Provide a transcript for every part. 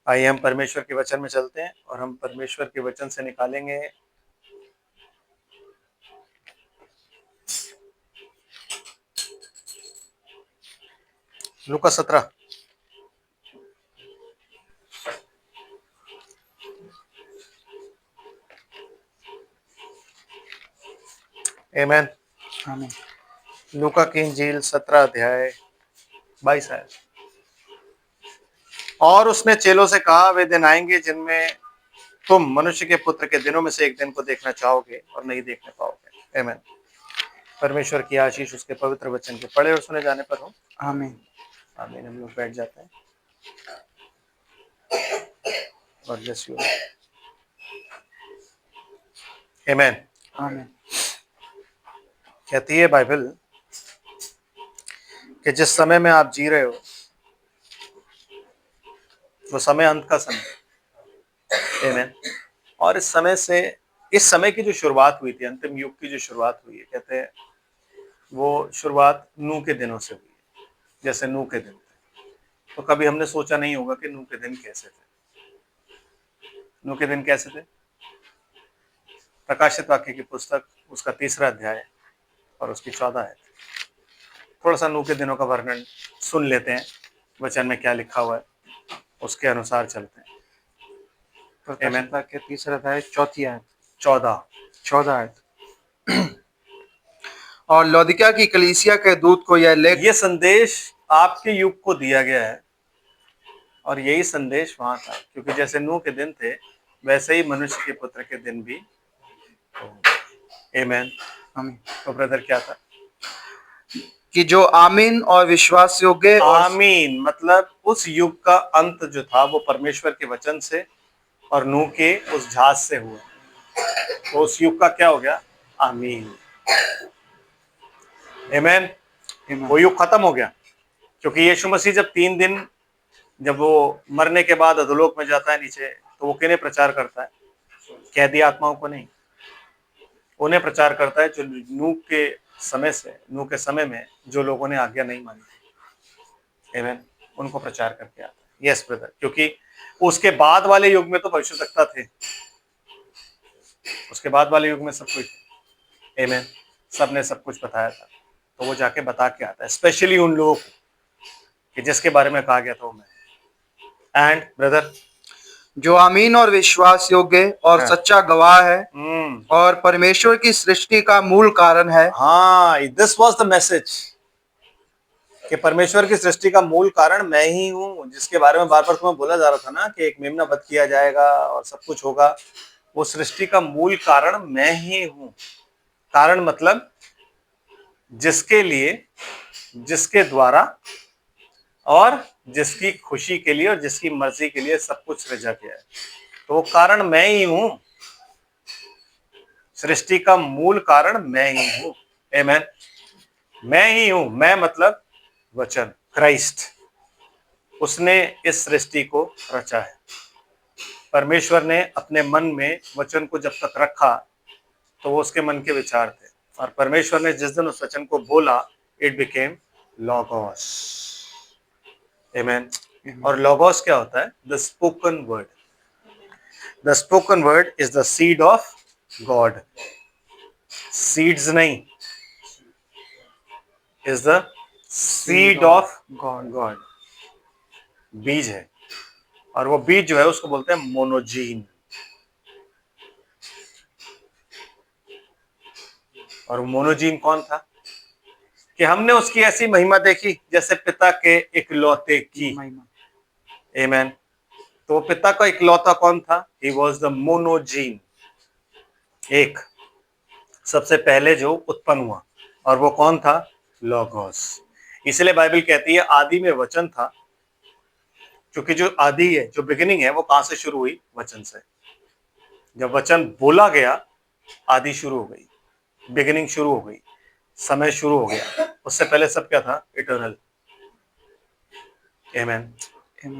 आइए हम परमेश्वर के वचन में चलते हैं और हम परमेश्वर के वचन से निकालेंगे लूका 17। आमीन। आमीन। लूका की इंजील 17 अध्याय 22 है। और उसने चेलों से कहा, वे दिन आएंगे जिनमें तुम मनुष्य के पुत्र के दिनों में से एक दिन को देखना चाहोगे और नहीं देखने पाओगे। आमीन। परमेश्वर की आशीष उसके पवित्र वचन के पढ़े और सुने जाने पर हो। आमीन। आमीन। हम लोग बैठ जाते हैं। God bless you. आमीन। आमीन। कहती है बाइबल कि जिस समय में आप जी रहे हो वो समय अंत का समय। आमीन। और इस समय की जो शुरुआत हुई थी, अंतिम युग की जो शुरुआत हुई है, कहते हैं वो शुरुआत नूह के दिनों से हुई है। जैसे नूह के दिन थे, तो कभी हमने सोचा नहीं होगा कि नूह के दिन कैसे थे। नूह के दिन कैसे थे? प्रकाशित वाक्य की पुस्तक उसका 3 अध्याय और उसकी 14 है। थोड़ा सा नूह के दिनों का वर्णन सुन लेते हैं, वचन में क्या लिखा हुआ है उसके अनुसार चलते हैं। प्रकाशित वाक्य 3 अध्याय 4 आयत 14 आयत। और लौदीकिया की कलीसिया के दूत को यह लेख, ये संदेश आपके युग को दिया गया है और यही संदेश वहां था, क्योंकि जैसे नूह के दिन थे वैसे ही मनुष्य के पुत्र के दिन भी। आमीन। आमीन, तो ब्रदर क्या था? कि जो आमीन और विश्वास योग्य और आमीन मतलब उस युग का अंत जो था वो परमेश्वर के वचन से और नूह के उस जहाज से हुआ। तो उस युग का क्या हो गया? आमीन। आमीन। वो युग खत्म हो गया, क्योंकि यीशु मसीह जब 3 दिन जब वो मरने के बाद अधोलोक में जाता है नीचे, तो वो किन्हें प्रचार करता है? कैदी आत्माओं को नहीं, उन्हें प्रचार करता है जो नूह के समय में जो लोगों ने आज्ञा नहीं मानी थी। आमीन। उनको प्रचार करके आता है। यस ब्रदर, क्योंकि उसके बाद वाले युग में तो भविष्यवक्ता थे, उसके बाद वाले युग में सब कुछ। आमीन। सब ने सब कुछ बताया था, तो वो जाके बता के आता है, स्पेशली उन लोगों को कि जिसके बारे में कहा गया था वो मैं। एंड ब्रदर, जो आमीन और विश्वास योग्य और हाँ। सच्चा गवाह है और परमेश्वर की सृष्टि का मूल कारण है। हाँ, दिस वाज द मैसेज कि परमेश्वर की सृष्टि का मूल कारण मैं ही हूँ, जिसके बारे में बार बार तुम्हें बोला जा रहा था ना कि एक मेमना वध किया जाएगा और सब कुछ होगा। वो सृष्टि का मूल कारण मैं ही हूँ। कारण मतलब जिसके लिए, जिसके द्वारा और जिसकी खुशी के लिए और जिसकी मर्जी के लिए सब कुछ सृजा गया है, तो वो कारण मैं ही हूं। सृष्टि का मूल कारण मैं ही हूं। आमीन। मैं ही हूं। मैं मतलब वचन, क्राइस्ट, उसने इस सृष्टि को रचा है। परमेश्वर ने अपने मन में वचन को जब तक रखा तो वो उसके मन के विचार थे, और परमेश्वर ने जिस दिन उस वचन को बोला, इट बिकेम लॉगोस। आमीन। और लॉगोस क्या होता है? The spoken word. The spoken word is the seed of God. Seeds नहीं, is the seed of God. बीज है, और वो बीज जो है उसको बोलते हैं मोनोजीन। और मोनोजीन कौन था? कि हमने उसकी ऐसी महिमा देखी जैसे पिता के इकलौते की। आमीन। तो पिता का इकलौता कौन था? ही वॉज द मोनोजीन, एक सबसे पहले जो उत्पन्न हुआ, और वो कौन था? लॉगोस। इसलिए बाइबल कहती है आदि में वचन था, क्योंकि जो आदि है, जो बिगिनिंग है, वो कहां से शुरू हुई? वचन से। जब वचन बोला गया, आदि शुरू हो गई, बिगिनिंग शुरू हो गई, समय शुरू हो गया। उससे पहले सब क्या था? इटर्नल। आमीन।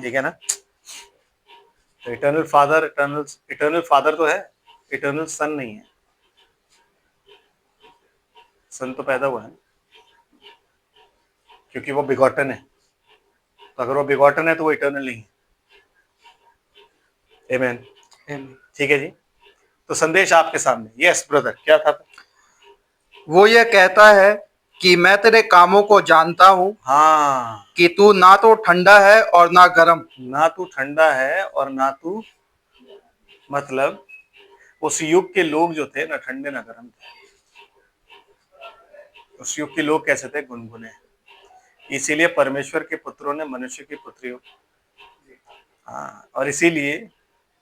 ठीक है ना? तो इटर्नल फादर तो है, इटर्नल सन नहीं है। सन तो पैदा हुआ है क्योंकि वो बिगॉटन है। तो अगर वो बिगॉटन है तो वो इटर्नल नहीं है। आमेन। Amen. ठीक है जी, तो संदेश आपके सामने। यस ब्रदर, क्या था? वो ये कहता है कि मैं तेरे कामों को जानता हूँ हाँ, कि तू ना तो ठंडा है और ना गर्म। ना तू ठंडा है और ना तू, मतलब उस युग के लोग जो थे ना ठंडे ना गर्म थे। उस युग के लोग कैसे थे? गुनगुने। इसीलिए परमेश्वर के पुत्रों ने मनुष्य की पुत्रियों, हाँ, और इसीलिए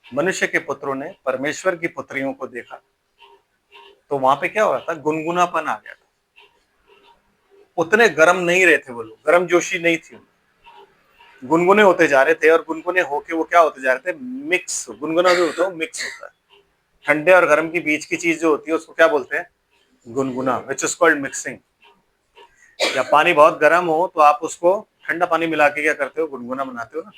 मनुष्य के पुत्रों ने परमेश्वर की पुत्रियों को देखा, तो वहां पे क्या हो रहा था? गुनगुनापन आ गया था। उतने गर्म नहीं रहे थे वो लोग, गर्म जोशी नहीं थी, गुनगुने होते जा रहे थे। और गुनगुने होके वो क्या होते जा रहे थे? मिक्स। गुनगुना जो होता है मिक्स होता है। ठंडे और गर्म के बीच की चीज जो होती है उसको क्या बोलते हैं? गुनगुना, विच इज कॉल्ड मिक्सिंग। जब पानी बहुत गर्म हो तो आप उसको ठंडा पानी मिला के क्या करते हो? गुनगुना बनाते हो ना,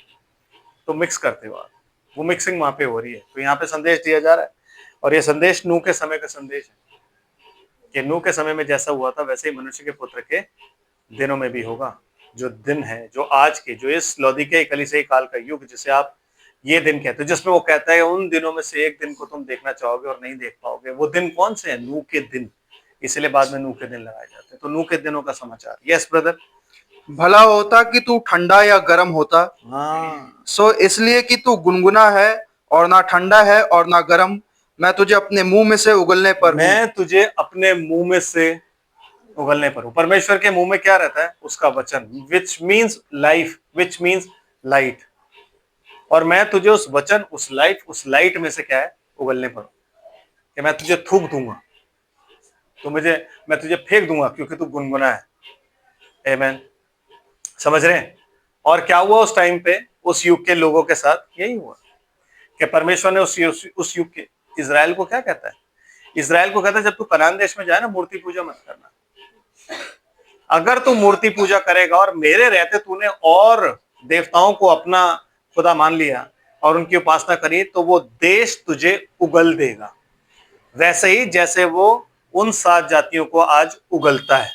तो मिक्स करते हो आप। वो मिक्सिंग वहां पे हो रही है। तो यहाँ पे संदेश दिया जा रहा है, और ये संदेश नूह के समय का संदेश है कि नूह के समय में जैसा हुआ था वैसे ही मनुष्य के पुत्र के दिनों में भी होगा। जो दिन है, जो आज के, जो इस लौदीके कलीसियाई काल का युग जिसे आप ये दिन कहते हो, जिसमें वो कहता है उन दिनों में से एक दिन को तुम देखना चाहोगे और नहीं देख पाओगे। वो दिन कौन से हैं? नूह के दिन। इसलिए बाद में नूह के दिन लगाए जाते हैं। तो नूह के दिनों का समाचार। Yes brother. भला होता कि तू ठंडा या गर्म होता, हाँ, सो इसलिए कि तू गुनगुना है और ना ठंडा है और ना गर्म, मैं तुझे अपने मुंह में से उगलने पर हूँ। मैं तुझे अपने मुंह में से उगलने पर हूं। परमेश्वर के मुंह में क्या रहता है? उसका वचन, which means life, which means light. और मैं तुझे उस वचन, उस लाइफ, उस लाइट में से क्या है? उगलने पर हूं। कि मैं तुझे थूक दूंगा, तो मैं तुझे फेंक दूंगा क्योंकि तू गुनगुना है। आमेन। समझ रहे हैं? और क्या हुआ उस टाइम पे? उस युग के लोगों के साथ यही हुआ कि परमेश्वर ने उस युग के इजराइल को क्या कहता है? इजराइल को कहता है जब तू कनान देश में जाए ना, मूर्ति पूजा मत करना। अगर तू मूर्ति पूजा करेगा और मेरे रहते तूने और देवताओं को अपना खुदा मान लिया और उनकी उपासना करी, तो वो देश तुझे उगल देगा, वैसे ही जैसे वो उन 7 जातियों को आज उगलता है।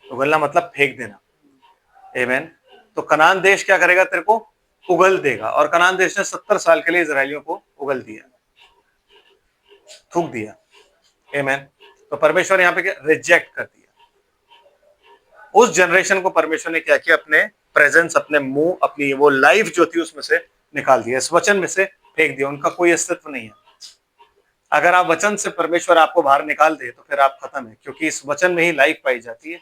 उगलना मतलब फेंक देना। आमेन। तो कनान देश क्या करेगा? तेरे को उगल देगा। और कनान देश ने 70 साल के लिए इजरायलियों को उगल दिया, थूक दिया। आमेन। तो परमेश्वर यहाँ पे क्या? रिजेक्ट कर दिया। उस जनरेशन को परमेश्वर ने क्या किया? अपने प्रेजेंस, अपने मुंह, अपनी वो लाइफ जो थी उसमें से निकाल दिया, इस वचन में से फेंक दिया। उनका कोई अस्तित्व नहीं है। अगर आप वचन से परमेश्वर आपको बाहर निकाल दे तो फिर आप खत्म है, क्योंकि इस वचन में ही लाइफ पाई जाती है।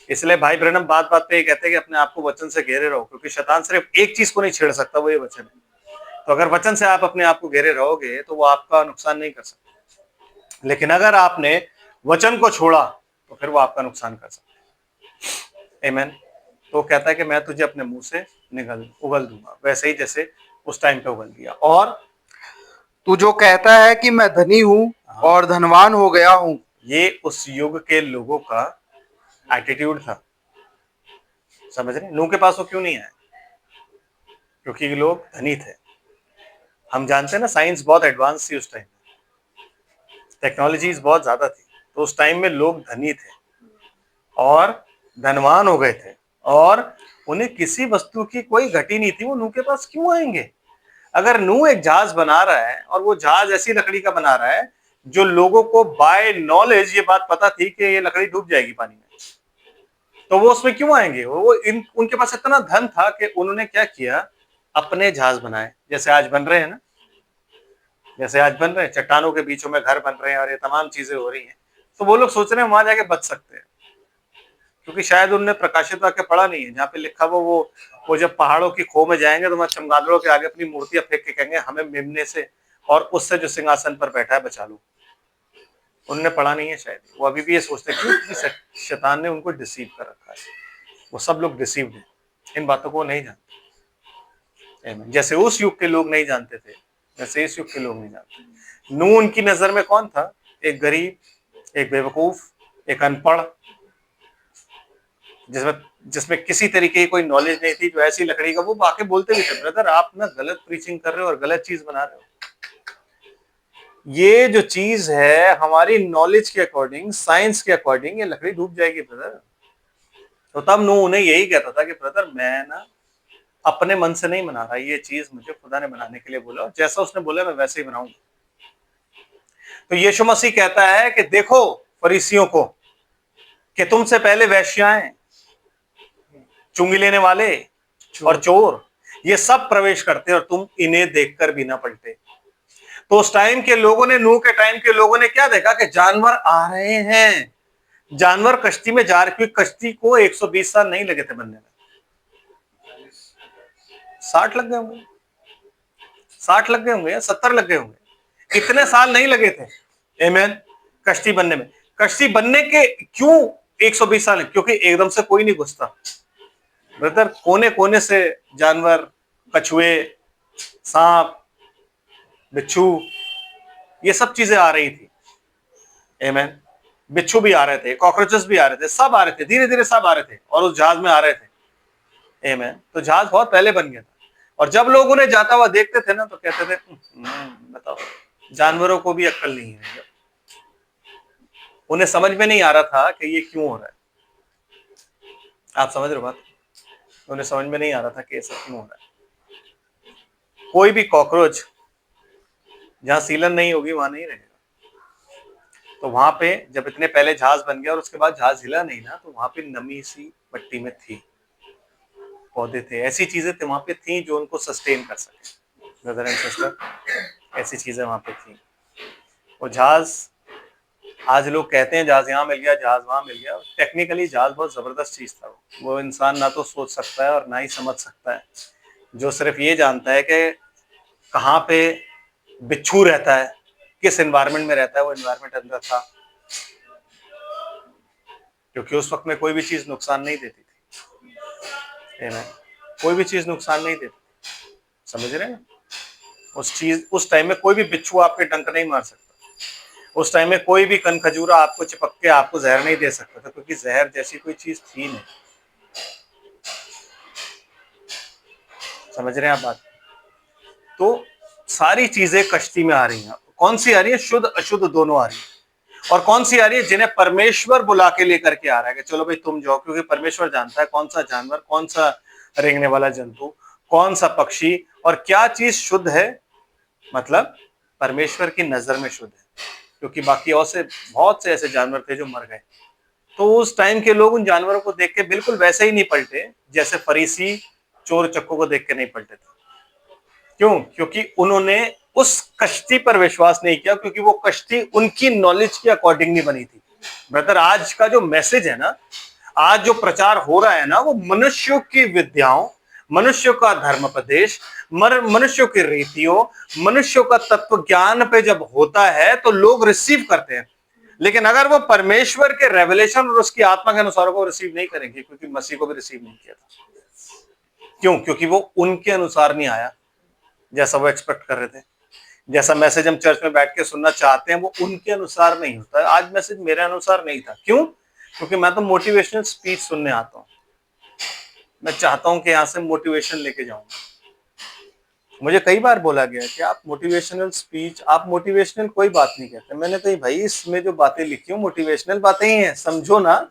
इसलिए भाई ब्रैनम बात बात पे ये कहते हैं कि अपने आप को वचन से घेरे रहो, क्योंकि शैतान सिर्फ एक चीज को नहीं छेड़ सकता, वो ये वचन है। तो अगर वचन से आप अपने आप को घेरे रहोगे तो वो आपका नुकसान नहीं कर सकता। लेकिन अगर आपने वचन को छोड़ा तो फिर वो आपका नुकसान कर सकता है। आमेन। तो कहता है कि मैं तुझे अपने मुंह से उगल दूंगा, वैसे ही जैसे उस टाइम पे उगल दिया। और तू जो कहता है कि मैं धनी हूँ और धनवान हो गया हूँ। ये उस युग के लोगों का एटीट्यूड था। समझ रहे? नूह के पास वो क्यों नहीं आया? क्योंकि ये लोग धनी थे। हम जानते हैं ना, साइंस बहुत एडवांस थी उस टाइम, टेक्नोलॉजीज बहुत ज्यादा थी। तो उस टाइम में लोग धनी थे और धनवान हो गए थे, और उन्हें किसी वस्तु की कोई घटी नहीं थी। वो नूह के पास क्यों आएंगे? अगर नूह एक जहाज बना रहा है और वो जहाज ऐसी लकड़ी का बना रहा है जो लोगों को बाय नॉलेज ये बात पता थी कि ये लकड़ी डूब जाएगी पानी में, तो वो उसमें क्यों आएंगे? उनके पास इतना धन था कि उन्होंने क्या किया? अपने जहाज बनाए, जैसे आज बन रहे हैं ना, जैसे आज बन रहे हैं, चट्टानों के बीचों में घर बन रहे हैं और ये तमाम चीजें हो रही हैं। तो वो लोग सोच रहे हैं वहां जाके बच सकते हैं, क्योंकि शायद उन्होंने प्रकाशित वाक्य पढ़ा नहीं है जहाँ पे लिखा वो जब पहाड़ों की खो में जाएंगे तो वहां चमगादड़ों के आगे अपनी मूर्तियां फेंक के कहेंगे हमें मेमने से और उससे जो सिंहासन पर बैठा है बचा लो। उन्होंने पढ़ा नहीं है शायद। वो अभी भी ये सोचते हैं क्योंकि शैतान ने उनको डिसीव कर रखा है। वो सब लोग डिसीव्ड हैं, इन बातों को नहीं जानते। आमीन। जैसे उस युग के लोग नहीं जानते थे, वैसे इस युग के लोग नहीं जानते। नूह उनकी नजर में कौन था? एक गरीब, एक बेवकूफ, एक अनपढ़, जिसमें जिसमें किसी तरीके की कोई नॉलेज नहीं थी, जो ऐसी लकड़ी का, वो बाकी बोलते भी थे ब्रदर आप ना गलत प्रीचिंग कर रहे हो और गलत चीज बना रहे हो। ये जो चीज है हमारी नॉलेज के अकॉर्डिंग, साइंस के अकॉर्डिंग, ये लकड़ी डूब जाएगी ब्रदर। तो तब नूह उन्हें यही कहता था कि ब्रदर मैं ना अपने मन से नहीं बना रहा, ये चीज मुझे खुदा ने बनाने के लिए बोला, और जैसा उसने बोला मैं वैसे ही बनाऊंगा। तो यीशु मसीह कहता है कि देखो फरीसियों को, कि तुमसे पहले वेश्याएं, चुंगी लेने वाले और चोर ये सब प्रवेश करते और तुम इन्हें देखकर भी ना पलटे। तो उस टाइम के लोगों ने, नूह के टाइम के लोगों ने क्या देखा कि जानवर आ रहे हैं, जानवर कश्ती में जा रहे, क्योंकि कश्ती को 120 साल नहीं लगे थे बनने में, 60 लग गए होंगे, 60 लग गए होंगे या 70 लग गए होंगे, इतने साल नहीं लगे थे आमीन कश्ती बनने में। कश्ती बनने के क्यों 120 साल? क्योंकि एकदम से कोई नहीं घुसता ब्रदर, कोने कोने से जानवर, कछुए, सांप, बिच्छू, ये सब चीजें आ रही थी आमीन। बिच्छू भी आ रहे थे, कॉकरोचेस भी आ रहे थे, सब आ रहे थे, धीरे धीरे सब आ रहे थे और उस जहाज में आ रहे थे आमीन। तो जहाज बहुत पहले बन गया था, और जब लोग उन्हें जाता हुआ देखते थे ना तो कहते थे बताओ, जानवरों को भी अक्ल नहीं है, उन्हें समझ में नहीं आ रहा था कि ये क्यों हो रहा है। आप समझ रहे हो बात? उन्हें समझ में नहीं आ रहा था कि ऐसा क्यों हो रहा है। कोई भी कॉकरोच जहां सीलन नहीं होगी वहां नहीं रहेगा। तो वहां पे जब इतने पहले जहाज बन गया और उसके बाद जहाज हिला नहीं ना, तो वहां पे नमी सी मिट्टी में थी, पौधे थे, ऐसी चीजें वहां पे थी जो उनको सस्टेन कर सके ब्रदर एंड सिस्टर, ऐसी चीजें वहां पे थी। और जहाज, आज लोग कहते हैं जहाज यहाँ मिल गया, जहाज वहां मिल गया, टेक्निकली जहाज बहुत जबरदस्त चीज था। वो इंसान ना तो सोच सकता है और ना ही समझ सकता है, जो सिर्फ ये जानता है कि कहाँ पे बिच्छू रहता है, किस एनवायरनमेंट में रहता है, वो एनवायरनमेंट अंदर था, क्योंकि उस वक्त में कोई भी चीज नुकसान नहीं देती थी, कोई भी चीज नुकसान नहीं देती, समझ रहे हैं? उस टाइम में कोई भी बिच्छू आपके डंक नहीं मार सकता, उस टाइम में कोई भी कनखजूरा आपको चिपक के आपको जहर नहीं दे सकता था, क्योंकि जहर जैसी कोई चीज थी नहीं। समझ रहे हैं आप बात? तो सारी चीजें कश्ती में आ रही हैं। कौन सी आ रही है? शुद्ध अशुद्ध दोनों आ रही है। और कौन सी आ रही है? जिन्हें परमेश्वर बुला के लेकर के आ रहा है कि चलो भाई तुम जाओ, क्योंकि परमेश्वर जानता है कौन सा जानवर, कौन सा रेंगने वाला जंतु, कौन सा पक्षी और क्या चीज शुद्ध है, मतलब परमेश्वर की नजर में शुद्ध है, क्योंकि बाकी और से बहुत से ऐसे जानवर थे जो मर गए। तो उस टाइम के लोग उन जानवरों को देख के बिल्कुल वैसे ही नहीं पलटे जैसे फरीसी चोर चक्कों को देख के नहीं पलटे थे। क्यों? क्योंकि उन्होंने उस कश्ती पर विश्वास नहीं किया, क्योंकि वो कश्ती उनकी नॉलेज के अकॉर्डिंग नहीं बनी थी। ब्रदर, आज का जो मैसेज है ना, आज जो प्रचार हो रहा है ना, वो मनुष्यों की विद्याओं, मनुष्यों का धर्मोपदेश, मनुष्यों की रीतियों, मनुष्यों का तत्व ज्ञान पे जब होता है तो लोग रिसीव करते हैं। लेकिन अगर वो परमेश्वर के रेवलेशन और उसकी आत्मा के अनुसार को रिसीव नहीं करेंगे, क्योंकि मसीह को भी रिसीव नहीं किया था। क्यों? क्योंकि वो उनके अनुसार नहीं आया जैसा वो एक्सपेक्ट कर रहे थे। जैसा मैसेज हम चर्च में बैठ के सुनना चाहते हैं वो उनके अनुसार नहीं होता है। आज मैसेज मेरे अनुसार नहीं था। क्यों? क्योंकि मैं तो मोटिवेशनल स्पीच सुनने आता हूँ, मैं चाहता हूं कि यहां से मोटिवेशन लेके जाऊंगा। मुझे कई बार बोला गया कि आप मोटिवेशनल स्पीच, आप मोटिवेशनल कोई बात नहीं कहते। मैंने कही भाई इसमें जो बातें लिखी हो मोटिवेशनल बातें ही हैं, समझो ना।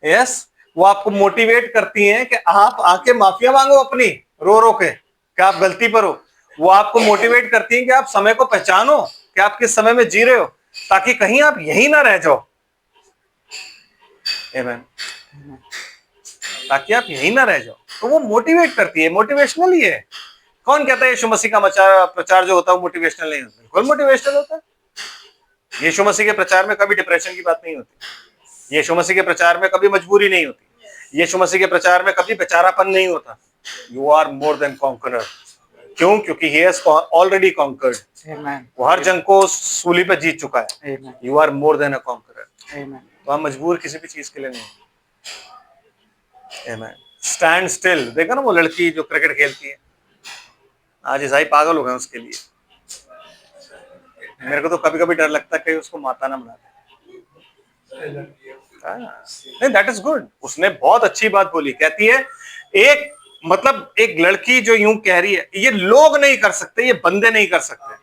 यस, वो आपको मोटिवेट करती हैं कि आप आके माफिया मांगो अपनी, रो रो के कि आप गलती पर हो। वो आपको मोटिवेट करती हैं कि आप समय को पहचानो कि आप किस समय में जी रहे हो, ताकि कहीं आप यही ना रह जाओ। आमीन। ताकि आप यही ना रह जाओ, तो वो मोटिवेट करती है, मोटिवेशनल ही है। कौन कहता है यीशु मसीह का प्रचार जो होता है वो मोटिवेशनल नहीं होता? बिल्कुल मोटिवेशनल होता है। यीशु मसीह के प्रचार में कभी डिप्रेशन की बात नहीं होती, यीशु मसीह के प्रचार में कभी मजबूरी नहीं होती, यीशु मसीह के प्रचार में कभी बेचारापन नहीं होता। You are more than conqueror. क्यों? क्योंकि ही हैज ऑलरेडी कॉन्कर्ड। वो हर जंग को सूली पे जीत चुका है। You are more than a conqueror. तो हम मजबूर किसी भी चीज के लिए नहीं। आमीन। स्टैंड स्टिल, देखा ना वो लड़की जो क्रिकेट खेलती है, आज ईसाई पागल हो गए उसके लिए। मेरे को तो कभी कभी डर लगता है कि उसको माता ना बना दे। नहीं, दैट इज गुड। उसने बहुत अच्छी बात बोली। कहती है एक, मतलब एक लड़की जो यूं कह रही है, ये लोग नहीं कर सकते, ये बंदे नहीं कर सकते।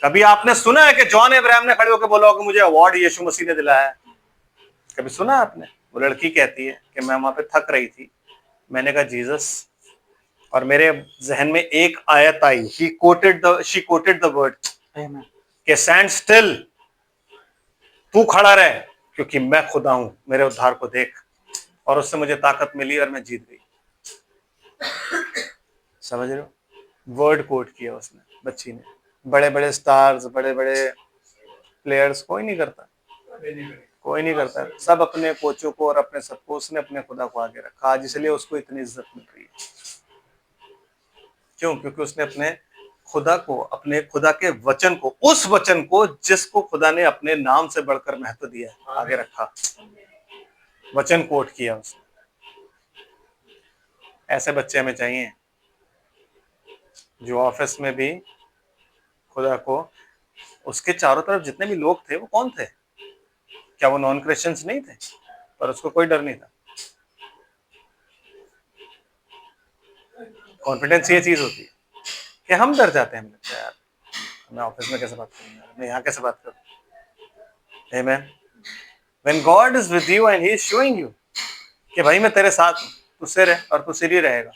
कभी आपने सुना है कि जॉन अब्राहम ने खड़े होकर बोला हो कि मुझे अवार्ड यीशु मसीह ने दिलाया है? कभी सुना आपने? वो लड़की कहती है कि मैं वहां पे थक रही थी, मैंने कहा जीसस, और मेरे जहन में एक आयत आई, शी कोटेड द वर्ड कि स्टैंड स्टिल, तू खड़ा रह, क्योंकि मैं खुदा हूं, मेरे उद्धार को देख। और उससे मुझे ताकत मिली और मैं जीत गई। समझ रहे हो? वर्ड कोट किया उसने, बच्ची ने। बड़े बड़े स्टार्स, बड़े बड़े प्लेयर्स कोई नहीं करता, कोई नहीं करता। सब अपने कोचों को और अपने सबको, उसने अपने खुदा को आगे रखा। आज इसलिए उसको इतनी इज्जत मिल रही है। क्यों? क्योंकि उसने अपने खुदा को, अपने खुदा के वचन को, उस वचन को जिसको खुदा ने अपने नाम से बढ़कर महत्व दिया है, आगे रखा। वचन कोट किया उसने। ऐसे बच्चे हमें चाहिए जो ऑफिस में भी खुदा को, उसके चारों तरफ जितने भी लोग थे वो कौन थे? क्या वो नॉन क्रिश्चियंस नहीं थे? पर उसको कोई डर नहीं था। कॉन्फिडेंस ये चीज होती है कि हम डर जाते हैं, यार मैं ऑफिस में कैसे बात करूंगा, मैं यहाँ कैसे बात करूँ। आमेन। When God is with you and He is showing you कि भाई मैं तेरे साथ हूँ, तू सिर है और तू सिर ही रहेगा,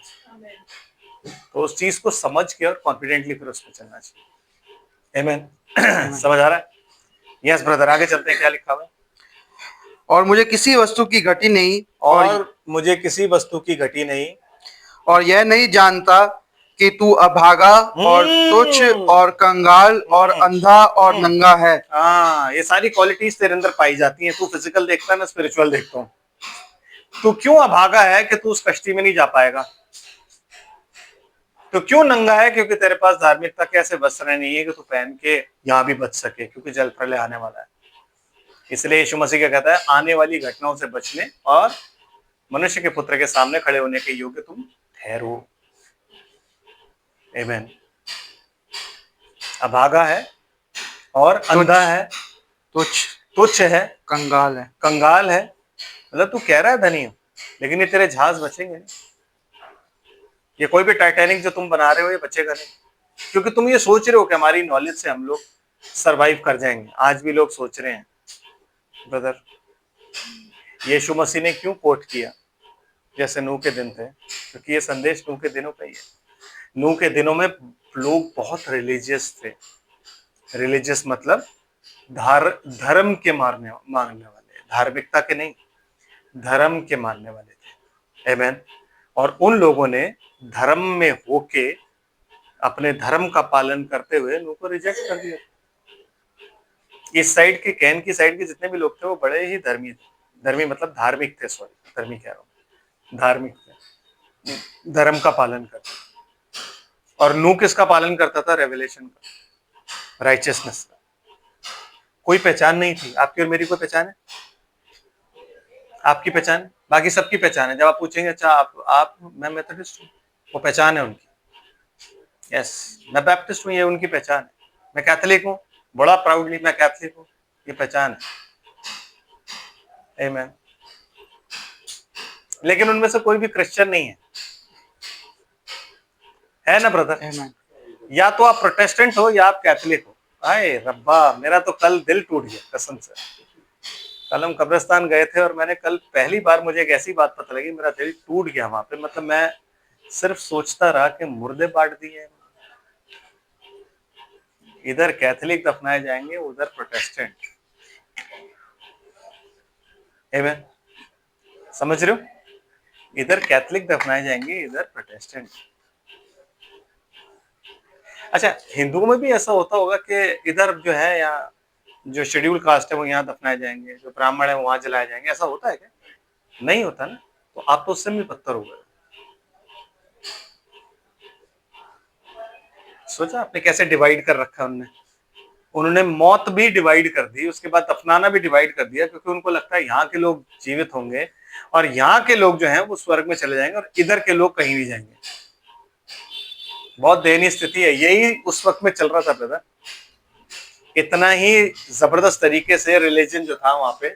तो उस चीज को समझ के और कॉन्फिडेंटली फिर उसमें चलना चाहिए। आमेन। समझ आ रहा है? यस ब्रदर, आगे चलते हैं। क्या लिखा हुआ है? और मुझे किसी वस्तु की घटी नहीं, और मुझे किसी वस्तु की घटी नहीं, और यह नहीं जानता कि तू अभागा और तुच्छ और कंगाल और अंधा और नंगा है। हाँ, ये सारी क्वालिटीज तेरे अंदर पाई जाती हैं। तू फिजिकल देखता है, मैं स्पिरिचुअल देखता हूँ। तू क्यों अभागा है कि तू उस कश्ती में नहीं जा पाएगा? तो क्यों नंगा है? क्योंकि तेरे पास धार्मिकता के ऐसे वस्त्र नहीं है कि तू पहन के यहाँ भी बच सके, क्योंकि जल प्रलय आने वाला है। इसलिए यीशु मसीह क्या कहता है? आने वाली घटनाओं से बचने और मनुष्य के पुत्र के सामने खड़े होने के योग्य तुम ठहरो। आमेन। अभागा है और अंधा है, तुच्छ है, कंगाल है। मतलब तू कह रहा है धनी हो, लेकिन ये तेरे जहाज बचेंगे नहीं। ये कोई भी टाइटैनिक जो तुम बना रहे हो ये बचेगा नहीं, क्योंकि तुम ये सोच रहे हो कि हमारी नॉलेज से हम लोग सरवाइव कर जाएंगे। आज भी लोग सोच रहे हैं। ब्रदर, यीशु मसीह ने क्यों कोट किया जैसे नूह के दिन थे? क्योंकि ये संदेश नूह के दिनों का ही है। नूह के दिनों में लोग बहुत रिलीजियस थे। रिलीजियस मतलब धर्म के मानने वाले, धार्मिकता के नहीं, धर्म के मानने वाले थे। आमेन। और उन लोगों ने धर्म में होके, अपने धर्म का पालन करते हुए नूह को रिजेक्ट कर दिया। इस साइड के, कैन की साइड के जितने भी लोग थे वो बड़े ही धर्मी थे। धर्मी मतलब धार्मिक थे, सॉरी धर्मी कह रहा हूँ, धार्मिक थे, धर्म का पालन करते। और नूह किसका पालन करता था? रेवलेशन का, राइचियसनेस का। कोई पहचान नहीं थी। आपकी और मेरी कोई पहचान है? आपकी पहचान, बाकी सबकी पहचान है। जब आप पूछेंगे अच्छा आप मैं मेथोडिस्ट हूँ, वो पहचान है उनकी। यस, मैं बैप्टिस्ट हूँ, ये उनकी पहचान है। मैं कैथोलिक हूँ, बड़ा प्राउडली मैं कैथोलिक हूँ, ये पहचान है। आमेन। लेकिन उनमें से कोई भी क्रिश्चियन नहीं है ना ब्रदर? या तो आप प्रोटेस्टेंट हो या आप कैथोलिक हो। आए रब्बा, मेरा तो कल दिल टूट गया कसम से। कल हम कब्रिस्तान गए थे और मैंने कल पहली बार मुझे एक ऐसी बात पता लगी, मेरा दिल टूट गया वहां पे। मतलब मैं सिर्फ सोचता रहा कि मुर्दे बांट दिए, इधर कैथोलिक दफनाए जाएंगे, उधर प्रोटेस्टेंट। आमेन। समझ रहे हो? इधर कैथोलिक दफनाए जाएंगे, इधर प्रोटेस्टेंट। अच्छा, हिंदुओं में भी ऐसा होता होगा कि इधर जो है, या जो शेड्यूल कास्ट है वो यहाँ दफनाए जाएंगे, जो ब्राह्मण है वो वहां जलाए जाएंगे। ऐसा होता है क्या? नहीं होता ना। तो आप तो उससे भी बदतर हो गए। सोचा आपने कैसे डिवाइड कर रखा है उन्होंने मौत भी डिवाइड कर दी, उसके बाद दफनाना भी डिवाइड कर दिया, क्योंकि उनको लगता है यहाँ के लोग जीवित होंगे और यहाँ के लोग जो हैं वो स्वर्ग में चले जाएंगे और इधर के लोग कहीं नहीं जाएंगे। बहुत दयनीय स्थिति है। यही उस वक्त में चल रहा था ब्रदर। इतना ही जबरदस्त तरीके से रिलीजन जो था वहां पे।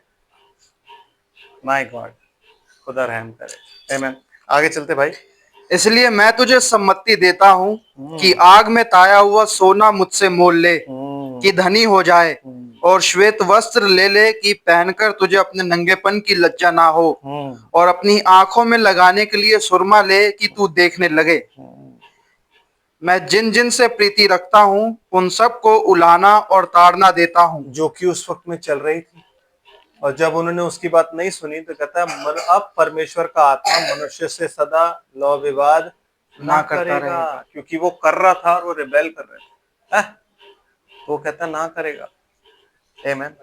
माय गॉड, खुदा रहम करे। आमीन। आगे चलते भाई। इसलिए मैं तुझे सम्मति देता हूँ कि आग में ताया हुआ सोना मुझसे मोल ले, कि धनी हो जाए, और श्वेत वस्त्र ले ले कि पहनकर तुझे अपने नंगेपन की लज्जा ना हो, और अपनी आंखों में लगाने के लिए सुरमा ले कि तू देखने लगे। मैं जिन जिन से प्रीति रखता हूँ उन सबको उलाहना और ताड़ना देता हूँ। जो कि उस वक्त में चल रही थी। और जब उन्होंने उसकी बात नहीं सुनी तो कहता है अब परमेश्वर का आत्मा मनुष्य से सदा लौ विवाद ना करता करेगा, रहेगा। क्योंकि वो कर रहा था और वो रिबेल कर रहे थे। तो वो कहता ना करेगा। आमीन।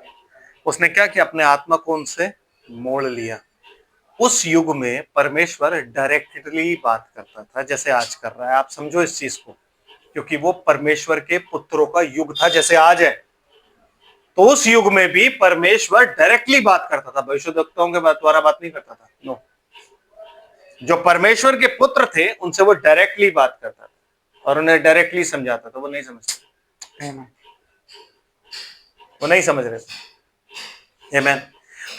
उसने क्या किया, अपने आत्मा को उनसे मोड़ लिया। उस युग में परमेश्वर डायरेक्टली बात करता था जैसे आज कर रहा है। आप समझो इस चीज को, क्योंकि वो परमेश्वर के पुत्रों का युग था जैसे आज है। तो उस युग में भी परमेश्वर डायरेक्टली बात करता था, भविष्यद्वक्ताओं के द्वारा बात नहीं करता था। नो, जो परमेश्वर के पुत्र थे उनसे वो डायरेक्टली बात करता था और उन्हें डायरेक्टली समझाता था। वो नहीं समझते, वो नहीं समझ रहे थे। आमीन।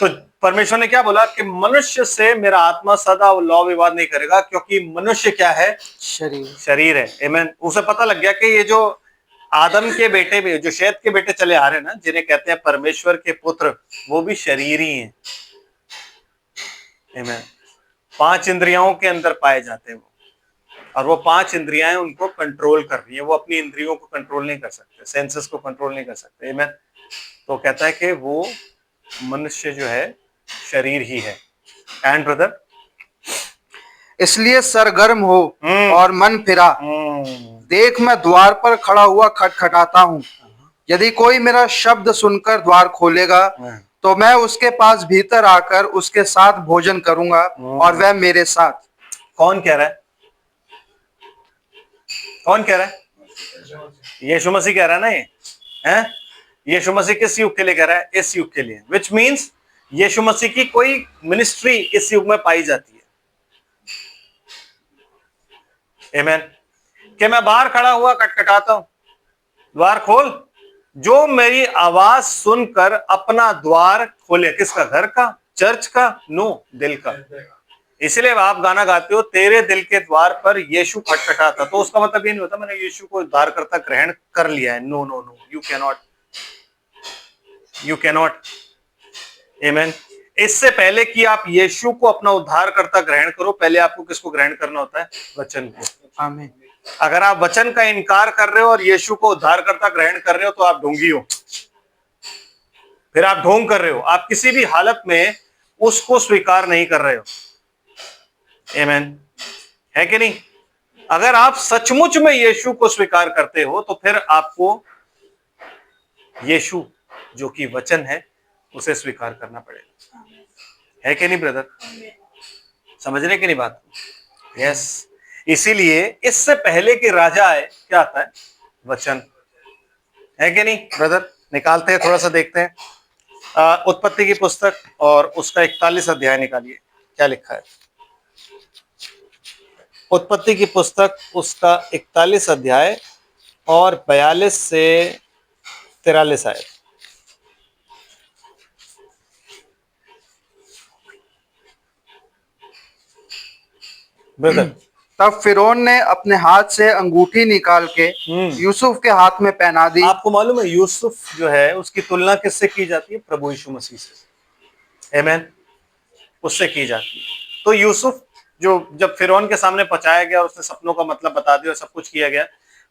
तो परमेश्वर ने क्या बोला कि मनुष्य से मेरा आत्मा सदा लौ विवाद नहीं करेगा, क्योंकि मनुष्य क्या है, शरीर है। आमीन। उसे पता लग गया कि ये जो आदम के बेटे भी, जो शेत के बेटे चले आ रहे हैं ना, जिन्हें कहते हैं परमेश्वर के पुत्र, वो भी शरीर ही हैं। आमीन। 5 इंद्रियों के अंदर पाए जाते हैं वो, और वो 5 इंद्रियां उनको कंट्रोल कर रही है। वो अपनी इंद्रियों को कंट्रोल नहीं कर सकते, सेंसेस को कंट्रोल नहीं कर सकते। आमीन। तो कहता है कि वो मनुष्य जो है शरीर ही है। एंड ब्रदर, इसलिए सरगर्म हो और मन फिरा। देख मैं द्वार पर खड़ा हुआ खटखटाता हूँ। यदि कोई मेरा शब्द सुनकर द्वार खोलेगा तो मैं उसके पास भीतर आकर उसके साथ भोजन करूंगा और वह मेरे साथ। कौन कह रहा है? कौन कह रहा है? यीशु मसीह कह रहा है ना। ये हैं? यीशु मसीह किस युग के लिए कह रहा है? इस युग के लिए। विच मीन्स यीशु मसीह की कोई मिनिस्ट्री इस युग में पाई जाती है। आमीन। कि मैं बाहर खड़ा हुआ खटखटाता हूं, द्वार खोल। जो मेरी आवाज सुनकर अपना द्वार खोले। किसका? घर का? चर्च का? नो, दिल का। इसलिए आप गाना गाते हो, तेरे दिल के द्वार पर यीशु खटखटाता। तो उसका मतलब ये नहीं होता मैंने यीशु को उद्धारकर्ता ग्रहण कर लिया है। No no no, you can not, you can not. आमीन। इससे पहले कि आप यीशु को अपना उद्धारकर्ता ग्रहण करो, पहले आपको किसको ग्रहण करना होता है? वचन को। आमीन। अगर आप वचन का इनकार कर रहे हो और यीशु को उद्धारकर्ता ग्रहण कर रहे हो तो आप ढोंगी हो। फिर आप ढोंग कर रहे हो। आप किसी भी हालत में उसको स्वीकार नहीं कर रहे हो। आमीन। है कि नहीं? अगर आप सचमुच में यीशु को स्वीकार करते हो तो फिर आपको यीशु जो कि वचन है उसे स्वीकार करना पड़ेगा। है कि नहीं ब्रदर? समझ रहे कि नहीं बात? यस। इसीलिए इससे पहले कि राजा आए क्या आता है? वचन। है कि नहीं ब्रदर? निकालते हैं, थोड़ा सा देखते हैं। उत्पत्ति की पुस्तक और उसका 41 अध्याय निकालिए, क्या लिखा है? उत्पत्ति की पुस्तक उसका 41 अध्याय और 42 से 43 आयत। ब्रदर, तब फिरौन ने अपने हाथ से अंगूठी निकाल के यूसुफ के हाथ में पहना दी। आपको मालूम है यूसुफ जो है उसकी तुलना किससे की जाती है? प्रभु यीशु मसीह से। आमीन। उससे की जाती है। तो यूसुफ जो जब फिरौन के सामने पहुंचाया गया, उसने सपनों का मतलब बता दिया, सब कुछ किया गया,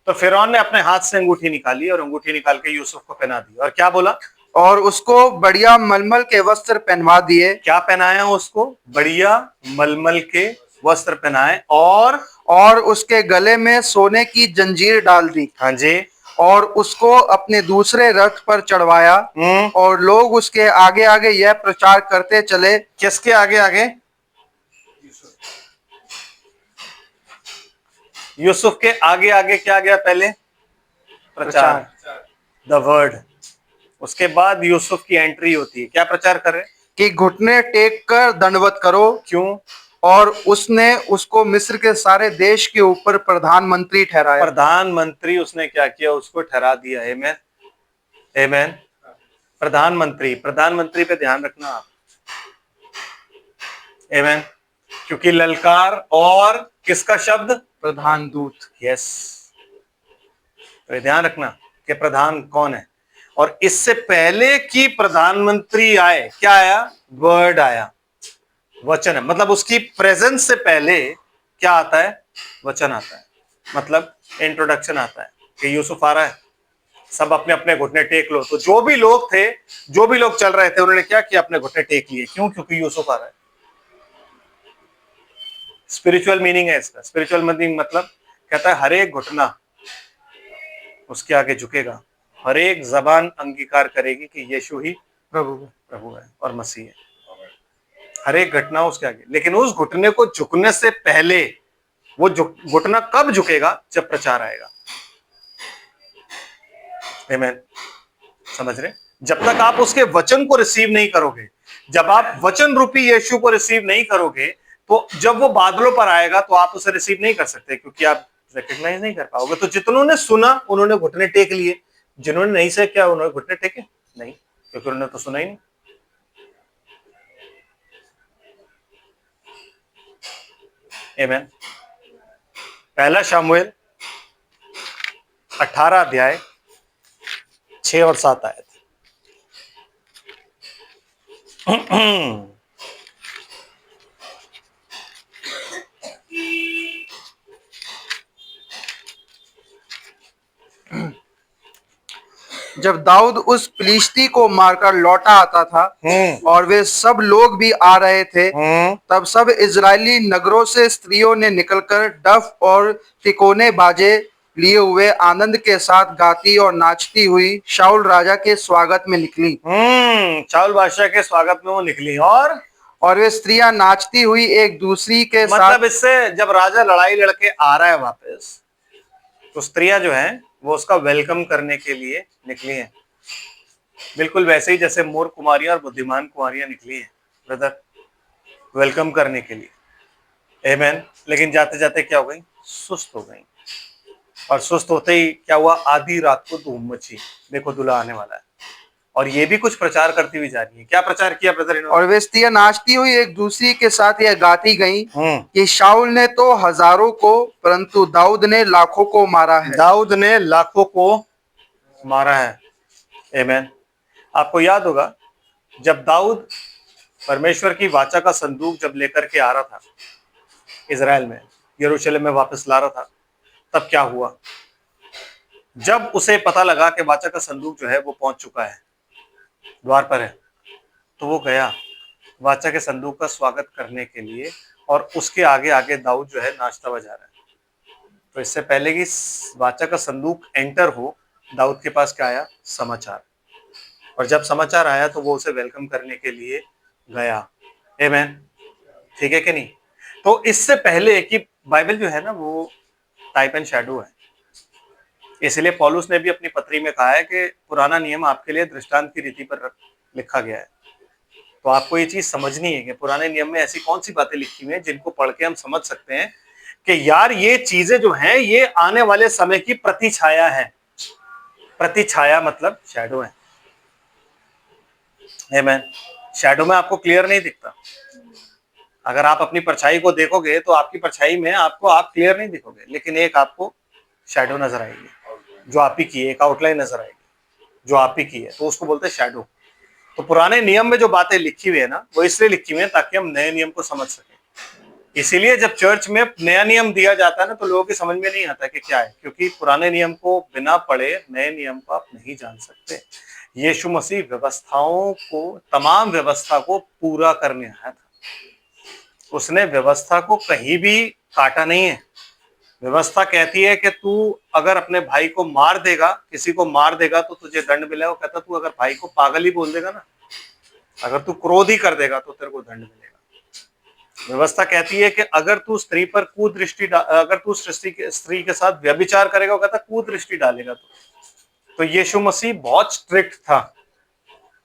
तो फिरौन ने अपने हाथ से अंगूठी निकाली और अंगूठी निकाल के यूसुफ को पहना दी। और क्या बोला? और उसको बढ़िया मलमल के वस्त्र पहनवा दिए। क्या पहनाया उसको? बढ़िया मलमल के वस्त्र पहनाए और उसके गले में सोने की जंजीर डाल दी। हाँ जी। और उसको अपने दूसरे रथ पर चढ़वाया। और लोग उसके आगे आगे यह प्रचार करते चले। किसके आगे आगे? यूसुफ के आगे आगे क्या गया? पहले प्रचार, द वर्ड। उसके बाद यूसुफ की एंट्री होती है। क्या प्रचार कर रहे? कि घुटने टेक कर दंडवत करो। क्यों? और उसने उसको मिस्र के सारे देश के ऊपर प्रधानमंत्री ठहराया। प्रधानमंत्री उसने क्या किया? उसको ठहरा दिया। आमीन। आमीन। प्रधानमंत्री, प्रधानमंत्री पे ध्यान रखना आप। आमीन। क्योंकि ललकार और किसका शब्द? प्रधान दूत। यस। तो ध्यान रखना कि प्रधान कौन है। और इससे पहले कि प्रधानमंत्री आए, क्या आया? वर्ड आया, वचन है। मतलब उसकी प्रेजेंस से पहले क्या आता है? वचन आता है। मतलब इंट्रोडक्शन आता है कि यूसुफ आ रहा है, सब अपने अपने घुटने टेक लो। तो जो भी लोग थे, जो भी लोग चल रहे थे, उन्होंने क्या किया? अपने घुटने टेक लिए। क्यों? क्योंकि यूसुफ आ रहा है। स्पिरिचुअल मीनिंग है इसका। स्पिरिचुअल मीनिंग मतलब कहता है हर एक घुटना उसके आगे झुकेगा, हर एक जबान अंगीकार करेगी कि यीशु ही प्रभु है और मसीह है। हर एक घटना उसके आगे। लेकिन उस घुटने को झुकने से पहले, वो घुटना कब झुकेगा? जब प्रचार आएगा। आमीन। समझ रहे? जब तक आप उसके वचन को रिसीव नहीं करोगे, जब आप वचन रूपी यीशु को रिसीव नहीं करोगे, तो जब वो बादलों पर आएगा तो आप उसे रिसीव नहीं कर सकते, क्योंकि आप रिकॉग्नाइज नहीं कर पाओगे। तो जितनों ने सुना उन्होंने घुटने टेक लिए, जिन्होंने नहीं से क्या उन्होंने घुटने टेके नहीं, क्योंकि उन्होंने तो सुना ही नहीं। आमीन। पहला शमूएल 18 अध्याय 6 और 7 आयत। जब दाऊद उस फिलिस्ती को मारकर लौटा आता था और वे सब लोग भी आ रहे थे, तब सब इजरायली नगरों से स्त्रियों ने निकलकर डफ और तिकोने बाजे लिए हुए आनंद के साथ गाती और नाचती हुई शाऊल राजा के स्वागत में निकली। शाऊल बादशाह के स्वागत में वो निकली। और वे स्त्रियां नाचती हुई एक दूसरी के मतलब साथ, इससे जब राजा लड़ाई लड़के आ रहा है वापस, तो स्त्रियां जो हैं वो उसका वेलकम करने के लिए निकली हैं, बिल्कुल वैसे ही जैसे मूर कुमारियां और बुद्धिमान कुमारियां निकली हैं ब्रदर, वेलकम करने के लिए। आमीन। लेकिन जाते जाते क्या हो गई? सुस्त हो गई। और सुस्त होते ही क्या हुआ? आधी रात को धूम मची, देखो दूल्हा आने वाला है। और ये भी कुछ प्रचार करती हुई जा रही है। क्या प्रचार किया ब्रदर इन्होंने? और वे स्त्रियां नाचती हुई एक दूसरी के साथ यह गाती गईं कि शाऊल ने तो हजारों को, परंतु दाऊद ने लाखों को मारा है। दाऊद ने लाखों को मारा है। आमीन। आपको याद होगा जब दाऊद परमेश्वर की वाचा का संदूक जब लेकर के आ रहा था इजराइल में, यरूशलेम में वापस ला रहा था, तब क्या हुआ? जब उसे पता लगा कि वाचा का संदूक जो है वो पहुंच चुका है, द्वार पर है, तो वो गया वाचा के संदूक का स्वागत करने के लिए, और उसके आगे आगे दाऊद जो है नाचता बजा रहा है। तो इससे पहले कि वाचा का संदूक एंटर हो, दाऊद के पास क्या आया? समाचार। और जब समाचार आया तो वो उसे वेलकम करने के लिए गया। आमीन। ठीक है कि नहीं? तो इससे पहले कि बाइबल जो है ना वो टाइप एंड शैडो है, इसलिए पौलुस ने भी अपनी पत्री में कहा है कि पुराना नियम आपके लिए दृष्टांत की रीति पर लिखा गया है। तो आपको ये चीज समझनी है कि पुराने नियम में ऐसी कौन सी बातें लिखी हुई हैं जिनको पढ़ के हम समझ सकते हैं कि यार ये चीजें जो हैं ये आने वाले समय की प्रतिछाया है। प्रतिछाया मतलब शैडो है। आमीन। शैडो में आपको क्लियर नहीं दिखता। अगर आप अपनी परछाई को देखोगे तो आपकी परछाई में आपको आप क्लियर नहीं दिखोगे, लेकिन एक आपको शैडो नजर आएगी जो आप ही की है, एक आउटलाइन नजर आएगी जो आप ही की है, तो उसको बोलते हैं शैडो। तो पुराने नियम में जो बातें लिखी हुई है ना वो इसलिए लिखी हुई है ताकि हम नए नियम को समझ सकें। इसीलिए जब चर्च में नया नियम दिया जाता है ना तो लोगों की समझ में नहीं आता कि क्या है, क्योंकि पुराने नियम को बिना पढ़े नए नियम को आप नहीं जान सकते। यीशु मसीह व्यवस्थाओं को, तमाम व्यवस्था को पूरा करने आया था। उसने व्यवस्था को कहीं भी काटा नहीं है। व्यवस्था कहती है कि तू अगर अपने भाई को मार देगा, किसी को मार देगा तो तुझे दंड मिलेगा। वो कहता तू अगर भाई को पागल ही बोल देगा ना, अगर तू क्रोध ही कर देगा तो तेरे को दंड मिलेगा। व्यवस्था कहती है कि अगर तू स्त्री पर कुदृष्टि, अगर तू स्त्री के साथ व्यभिचार करेगा, वो कहता कुदृष्टि डालेगा तो यीशु मसीह बहुत स्ट्रिक्ट था।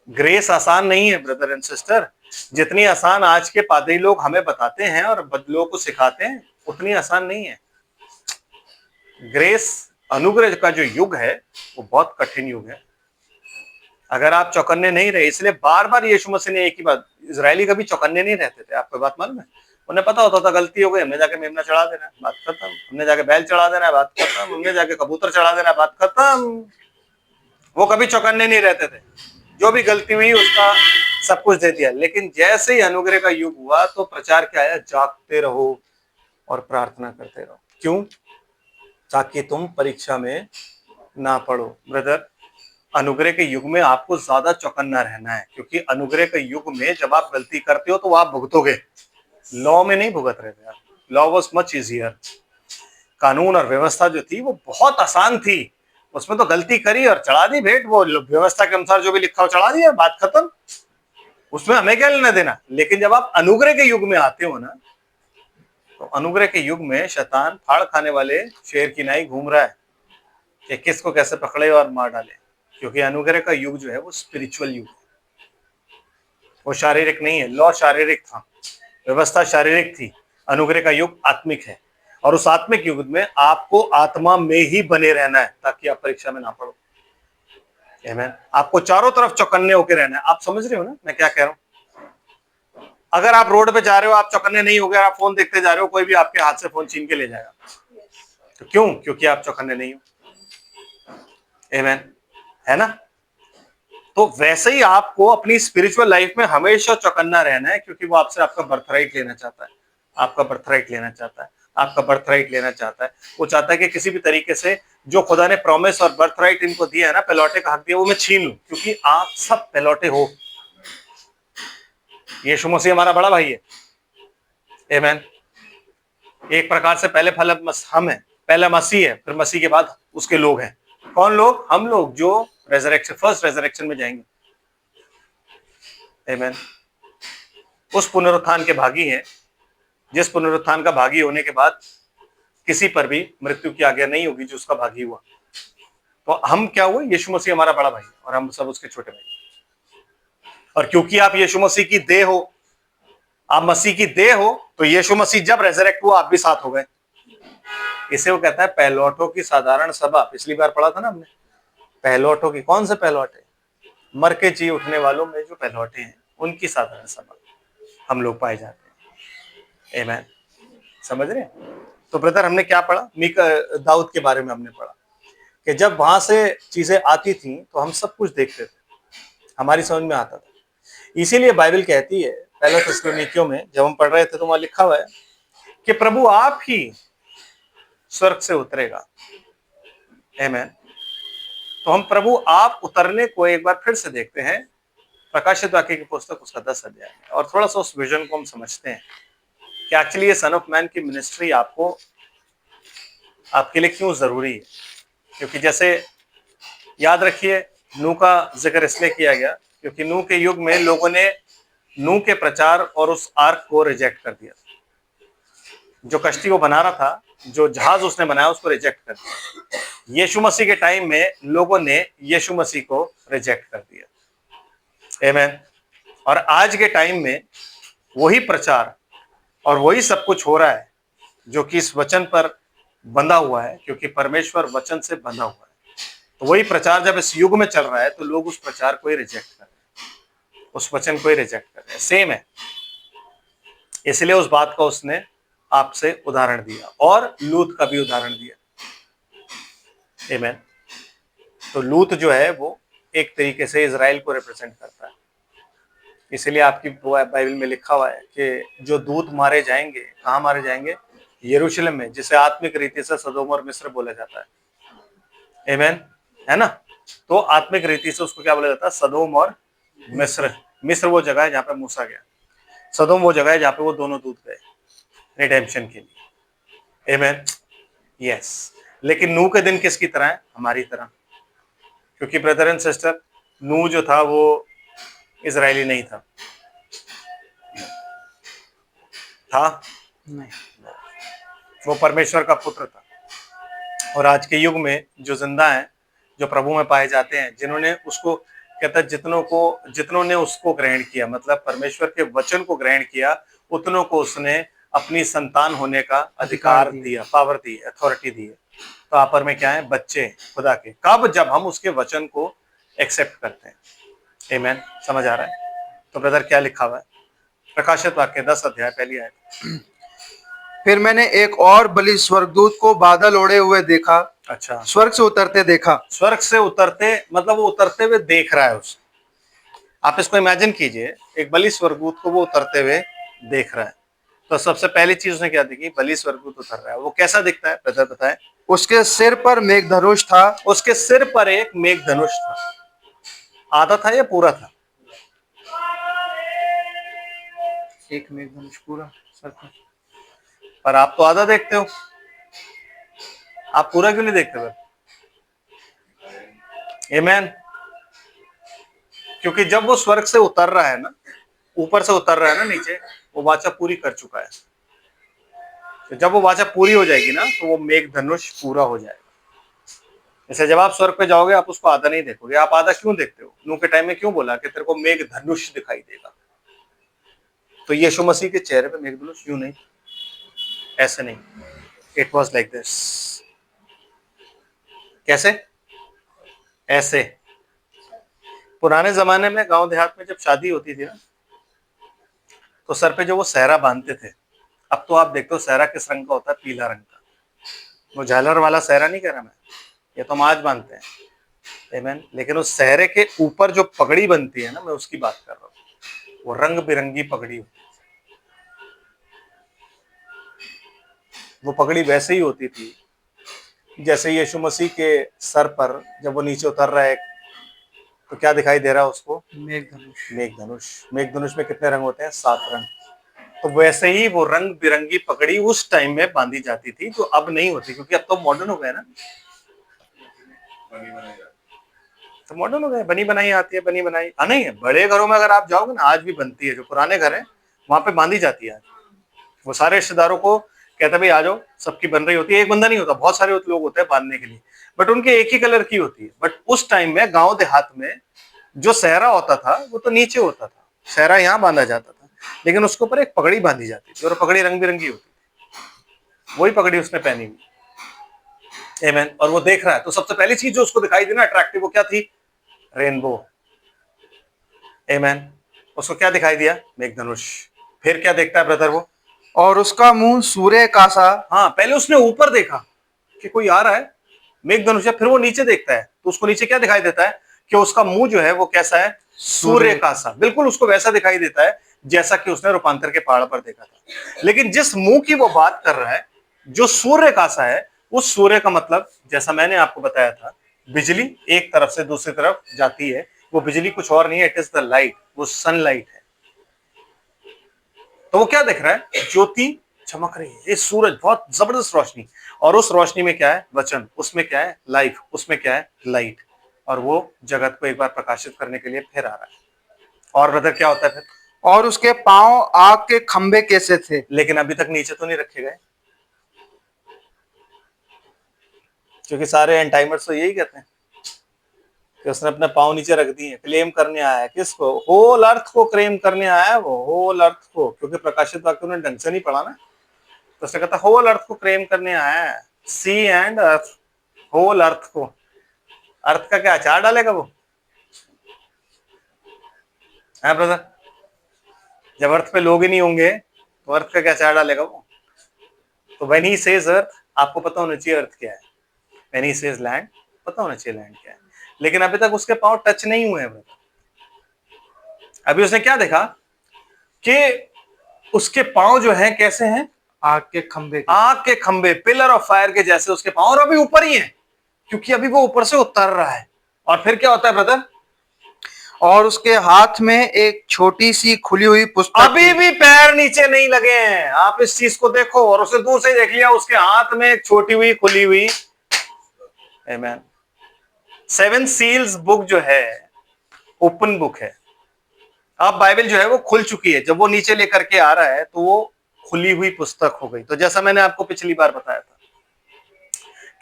ग्रेस आसान नहीं है ब्रदर एंड सिस्टर। जितनी आसान आज के पादरी लोग हमें बताते हैं और लोगों को सिखाते हैं, उतनी आसान नहीं है। ग्रेस, अनुग्रह का जो युग है वो बहुत कठिन युग है। अगर आप चौकन्ने नहीं रहे, इसलिए बार बार यीशु मसीह ने एक ही बात, इजरायली कभी चौकन्ने नहीं रहते थे। आपको बात मालूम है? उन्हें पता होता था गलती हो गई, हमने जाके मेमना चढ़ा देना है, बात खत्म। हमने जाके बैल चढ़ा देना है, बात खत्म। हमने जाके कबूतर चढ़ा देना है, बात खत्म। वो कभी चौकन्ने नहीं रहते थे, जो भी गलती हुई उसका सब कुछ दे दिया। लेकिन जैसे ही अनुग्रह का युग हुआ तो प्रचार क्या आया, जागते रहो और प्रार्थना करते रहो। क्यों? ताकि तुम परीक्षा में ना पड़ो। ब्रदर, अनुग्रह के युग में आपको ज्यादा चौकन्ना रहना है, क्योंकि अनुग्रह के युग में जब आप गलती करते हो तो आप भुगतोगे। लॉ में नहीं भुगत रहे थे आप। Law was much easier. कानून और व्यवस्था जो थी वो बहुत आसान थी। उसमें तो गलती करी और चढ़ा दी भेंट, वो व्यवस्था के अनुसार जो भी लिखा हो चढ़ा दिया, बात खत्म। उसमें हमें क्या लेना देना। लेकिन जब आप अनुग्रह के युग में आते हो ना, तो अनुग्रह के युग में शैतान फाड़ खाने वाले शेर की नाई घूम रहा है कि किसको कैसे पकड़े और मार डाले। क्योंकि अनुग्रह का युग जो है वो स्पिरिचुअल युग है, वो शारीरिक नहीं है। लॉ शारीरिक था, व्यवस्था शारीरिक थी। अनुग्रह का युग आत्मिक है, और उस आत्मिक युग में आपको आत्मा में ही बने रहना है ताकि आप परीक्षा में ना पड़ो। आमीन। आपको चारों तरफ चौकन्ने होकर रहना है। आप समझ रहे हो ना मैं क्या कह रहा हूं? अगर आप रोड पे जा रहे हो, आप चौकन्ने नहीं हो गए, आप फोन देखते जा रहे हो, कोई भी आपके हाथ से फोन छीन के ले जाएगा। तो क्यों? क्योंकि आप चौकन्ने नहीं हो। आमीन, है ना? तो वैसे ही आपको अपनी स्पिरिचुअल लाइफ में हमेशा चौकन्ना रहना है, क्योंकि वो आपसे आपका बर्थराइट लेना चाहता है। आपका बर्थराइट लेना चाहता है। आपका बर्थराइट लेना चाहता है। वो चाहता है कि किसी भी तरीके से जो खुदा ने प्रॉमिस और बर्थराइट इनको दिया है ना, पहलौटे का हक दिया, वो मैं छीन लूं, क्योंकि आप सब पहलौटे हो। यीशु मसीह हमारा बड़ा भाई है। आमीन। एक प्रकार से पहले फल हम है, पहला मसीह है, फिर मसीह के बाद उसके लोग हैं। कौन लोग? हम लोग जो रेजरेक्शन, फर्स्ट रेजरेक्शन में जाएंगे। आमीन। उस पुनरुत्थान के भागी हैं, जिस पुनरुत्थान का भागी होने के बाद किसी पर भी मृत्यु की आज्ञा नहीं होगी जो उसका भागी हुआ। तो हम क्या हुए? यीशु मसीह हमारा बड़ा भाई और हम सब उसके छोटे भाई। और क्योंकि आप यीशु मसीह की देह हो, आप मसीह की देह हो, तो यीशु मसीह जब रेजरेक्ट हुआ आप भी साथ हो गए। इसे वो कहता है पहलौठों की साधारण सभा। पिछली बार पढ़ा था ना हमने, पहलौठों की। कौन से पहलौठे? मर के जी उठने वालों में जो पहलौठे हैं, उनकी साधारण सभा हम लोग पाए जाते हैं। आमीन। समझ रहे हैं? तो ब्रदर, हमने क्या पढ़ा? दाऊद के बारे में हमने पढ़ा कि जब वहां से चीजें आती थी तो हम सब कुछ देखते थे, हमारी समझ में आता था। इसीलिए बाइबल कहती है, पहले थिस्सलुनीकियों में जब हम पढ़ रहे थे तो वहां लिखा हुआ है कि प्रभु आप ही स्वर्ग से उतरेगा। आमीन। तो हम प्रभु आप उतरने को एक बार फिर से देखते हैं, प्रकाशित वाक्य की पुस्तक उसका 10 अध्याय है, और थोड़ा सा उस विजन को हम समझते हैं कि एक्चुअली ये सन ऑफ मैन की मिनिस्ट्री आपको, आपके लिए क्यों जरूरी है। क्योंकि जैसे याद रखिए, नूह का जिक्र इसलिए किया गया क्योंकि नूह के युग में लोगों ने नूह के प्रचार और उस आर्क को रिजेक्ट कर दिया। जो कश्ती वो बना रहा था, जो जहाज उसने बनाया, उसको रिजेक्ट कर दिया। यीशु मसीह के टाइम में लोगों ने यीशु मसीह को रिजेक्ट कर दिया। आमीन। और आज के टाइम में वही प्रचार और वही सब कुछ हो रहा है जो कि इस वचन पर बंधा हुआ है, क्योंकि परमेश्वर वचन से बंधा हुआ है। तो वही प्रचार जब इस युग में चल रहा है तो लोग उस प्रचार को ही रिजेक्ट कर रहे हैं, उस वचन को ही रिजेक्ट कर रहे हैं। सेम है। इसलिए उस बात का उसने आपसे उदाहरण दिया, और लूत का भी उदाहरण दिया। आमीन। तो लूत जो है वो एक तरीके से इजराइल को रिप्रेजेंट करता है। इसलिए आपकी बाइबल में लिखा हुआ है कि जो दूत मारे जाएंगे, कहाँ मारे जाएंगे? यरूशलेम में, जिसे आत्मिक रीति से सदोम और मिस्र बोला जाता है। आमीन, है ना? तो आत्मिक रीति से उसको क्या बोला जाता है? सदोम और मिस्र। मिस्र वो जगह है जहाँ पे मूसा गया, सदोम वो जगह है जहाँ पे वो दोनों दूत गए रिडेम्पशन के लिए। आमीन, यस। लेकिन नूह के दिन किसकी तरह है? हमारी तरह। क्योंकि ब्रदर एंड सिस्टर, नूह जो था वो इजरायली नहीं था। नहीं। वो परमेश्वर का पुत्र था। और आज के युग में जो जिंदा हैं, जो प्रभु में पाए जाते हैं, जिन्होंने उसको, कहता है जितनों ने उसको ग्रहण किया, मतलब परमेश्वर के वचन को ग्रहण किया, उतनों को उसने अपनी संतान होने का अधिकार दिया, पावर दी, अथॉरिटी दी है। तो आप में क्या है? बच्चे खुदा के। कब? जब हम उसके वचन को एक्सेप्ट करते हैं। आमीन। समझ आ रहा है? तो ब्रदर क्या लिखा हुआ है? प्रकाशित वाक्य 10 अध्याय पहली आयत। फिर मैंने एक और बलि स्वर्गदूत को बादल ओढ़े हुए देखा, अच्छा, स्वर्ग से उतरते देखा। स्वर्ग से उतरते मतलब वो उतरते हुए देख रहा है उसे। आप इसको इमेजिन कीजिए, एक बलि स्वर्गदूत को वो उतरते हुए देख रहा है। तो सबसे पहली चीज उसने क्या देखी, बलि स्वर्गदूत उतर रहा है। वो कैसा दिखता है ब्रदर बताएं? उसके सिर पर मेघधनुष था। उसके सिर पर एक मेघधनुष था। आधा था या पूरा था? एक मेघधनुष पूरा सर पर। पर आप तो आधा देखते हो, आप पूरा क्यों नहीं देखते फिर? आमेन। क्योंकि जब वो स्वर्ग से उतर रहा है ना, ऊपर से उतर रहा है ना नीचे, वो वाचा पूरी कर चुका है। तो जब वो वाचा पूरी हो जाएगी ना, तो वो मेघधनुष पूरा हो जाएगा। जैसे जब आप स्वर्ग पे जाओगे, आप उसको आधा नहीं देखोगे। आप आधा क्यों देखते हो? नूह के टाइम में क्यों बोला कि तेरे को मेघधनुष दिखाई देगा? तो यीशु मसीह के चेहरे पे मेघधनुष यूं नहीं, ऐसे नहीं, इट वॉज लाइक दिस। कैसे? ऐसे। पुराने जमाने में गांव देहात में जब शादी होती थी ना, तो सर पे जो वो सहरा बांधते थे, अब तो आप देखते हो सहरा किस रंग का होता है? पीला रंग का। वो झालर वाला सहरा नहीं कह रहा मैं, ये तो हम आज बांधते हैं। आमीन। लेकिन उस सहरे के ऊपर जो पगड़ी बनती है ना, मैं उसकी बात कर रहा हूँ। वो रंग बिरंगी पगड़ी होती है। वो पगड़ी वैसे ही होती थी जैसे यीशु मसीह के सर पर जब वो नीचे उतर रहा है, तो क्या दिखाई दे रहा है उसको? मेघधनुष। मेघधनुष। मेघधनुष में कितने रंग होते हैं? 7 रंग। तो वैसे ही वो रंग बिरंगी पगड़ी उस टाइम में बांधी जाती थी, जो अब नहीं होती, क्योंकि अब तो मॉडर्न हो गए ना। तो मॉडर्न हो गए, बनी बनाई आती है, बनी बनाई नहीं है। बड़े घरों में अगर आप जाओगे ना, आज भी बनती है। जो पुराने घर है वहां पे बांधी जाती है। वो सारे रिश्तेदारों को कहते भाई आ जाओ, सबकी बन रही होती है। एक बंदा नहीं होता, बहुत सारे लोग होते हैं बांधने के लिए, बट उनके एक ही कलर की होती है। बट उस टाइम में गांव देहात में जो सहरा होता था वो तो नीचे होता था। सहरा यहाँ बांधा जाता था, लेकिन उसके ऊपर एक पगड़ी बांधी जाती थी, और पगड़ी रंग बिरंगी होती थी। वही पगड़ी उसने पहनी हुई। आमीन। और वो देख रहा है, तो सबसे पहली चीज जो उसको दिखाई दी ना अट्रैक्टिव, वो क्या थी? रेनबो। आमीन। उसको क्या दिखाई दिया? मेघधनुष। फिर क्या देखता है ब्रदर वो? और उसका मुंह सूर्य का सा। हाँ, पहले उसने ऊपर देखा कि कोई आ रहा है, मेघधनुष है। फिर वो नीचे देखता है, तो उसको नीचे क्या दिखाई देता है? कि उसका मुंह जो है वो कैसा है? सूर्य का सा। बिल्कुल उसको वैसा दिखाई देता है जैसा कि उसने रूपांतर के पहाड़ पर देखा था। लेकिन जिस मुंह की वो बात कर रहा है, जो सूर्य का सा है, उस सूर्य का मतलब जैसा मैंने आपको बताया था, बिजली एक तरफ से दूसरी तरफ जाती है। वो बिजली कुछ और नहीं है, इट इज द लाइट, वो सनलाइट है। तो वो क्या देख रहा है? ज्योति चमक रही है, ये सूरज, बहुत जबरदस्त रोशनी। और उस रोशनी में क्या है? वचन। उसमें क्या है? लाइफ। उसमें क्या है? लाइट। और वो जगत को एक बार प्रकाशित करने के लिए फिर आ रहा है। और ब्रदर क्या होता है फिर? और उसके पांव आग के खंभे कैसे थे। लेकिन अभी तक नीचे तो नहीं रखे गए, क्योंकि सारे एंड टाइमर्स तो यही कहते हैं कि उसने अपने पांव नीचे रख दिए। क्लेम करने आया है किसको? होल अर्थ को क्लेम करने आया है वो, होल अर्थ को। क्योंकि प्रकाशित वाक्य उन्होंने ढंग से नहीं पढ़ा ना, तो उसने कहता होल अर्थ को क्लेम करने आया है। सी एंड अर्थ, होल अर्थ को। अर्थ का क्या अचार डालेगा वो? है ब्रदर? जब अर्थ पे लोग ही नहीं होंगे तो अर्थ का क्या अचार डालेगा वो? तो व्हेन ही सेज अर्थ, आपको पता होना चाहिए अर्थ क्या है। व्हेन ही सेज लैंड, पता होना चाहिए लैंड क्या है। लेकिन अभी तक उसके पांव टच नहीं हुए हैं ब्रदर। अभी उसने क्या देखा कि उसके पांव जो हैं कैसे हैं? आग के खंभे। आग के खंभे, पिलर ऑफ फायर के जैसे उसके पांव। और अभी ऊपर ही है, क्योंकि अभी वो ऊपर से उतर रहा है। और फिर क्या होता है ब्रदर? और उसके हाथ में एक छोटी सी खुली हुई पुस्तक अभी भी पैर नीचे नहीं लगे हैं। आप इस चीज को देखो, और उसे दूर से देख लिया, उसके हाथ में एक छोटी हुई खुली हुई। आमीन। 7 सील्स बुक जो है, ओपन बुक है। अब बाइबल जो है वो खुल चुकी है। जब वो नीचे लेकर के आ रहा है, तो वो खुली हुई पुस्तक हो गई। तो जैसा मैंने आपको पिछली बार बताया था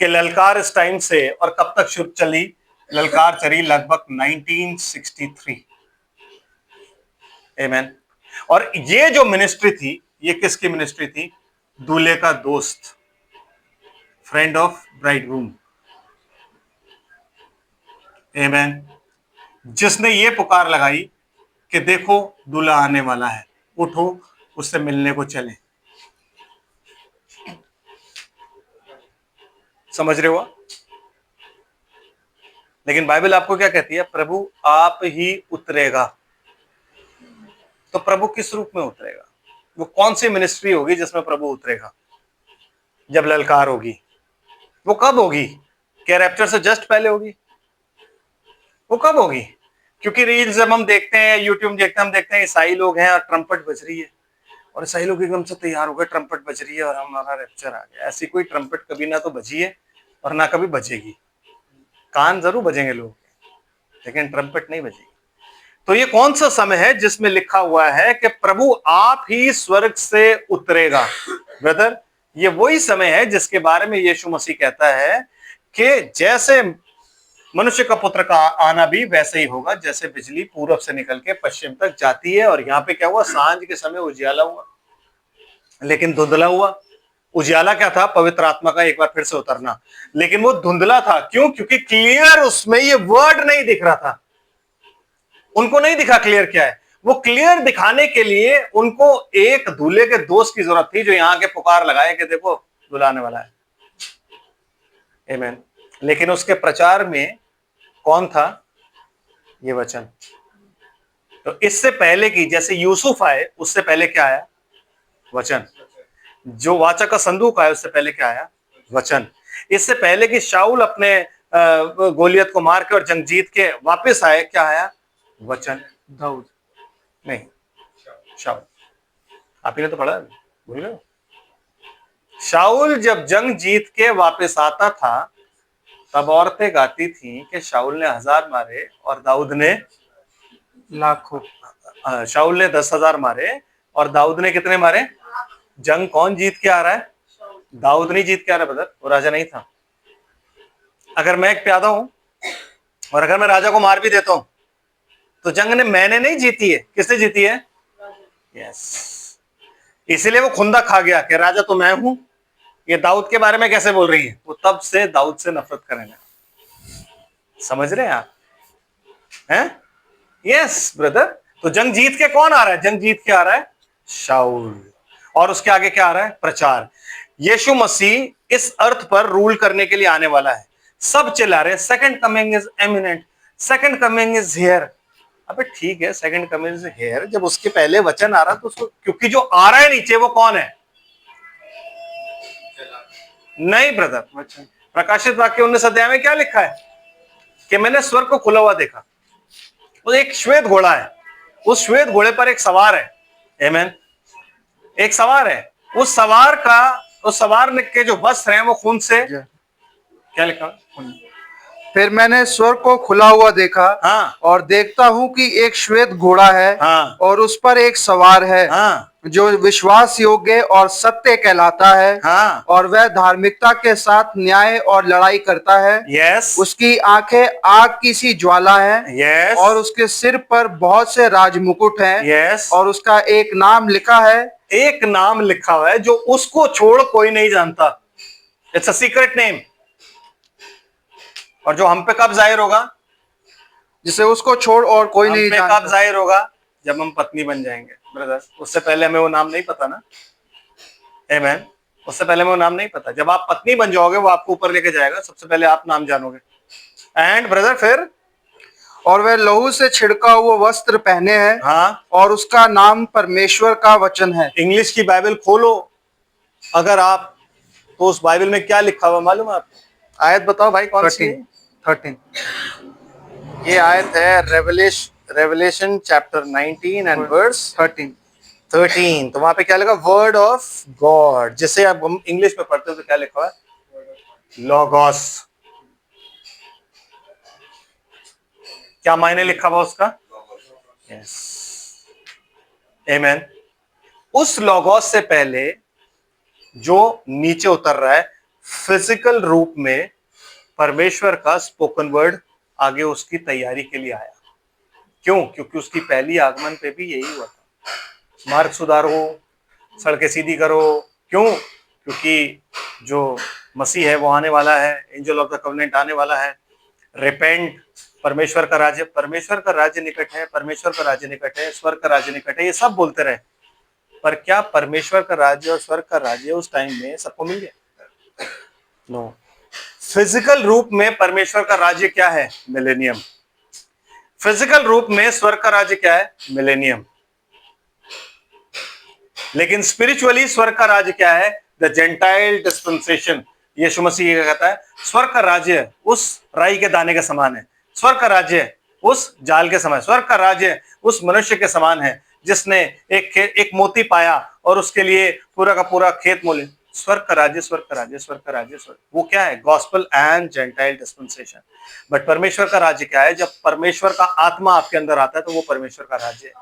कि ललकार इस टाइम से, और कब तक शुरू चली? ललकार चली लगभग 1963। आमीन। और ये जो मिनिस्ट्री थी, ये किसकी मिनिस्ट्री थी? दूल्हे का दोस्त, फ्रेंड ऑफ ब्राइडग्रूम। आमीन। जिसने ये पुकार लगाई कि देखो दूल्हा आने वाला है, उठो उससे मिलने को चले। समझ रहे हो आप? लेकिन बाइबल आपको क्या कहती है? प्रभु आप ही उतरेगा। तो प्रभु किस रूप में उतरेगा? वो कौन सी मिनिस्ट्री होगी जिसमें प्रभु उतरेगा? जब ललकार होगी। वो कब होगी? क्या रैप्चर से जस्ट पहले होगी? वो कब होगी? क्योंकि रील्स जब हम देखते हैं, यूट्यूब देखते हैं, हम देखते हैं ईसाई लोग हैं और ट्रम्पट बज रही है और ईसाई लोग एकदम से तैयार हो गए, ट्रम्पट बज रही है और हमारा रैप्चर आ गया। ऐसी कोई ट्रम्पट कभी ना तो बजी है और ना कभी बजेगी। कान जरूर बजेंगे लोग, लेकिन ट्रम्पट नहीं बजेगी। तो ये कौन सा समय है जिसमें लिखा हुआ है कि प्रभु आप ही स्वर्ग से उतरेगा? ब्रदर, ये वही समय है जिसके बारे में यीशु मसीह कहता है कि जैसे मनुष्य का पुत्र का आना भी वैसे ही होगा, जैसे बिजली पूरब से निकल के पश्चिम तक जाती है। और यहाँ पे क्या हुआ? सांझ के समय उजियाला हुआ, लेकिन धुंधला हुआ। उजियाला क्या था? पवित्र आत्मा का एक बार फिर से उतरना। लेकिन वो धुंधला था। क्यों? क्योंकि क्लियर उसमें ये वर्ड नहीं दिख रहा था। उनको नहीं दिखा क्लियर क्या है। वो क्लियर दिखाने के लिए उनको एक दूल्हे के दोस्त की जरूरत थी जो यहां के पुकार लगाए कि देखो दुलाने वाला है। आमीन। लेकिन उसके प्रचार में कौन था? ये वचन। तो इससे पहले की, जैसे यूसुफ आए उससे पहले क्या आया? वचन। जो वाचा का संदूक आया उससे पहले क्या आया? वचन। इससे पहले कि शाऊल अपने गोलियत को मार के और जंग जीत के वापस आए, क्या आया? वचन। दाऊद नहीं, शाऊल। आप ही ने तो पढ़ा, भूल गए? शाऊल जब जंग जीत के वापस आता था तब औरतें गाती थी कि शाऊल ने 1000 मारे और दाऊद ने लाखों। शाऊल ने 10,000 मारे और दाऊद ने कितने मारे? जंग कौन जीत के आ रहा है? दाऊद नहीं जीत के आ रहा ब्रदर, वो राजा नहीं था। अगर मैं एक प्यादा हूं और अगर मैं राजा को मार भी देता हूं तो जंग ने मैंने नहीं जीती है, किसने जीती है? यस। इसीलिए वो खुंदा खा गया कि राजा तो मैं हूं, ये दाऊद के बारे में कैसे बोल रही है। वो तब से दाऊद से नफरत करेंगे। समझ रहे हैं आप? हैं? Yes brother. तो जंग जीत के कौन आ रहा है? जंग जीत के आ रहा है शाऊल। और उसके आगे क्या आ रहा है? प्रचार। यीशु मसीह इस अर्थ पर रूल करने के लिए आने वाला है। सब चिल्ला रहे हैं second coming is eminent, second coming is here. अबे ठीक है, सेकंड कमिंग इज हियर, जब उसके पहले वचन आ रहा तो उसको, क्योंकि जो आ रहा है नीचे वो कौन है? नहीं ब्रदर, वचन। प्रकाशित वाक्य 19 अध्याय में क्या लिखा है कि मैंने स्वर्ग को खुला हुआ देखा, वो एक श्वेत घोड़ा है, उस श्वेत घोड़े पर एक सवार है। आमीन। एक सवार है, उस सवार के जो वस्त्र हैं वो खून से, क्या लिखा? फिर मैंने स्वर्ग को खुला हुआ देखा। हाँ। और देखता हूँ कि एक श्वेत घोड़ा है। हाँ। और उस पर एक सवार है। हाँ। जो विश्वास योग्य और सत्य कहलाता है। हाँ। और वह धार्मिकता के साथ न्याय और लड़ाई करता है। यस। उसकी आंखें आग की सी ज्वाला है। यस। और उसके सिर पर बहुत से राजमुकुट हैं। यस। और उसका एक नाम लिखा है। एक नाम लिखा हुआ है जो उसको छोड़ कोई नहीं जानता। It's a secret name. और जो हम पे कब जाहिर होगा? जिसे उसको छोड़ और कोई हम नहीं पे जानता। कब जाहिर होगा? जब हम पत्नी बन जाएंगे ब्रदर। उससे पहले हमें वो नाम नहीं पता ना। आमीन। उससे पहले हमें वो नाम नहीं पता। जब आप पत्नी बन जाओगे वो आपको ऊपर लेके जाएगा, सबसे पहले आप नाम जानोगे। एंड ब्रदर फिर, और वह लहू से छिड़का हुआ वस्त्र पहने हैं। हाँ, और उसका नाम परमेश्वर का वचन है। इंग्लिश की बाइबल खोलो अगर आप, तो उस बाइबल में क्या लिखा हुआ मालूम है आपको? आयत बताओ भाई, कौन सी है? 13। ये आयत है रेवलेशन चैप्टर 19 एंड वर्स 13। तो वहां पे क्या लिखा? वर्ड ऑफ गॉड, जिसे आप हम इंग्लिश में पढ़ते हो तो क्या लिखा हुआ है? लॉगोस। क्या मायने लिखा हुआ उसका? यस। आमीन। उस लॉगोस से पहले जो नीचे उतर रहा है फिजिकल रूप में, परमेश्वर का स्पोकन वर्ड आगे उसकी तैयारी के लिए आया। क्यों? क्योंकि उसकी पहली आगमन पे भी यही हुआ था, मार्ग सुधारो, सड़कें सीधी करो। क्यों? क्योंकि जो मसीह है वो आने वाला है, एंजल ऑफ द कवनेंट आने वाला है। रिपेंट, परमेश्वर का राज्य निकट है, परमेश्वर का राज्य निकट है, स्वर्ग का राज्य निकट है, ये सब बोलते रहे। पर क्या परमेश्वर का राज्य और स्वर्ग का राज्य उस टाइम में सबको मिल गया? नो। फिजिकल रूप में परमेश्वर का राज्य क्या है? मिलेनियम। फिजिकल रूप में स्वर्ग का राज्य क्या है? मिलेनियम। लेकिन स्पिरिचुअली स्वर्ग का राज्य क्या है? The gentile dispensation. Yeshu Masih ये कहता है स्वर्ग का राज्य उस राई के दाने के समान है, स्वर्ग का राज्य उस जाल के समान, स्वर्ग का राज्य उस मनुष्य के समान है जिसने एक मोती पाया और उसके लिए पूरा का पूरा खेत मोले। स्वर्ग का राज्य, स्वर्ग का राज्य, स्वर्ग का राज्य, स्वर्ग, वो क्या है? Gospel and gentile dispensation. But परमेश्वर का राज्य क्या है? जब परमेश्वर का आत्मा आपके अंदर आता है तो वो परमेश्वर का राज्य है।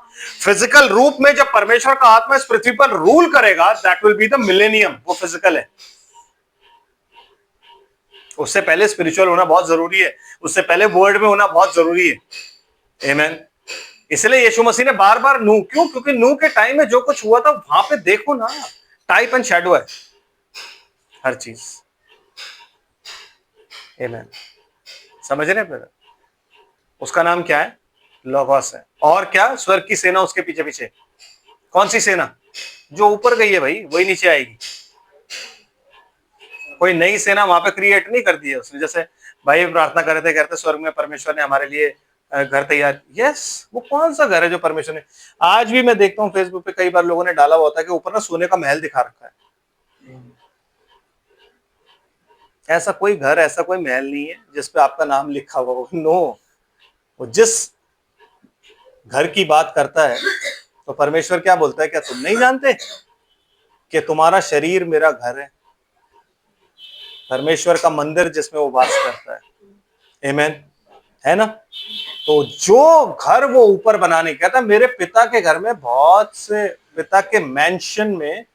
फिजिकल रूप में जब परमेश्वर का आत्मा इस पृथ्वी पर रूल करेगा, that will be the millennium. वो फिजिकल है। उससे पहले स्पिरिचुअल होना बहुत जरूरी है, उससे पहले वर्ड में होना बहुत जरूरी है। आमेन। इसलिए यीशु मसीह ने बार बार नूह, क्यों? क्योंकि नूह के टाइम में जो कुछ हुआ था वहां पे देखो ना, टाइप एंड शैडो है हर चीज। आमेन। समझ रहे हैं? उसका नाम क्या है? लोगोस है। और क्या? स्वर्ग की सेना उसके पीछे पीछे। कौन सी सेना? जो ऊपर गई है भाई, वही नीचे आएगी। कोई नई सेना वहां पे क्रिएट नहीं कर दी है उसने। जैसे भाई प्रार्थना कर रहे थे, कहते स्वर्ग में परमेश्वर ने हमारे लिए घर तैयार। यस, वो कौन सा घर है जो परमेश्वर ने? आज भी मैं देखता हूँ फेसबुक पे कई बार लोगों ने डाला हुआ होता है कि ऊपर ना सोने का महल दिखा रखा है। ऐसा कोई घर, ऐसा कोई महल नहीं है जिसपे आपका नाम लिखा हुआ हो। नो, वो जिस घर की बात करता है तो परमेश्वर क्या बोलता है? क्या तुम नहीं जानते कि तुम्हारा शरीर मेरा घर है? परमेश्वर का मंदिर जिसमें वो वास करता है। आमेन, है ना? तो जो घर वो ऊपर बनाने, कहता मेरे पिता के घर में बहुत से, पिता के मैंशन में,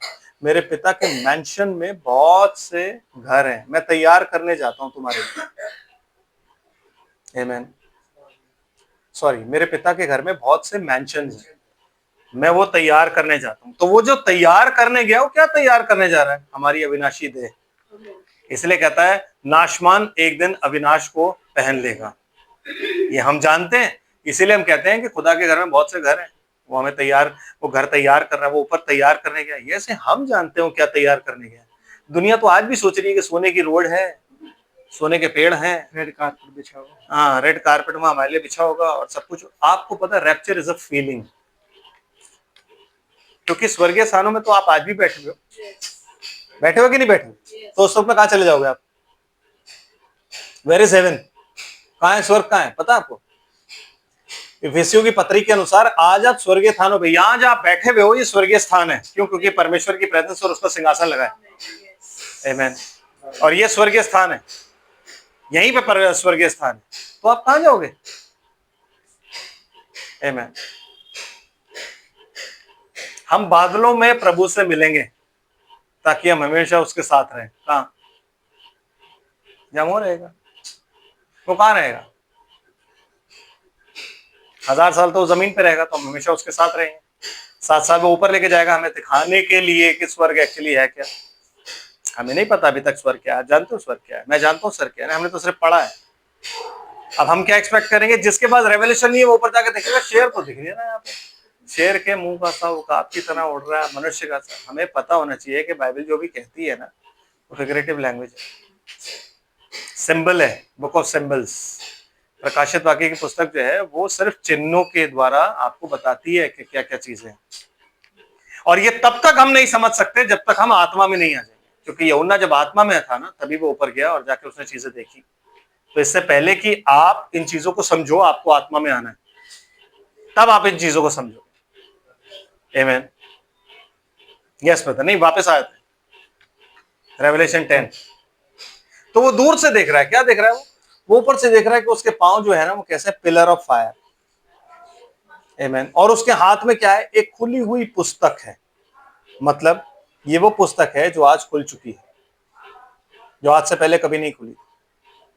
मेरे पिता के मैंशन में बहुत से घर हैं, मैं तैयार करने जाता हूं तुम्हारे लिए। आमेन। सॉरी, मेरे पिता के घर में बहुत से मैंशन हैं, मैं वो तैयार करने जाता हूं। तो वो जो तैयार करने गया, वो क्या तैयार करने जा रहा है? हमारी अविनाशी देह। इसलिए कहता है नाशमान एक दिन अविनाश को पहन लेगा। ये हम जानते हैं, इसीलिए हम कहते हैं कि खुदा के घर में बहुत से घर हैं, वो हमें तैयार, वो घर तैयार कर रहा है, वो ऊपर तैयार करने गया। ये ऐसे हम जानते हो क्या तैयार करने गया। दुनिया तो आज भी सोच रही है कि सोने की रोड है, सोने के पेड़ हैं, रेड कारपेट बिछा हुआ। हाँ, रेड कारपेट वहां हमारे लिए बिछा होगा और सब कुछ। आपको पता है रैप्चर इज अ फीलिंग, क्योंकि स्वर्गीय स्थानों में तो आप आज भी बैठे हुए हो। बैठे हो कि नहीं बैठे? तो उस वक्त में कहां चले जाओगे आप? Where is heaven? कहां है स्वर्ग? कहां है पता है आपको? इफिसियों की पत्री के अनुसार आज आप स्वर्गीय स्थानों पे, यहां जहां बैठे हुए हो, ये स्वर्गीय स्थान है। क्यों? क्योंकि परमेश्वर की प्रेजेंस और उसका सिंहासन लगा है। आमेन। और ये स्वर्गीय स्थान है, यहीं पे स्वर्गीय स्थान है। तो आप कहां जाओगे? आमेन। हम बादलों में प्रभु से मिलेंगे ताकि हम हमेशा उसके साथ रहें। कहां? जहां वो रहेगा। वो कहां रहेगा? 1000 साल तो जमीन पे रहेगा, तो हम हमेशा उसके साथ रहेंगे। 7 साल वो ऊपर लेके जाएगा हमें दिखाने के लिए कि स्वर्ग एक्चुअली है क्या। हमें नहीं पता अभी तक स्वर्ग क्या है। जानते हो स्वर्ग क्या है? मैं जानता हूँ स्वर्ग क्या है, हमने तो सिर्फ पढ़ा है। अब हम क्या एक्सपेक्ट करेंगे? जिसके पास रेवलेशन नहीं है वो ऊपर जाकर देखेगा शेर तो दिख रही है ना यहाँ पे, शेर के मुंह का सा उकाब की तरह उड़ रहा है, मनुष्य का सा। हमें पता होना चाहिए कि बाइबल जो भी कहती है ना, वो फिगरेटिव लैंग्वेज है, सिंबल है, बुक ऑफ सिंबल्स। प्रकाशित वाक्य की पुस्तक जो है वो सिर्फ चिन्हों के द्वारा आपको बताती है कि क्या क्या चीजें हैं। और ये तब तक हम नहीं समझ सकते जब तक हम आत्मा में नहीं आ जाएंगे। क्योंकि यूहन्ना जब आत्मा में था ना, तभी वो ऊपर गया और जाके उसने चीजें देखी। तो इससे पहले कि आप इन चीजों को समझो, आपको आत्मा में आना है, तब आप इन चीजों को समझो। आमेन। Yes brother. नहीं, वापस आए थे रेवलेशन 10। तो वो दूर से देख रहा है। क्या देख रहा है? वो ऊपर से देख रहा है कि उसके पांव जो है ना, वो कैसे पिलर ऑफ फायर। आमेन। और उसके हाथ में क्या है? एक खुली हुई पुस्तक है। मतलब ये वो पुस्तक है जो आज खुल चुकी है, जो आज से पहले कभी नहीं खुली।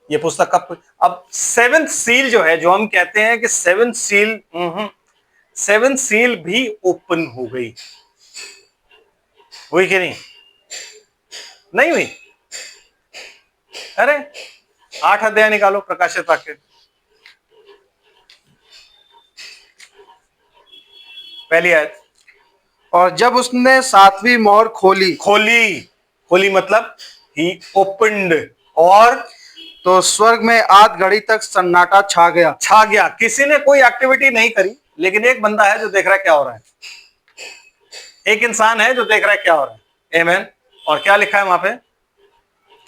ये पुस्तक कब? अब 7th सील जो है, जो हम कहते हैं कि 7th सील, 7th सील भी ओपन हो गई। हुई कि नहीं? नहीं हुई? अरे 8 अध्याय निकालो प्रकाशित वाक्य, पहली आयत। और जब उसने 7वीं मोहर खोली, खोली मतलब ही ओपन्ड, और तो स्वर्ग में आध घड़ी तक सन्नाटा छा गया। छा गया। किसी ने कोई एक्टिविटी नहीं करी, लेकिन एक बंदा है जो देख रहा है क्या हो रहा है। एक इंसान है जो देख रहा है क्या हो रहा है। आमीन। और क्या लिखा है वहां पे?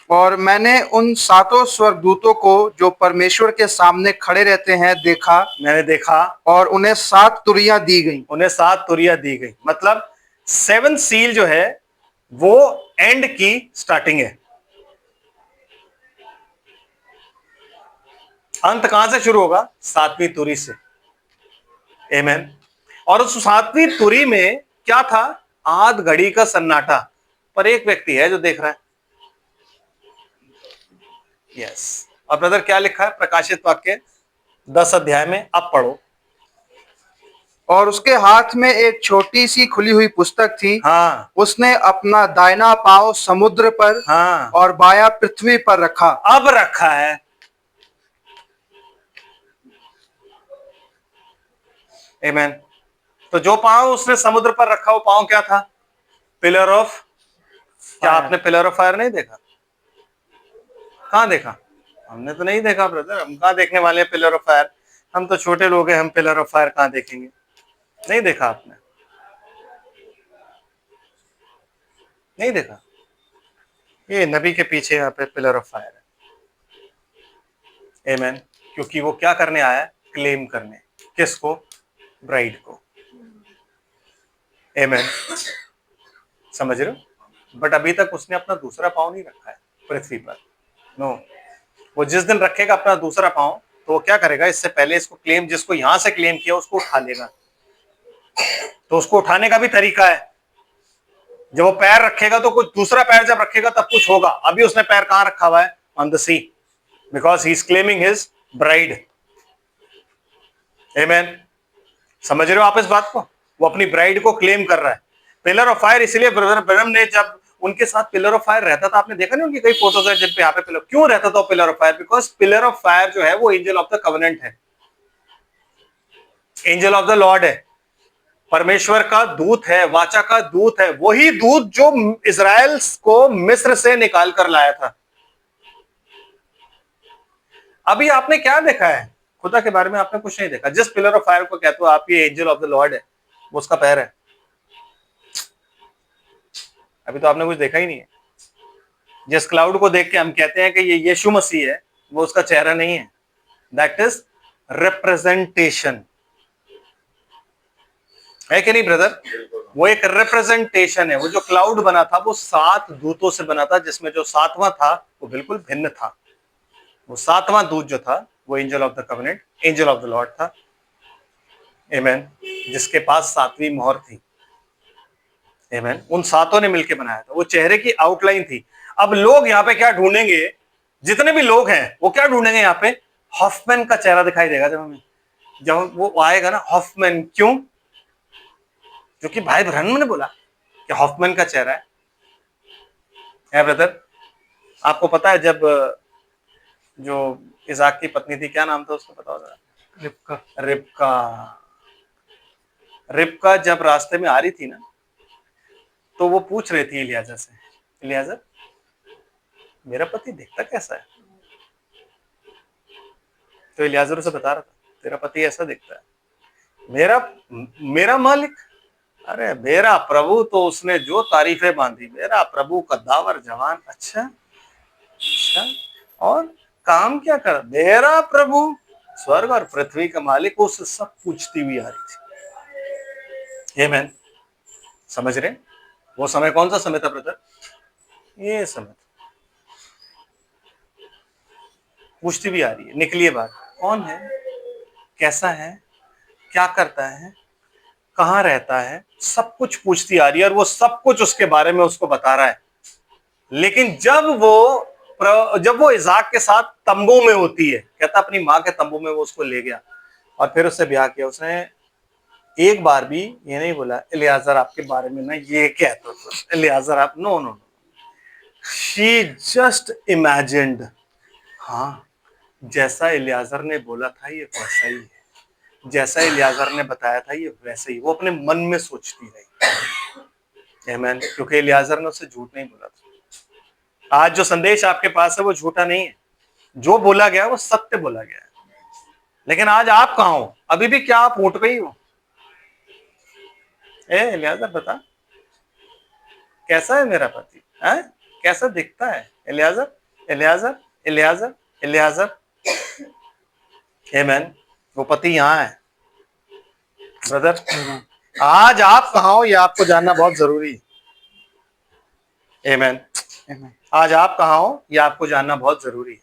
और मैंने उन सातों स्वर्गदूतों को जो परमेश्वर के सामने खड़े रहते हैं देखा, मैंने देखा, और उन्हें 7 तुरियां दी गई। उन्हें 7 तुरियां दी गई। मतलब 7 सील जो है वो एंड की स्टार्टिंग है। अंत कहां से शुरू होगा? 7वीं तुरी से। आमीन। और उस 7वीं तुरी में क्या था? आध घड़ी का सन्नाटा, पर एक व्यक्ति है जो देख रहा है। यस। और ब्रदर क्या लिखा है प्रकाशित वाक्य 10 अध्याय में? अब पढ़ो। और उसके हाथ में एक छोटी सी खुली हुई पुस्तक थी। हाँ, उसने अपना दाहिना पांव समुद्र पर हाँ, और बायां पृथ्वी पर रखा। अब रखा है। आमीन। तो जो पांव उसने समुद्र पर रखा, वो पांव क्या था? Pillar of. क्या आपने पिलर ऑफ फायर नहीं देखा? कहां देखा? हमने तो नहीं देखा ब्रदर। हम कहां देखने वाले हैं पिलर ऑफ फायर? हम तो छोटे लोग हैं, हम पिलर ऑफ फायर कहां देखेंगे? नहीं देखा आपने? नहीं देखा? ये नबी के पीछे यहाँ पे पिलर ऑफ फायर है। आमीन। क्योंकि वो क्या करने आया है? क्लेम करने। किसको? ब्राइड को। आमीन। समझ रहे हो? बट अभी तक उसने अपना दूसरा पांव नहीं रखा है पृथ्वी पर। नो। वो जिस दिन रखेगा अपना दूसरा पांव, तो वो क्या करेगा? इससे पहले इसको क्लेम, जिसको यहां से क्लेम किया उसको उठा लेगा। तो उसको उठाने का भी तरीका है। जब वो पैर रखेगा तो कुछ, दूसरा पैर जब रखेगा तब कुछ होगा। अभी उसने पैर कहां रखा हुआ है? On the sea, because he is claiming his bride. आमीन। समझ रहे हो आप इस बात को? वो अपनी ब्राइड को क्लेम कर रहा है। पिलर ऑफ फायर इसलिए ब्रदर ब्रनम ने, जब उनके साथ पिलर ऑफ फायर रहता था, आपने देखा नहीं उनकी कई फोटोज है जिन पे यहाँ पे पिलर क्यों रहता था? Pillar of fire, because pillar of fire जो है वो एंजल ऑफ द कवेनेंट है, एंजल ऑफ द लॉर्ड है, परमेश्वर का दूत है, वाचा का दूत है। वही दूत जो इजराइल को मिस्र से निकाल कर लाया था। अभी आपने क्या देखा है? खुदा के बारे में आपने कुछ नहीं देखा। जिस पिलर ऑफ फायर को कहते हो आप ये एंजल ऑफ द लॉर्ड है, वो उसका पैर है। अभी तो आपने कुछ देखा ही नहीं है। जिस क्लाउड को देख के हम कहते हैं कि ये यीशु मसीह है, वो उसका चेहरा नहीं है। दैट इज रिप्रेजेंटेशन है कि नहीं ब्रदर? वो एक रिप्रेजेंटेशन है। वो जो क्लाउड बना था वो 7 दूतों से बना था, जिसमें जो 7वां था वो बिल्कुल भिन्न था। वो 7वां दूत जो था वो angel of the covenant, angel of the Lord था। आमीन। जिसके पास 7वीं मोहर थी। आमीन। उन 7 ने मिलकर बनाया था। वो चेहरे की आउटलाइन थी। अब लोग यहाँ पे क्या ढूंढेंगे? जितने भी लोग हैं वो क्या ढूंढेंगे? यहाँ पे हॉफमैन का चेहरा दिखाई देगा जब हमें, जब वो आएगा ना हॉफमैन। क्यों? क्योंकि भाई ब्रह्म ने बोला कि हॉफमैन का चेहरा है ब्रदर। आपको पता है जब जो इसाक की पत्नी थी, क्या नाम था उसका, पता होगा? रिबका। रिबका। रिबका जब रास्ते में आ रही थी ना, तो वो पूछ रही थी इलियाजर से, इलियाजर मेरा पति दिखता कैसा है? तो इलियाजर उसे बता रहा था, तेरा पति ऐसा दिखता है। मेरा मेरा मालिक, अरे मेरा प्रभु तो उसने जो तारीफें बांधी, मेरा प्रभु कद्दावर जवान। अच्छा अच्छा, और काम क्या कर? मेरा प्रभु स्वर्ग और पृथ्वी का मालिक। उससे सब पूछती हुई आ रही थी। आमीन। समझ रहे? वो समय कौन सा समय था ब्रदर? ये समय था। पूछती भी आ रही है, निकलिए बात, कौन है, कैसा है, क्या करता है, कहां रहता है, सब कुछ पूछती आ रही है। और वो सब कुछ उसके बारे में उसको बता रहा है। लेकिन जब वो इसाक के साथ तंबू में होती है, कहता अपनी माँ के तंबू में वो उसको ले गया और फिर उससे ब्याह किया। उसने एक बार भी ये नहीं बोला इलियाजर आपके बारे में ना ये कहता था, इलियाजर आप, no no no. She just imagined, हाँ जैसा इलियाजर ने बोला था ये वैसा ही है, जैसा इलियाजर ने बताया था ये वैसे ही। वो अपने मन में सोचती रही। आमीन। क्योंकि इलियाजर ने उससे झूठ नहीं बोला था। आज जो संदेश आपके पास है वो झूठा नहीं है। जो बोला गया वो सत्य बोला गया है। लेकिन आज आप कहां हो? अभी भी क्या आप ऊँट पे ही हो? एलियाजर बता, कैसा है मेरा पति? है कैसा दिखता है? Eliezer, Eliezer, Eliezer, Eliezer. Amen. वो पति यहां है ब्रदर। आज आप कहां हो ये आपको जानना बहुत जरूरी है। आमेन। आज आप कहां हो ये आपको जानना बहुत जरूरी है।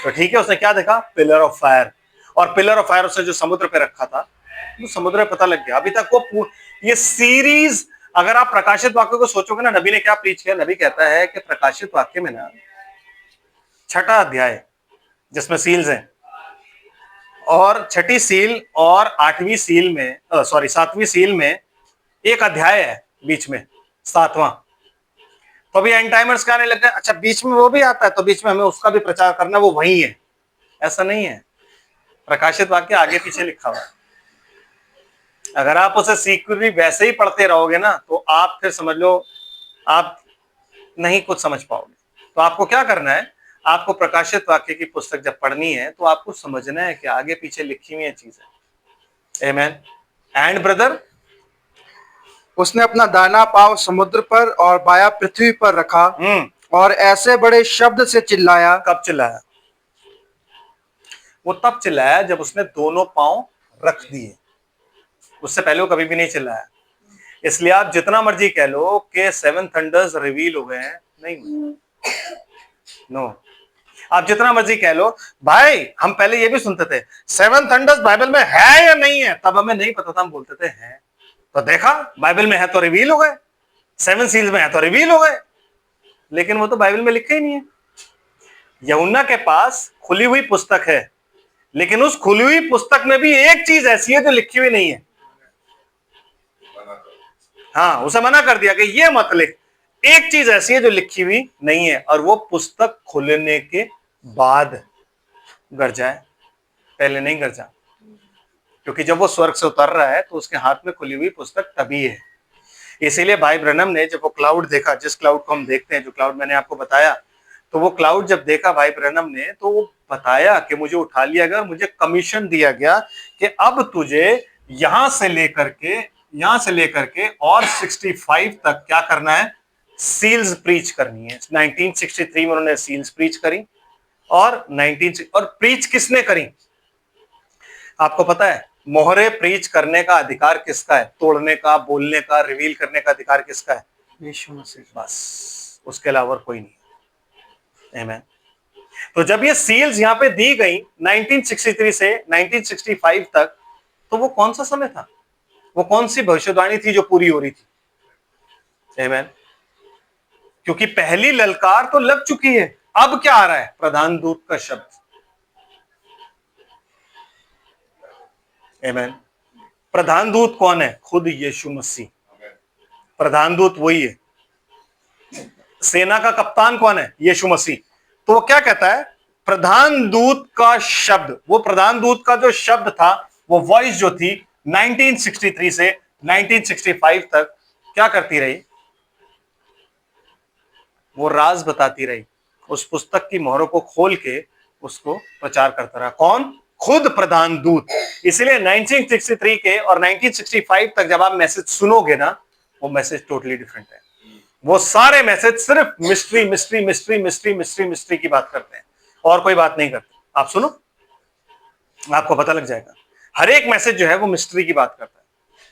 तो ठीक है, उसने क्या देखा? Pillar of fire. और पिलर ऑफ फायर उसने जो समुद्र पे रखा था, वो समुद्र में पता लग गया। अभी तक वो ये सीरीज, अगर आप प्रकाशित वाक्य को सोचोगे ना, नबी ने क्या प्रीच किया? नबी कहता है कि प्रकाशित वाक्य में ना 6ठा अध्याय जिसमें सील्स हैं, और 6ठी सील और 8वीं सील में, सॉरी 7वीं सील में एक अध्याय है बीच में, 7वां। तो अभी एंड टाइमर्स क्या आने लग गए, अच्छा बीच में वो भी आता है तो बीच में हमें उसका भी प्रचार करना, वो वही है। ऐसा नहीं है, प्रकाशित वाक्य आगे पीछे लिखा हुआ है। अगर आप उसे सीक्रेटली वैसे ही पढ़ते रहोगे ना, तो आप फिर समझ लो आप नहीं कुछ समझ पाओगे। तो आपको क्या करना है? आपको प्रकाशित वाक्य की पुस्तक जब पढ़नी है तो आपको समझना है कि आगे पीछे लिखी हुई चीज है। आमेन। एंड ब्रदर, उसने अपना दाहिना पांव समुद्र पर और बायां पृथ्वी पर रखा और ऐसे बड़े शब्द से चिल्लाया। कब चिल्लाया? वो तब चिल्लाया जब उसने दोनों पांव रख दिए। उससे पहले वो कभी भी नहीं चिल्लाया। इसलिए आप जितना मर्जी कह लो कि 7 थंडर्स रिवील हो गए हैं, नहीं हुए। नो। आप जितना मर्जी कह लो भाई, हम पहले ये भी सुनते थे 7 थंडर्स बाइबल में है या नहीं है, तब हमें नहीं पता था, हम बोलते थे हैं। तो देखा बाइबल में है तो रिवील हो गए, 7 सील्स में है तो रिवील हो गए। लेकिन वो तो बाइबल में लिखा ही नहीं है। यूहन्ना के पास खुली हुई पुस्तक है, लेकिन उस खुली हुई पुस्तक में भी एक चीज ऐसी है जो लिखी हुई नहीं है। हाँ, उसे मना कर दिया कि ये मत लिख। एक चीज ऐसी है जो लिखी हुई नहीं है, और वो पुस्तक खुलने के बाद गरजा है, पहले नहीं गरजा। क्योंकि जब वो स्वर्ग से उतर रहा है तो उसके हाथ में खुली हुई पुस्तक तभी है। इसीलिए भाई ब्रनम ने जब वो क्लाउड देखा, जिस क्लाउड को हम देखते हैं, जो क्लाउड मैंने आपको बताया, तो वो क्लाउड जब देखा भाई ब्रनम ने, तो वो बताया कि मुझे उठा लिया गया और मुझे कमीशन दिया गया कि अब तुझे यहां से लेकर के और 65 तक क्या करना है? सील्स प्रीच करनी है। 1963 में उन्होंने सील्स प्रीच करी, और 19 और प्रीच किसने करी? आपको पता है मोहरे प्रीच करने का अधिकार किसका है? तोड़ने का, बोलने का, रिवील करने का अधिकार किसका है? यीशु मसीह। बस, उसके अलावा कोई नहीं। आमीन। तो जब ये सील्स यहां पे दी गई 1963 से 1965 तक, तो वो कौन सा समय था? वो कौन सी भविष्यवाणी थी जो पूरी हो रही थी? आमीन। क्योंकि पहली ललकार तो लग चुकी है। अब क्या आ रहा है? प्रधान दूत का शब्द। आमीन। प्रधान दूत कौन है? खुद यीशु मसीह। प्रधान दूत वही है। सेना का कप्तान कौन है? यीशु मसीह। तो वो क्या कहता है? प्रधान दूत का शब्द। वो प्रधान दूत का जो शब्द था, वो वॉइस जो थी 1963 से 1965 तक क्या करती रही? वो राज बताती रही। उस पुस्तक की मोहरों को खोल के उसको प्रचार करता रहा। कौन? खुद प्रधान दूत। इसलिए 1963 के और 1965 तक जब आप मैसेज सुनोगे ना, वो मैसेज टोटली डिफरेंट है। वो सारे मैसेज सिर्फ mystery mystery mystery mystery mystery mystery की बात करते हैं, और कोई बात नहीं करते। आप सुनो, आपको पता लग जाएगा। हर एक मैसेज जो है वो मिस्ट्री की बात करता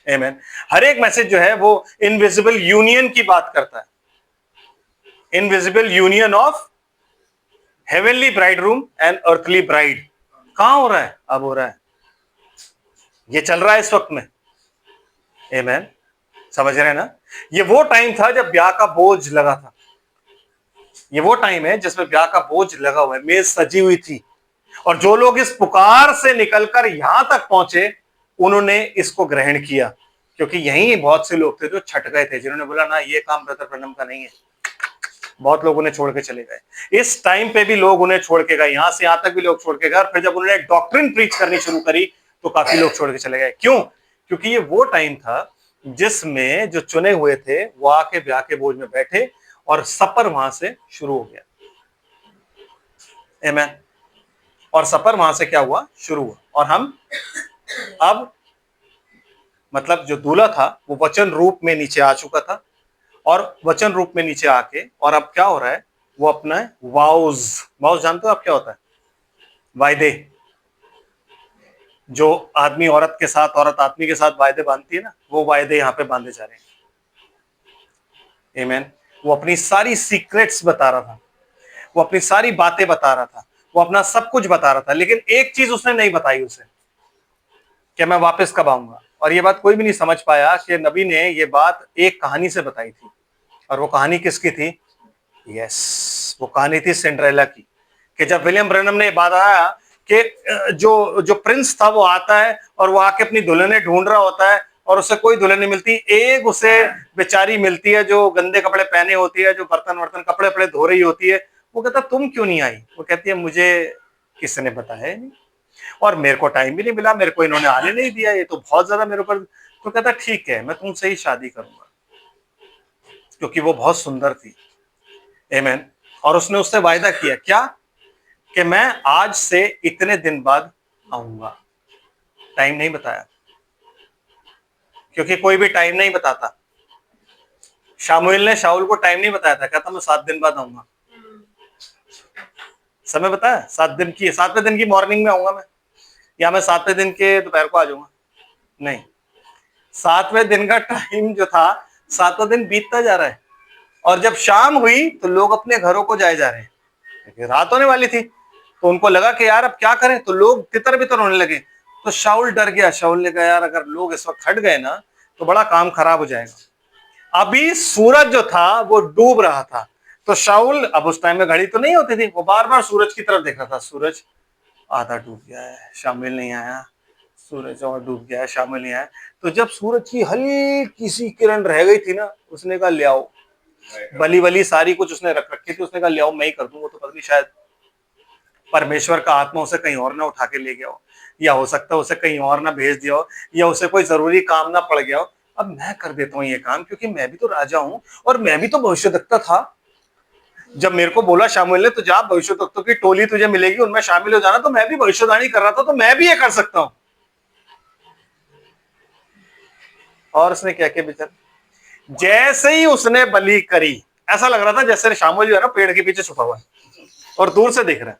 है। आमीन। हर एक मैसेज जो है वो इनविजिबल यूनियन की बात करता है। Invisible union of heavenly bridegroom and earthly bride. कहां हो रहा है? अब हो रहा है। ये चल रहा है इस वक्त में। आमीन। समझ रहे हैं ना? ये वो टाइम था जब ब्याह का बोझ लगा था। ये वो टाइम है जिसमें ब्याह का बोझ लगा हुआ है, मेज सजी हुई थी, और जो लोग इस पुकार से निकलकर यहां तक पहुंचे, उन्होंने इसको ग्रहण किया। क्योंकि यहीं बहुत से लोग थे जो छट गए थे, जिन्होंने बोला ना, ये काम ब्रदर ब्रनम का नहीं है। बहुत लोग उन्हें छोड़ के चले गए। इस टाइम पे भी लोग उन्हें छोड़ के गए, यहां से यहां तक भी लोग छोड़ के गए। और फिर जब उन्होंने डॉक्ट्रिन प्रीच करनी शुरू करी तो काफी लोग छोड़ के चले गए। क्यों? क्योंकि ये वो टाइम था जिसमें जो चुने हुए थे वो आके ब्याह के बोझ में बैठे, और सफर वहां से शुरू हो गया। आमीन। और सफर वहां से क्या हुआ, शुरू हुआ। और हम अब मतलब जो दूल्हा था वो वचन रूप में नीचे आ चुका था, और वचन रूप में नीचे आके और अब क्या हो रहा है, वो अपना वाउज, वाउज जानते हो आप क्या होता है? वायदे, जो आदमी औरत के साथ, औरत आदमी के साथ वायदे बांधती है ना, वो वायदे यहाँ पे बांधे जा रहे हैं। आमीन। वो अपनी सारी सीक्रेट्स बता रहा था, वो अपनी सारी बातें बता रहा था, वो अपना सब कुछ बता रहा था, लेकिन एक चीज उसने नहीं बताई उसे, कि मैं वापस कब आऊंगा। और ये बात कोई भी नहीं समझ पाया कि नबी ने ये बात एक कहानी से बताई थी। और वो कहानी किसकी थी? यस, वो कहानी थी सिंड्रेला की। कि जब विलियम ब्रैनम ने बात आया कि जो जो प्रिंस था वो आता है और वो आके अपनी दुल्हने ढूंढ रहा होता है और उसे कोई दुल्हन नहीं मिलती, एक उसे बेचारी मिलती है जो गंदे कपड़े पहने होती है, जो बर्तन वर्तन कपड़े वपड़े धो रही होती है। वो कहता तुम क्यों नहीं आई? वो कहती है मुझे किसी ने बताया नहीं, और मेरे को टाइम भी नहीं मिला, मेरे को इन्होंने आने नहीं दिया, ये तो बहुत ज्यादा मेरे ऊपर। तो कहता ठीक है, मैं तुमसे ही शादी करूंगा, क्योंकि वो बहुत सुंदर थी। आमीन। और उसने उससे वायदा किया क्या, कि मैं आज से इतने दिन बाद आऊंगा। टाइम नहीं बताया, क्योंकि कोई भी टाइम नहीं बताता। शामुएल ने शाऊल को टाइम नहीं बताया था, कहता मैं 7 दिन बाद आऊंगा। समय बताया, 7 दिन की, 7वें दिन की मॉर्निंग में आऊंगा मैं, या मैं 7वें दिन के दोपहर को आ जाऊंगा। नहीं, 7वें दिन का टाइम जो था, 7वां दिन बीतता जा रहा है, और जब शाम हुई तो लोग अपने घरों को जाए जा रहे हैं, क्योंकि रात होने वाली थी। तो उनको लगा कि यार अब क्या करें, तो लोग तितर बितर होने लगे। तो शाऊल डर गया, शाऊल ने कहा यार अगर लोग इस वक्त हट गए ना तो बड़ा काम खराब हो जाएगा। अभी सूरज जो था वो डूब रहा था, तो शाऊल, अब उस टाइम में घड़ी तो नहीं होती थी, वो बार बार सूरज की तरफ देख रहा था। सूरज आधा डूब गया है, शामिल नहीं आया, सूरज और डूब गया है, शामिल नहीं आया। तो जब सूरज की हल्की सी किरण रह गई थी ना, उसने कहा ले आओ, बली वली सारी कुछ उसने रख रखी थी, उसने कहा ले आओ मैं ही कर दूं। वो तो पता नहीं, शायद परमेश्वर का आत्मा उसे कहीं और ना उठा के ले गया हो, या हो सकता है उसे कहीं और ना भेज दिया हो, या उसे कोई जरूरी काम ना पड़ गया हो। अब मैं कर देता हूँ ये काम, क्योंकि मैं भी तो राजा हूं और मैं भी तो भविष्यद्वक्ता था। जब मेरे को बोला शामुएल ने, तो जा भविष्यद्वक्तों की टोली तुझे मिलेगी, उनमें शामिल हो जाना, तो मैं भी भविष्यवाणी कर रहा था, तो मैं भी ये कर सकता हूं। और उसने क्या किया बेचारा, जैसे ही उसने बलि करी, ऐसा लग रहा था जैसे शामुएल जो है ना पेड़ के पीछे छुपा हुआ है और दूर से देख रहा है,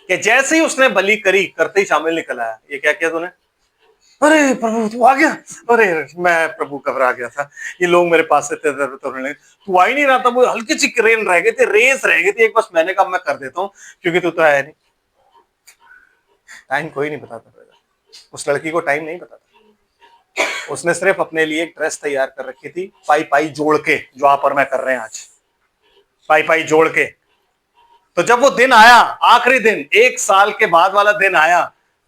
कि जैसे ही उसने बलि करी, करते ही शामिल निकल आया। ये क्या किया तूने? अरे प्रभु तू आ गया। अरे मैं प्रभु घबरा गया था, ये लोग मेरे पास से तू आ ही नहीं रहा था, वो हल्की सी क्रेन रह गई थी, रेस रह गई थी एक, बस मैंने कहा मैं कर देता हूँ, क्योंकि तू तो आया नहीं। टाइम कोई नहीं बताता, उस लड़की को टाइम नहीं बताता। उसने सिर्फ अपने लिए एक ड्रेस तैयार कर रखी थी, पाई पाई जोड़ के, जो आप और मैं कर रहे हैं आज, पाई पाई जोड़ के। तो जब वो दिन आया, आखिरी दिन, 1 साल के बाद वाला दिन आया,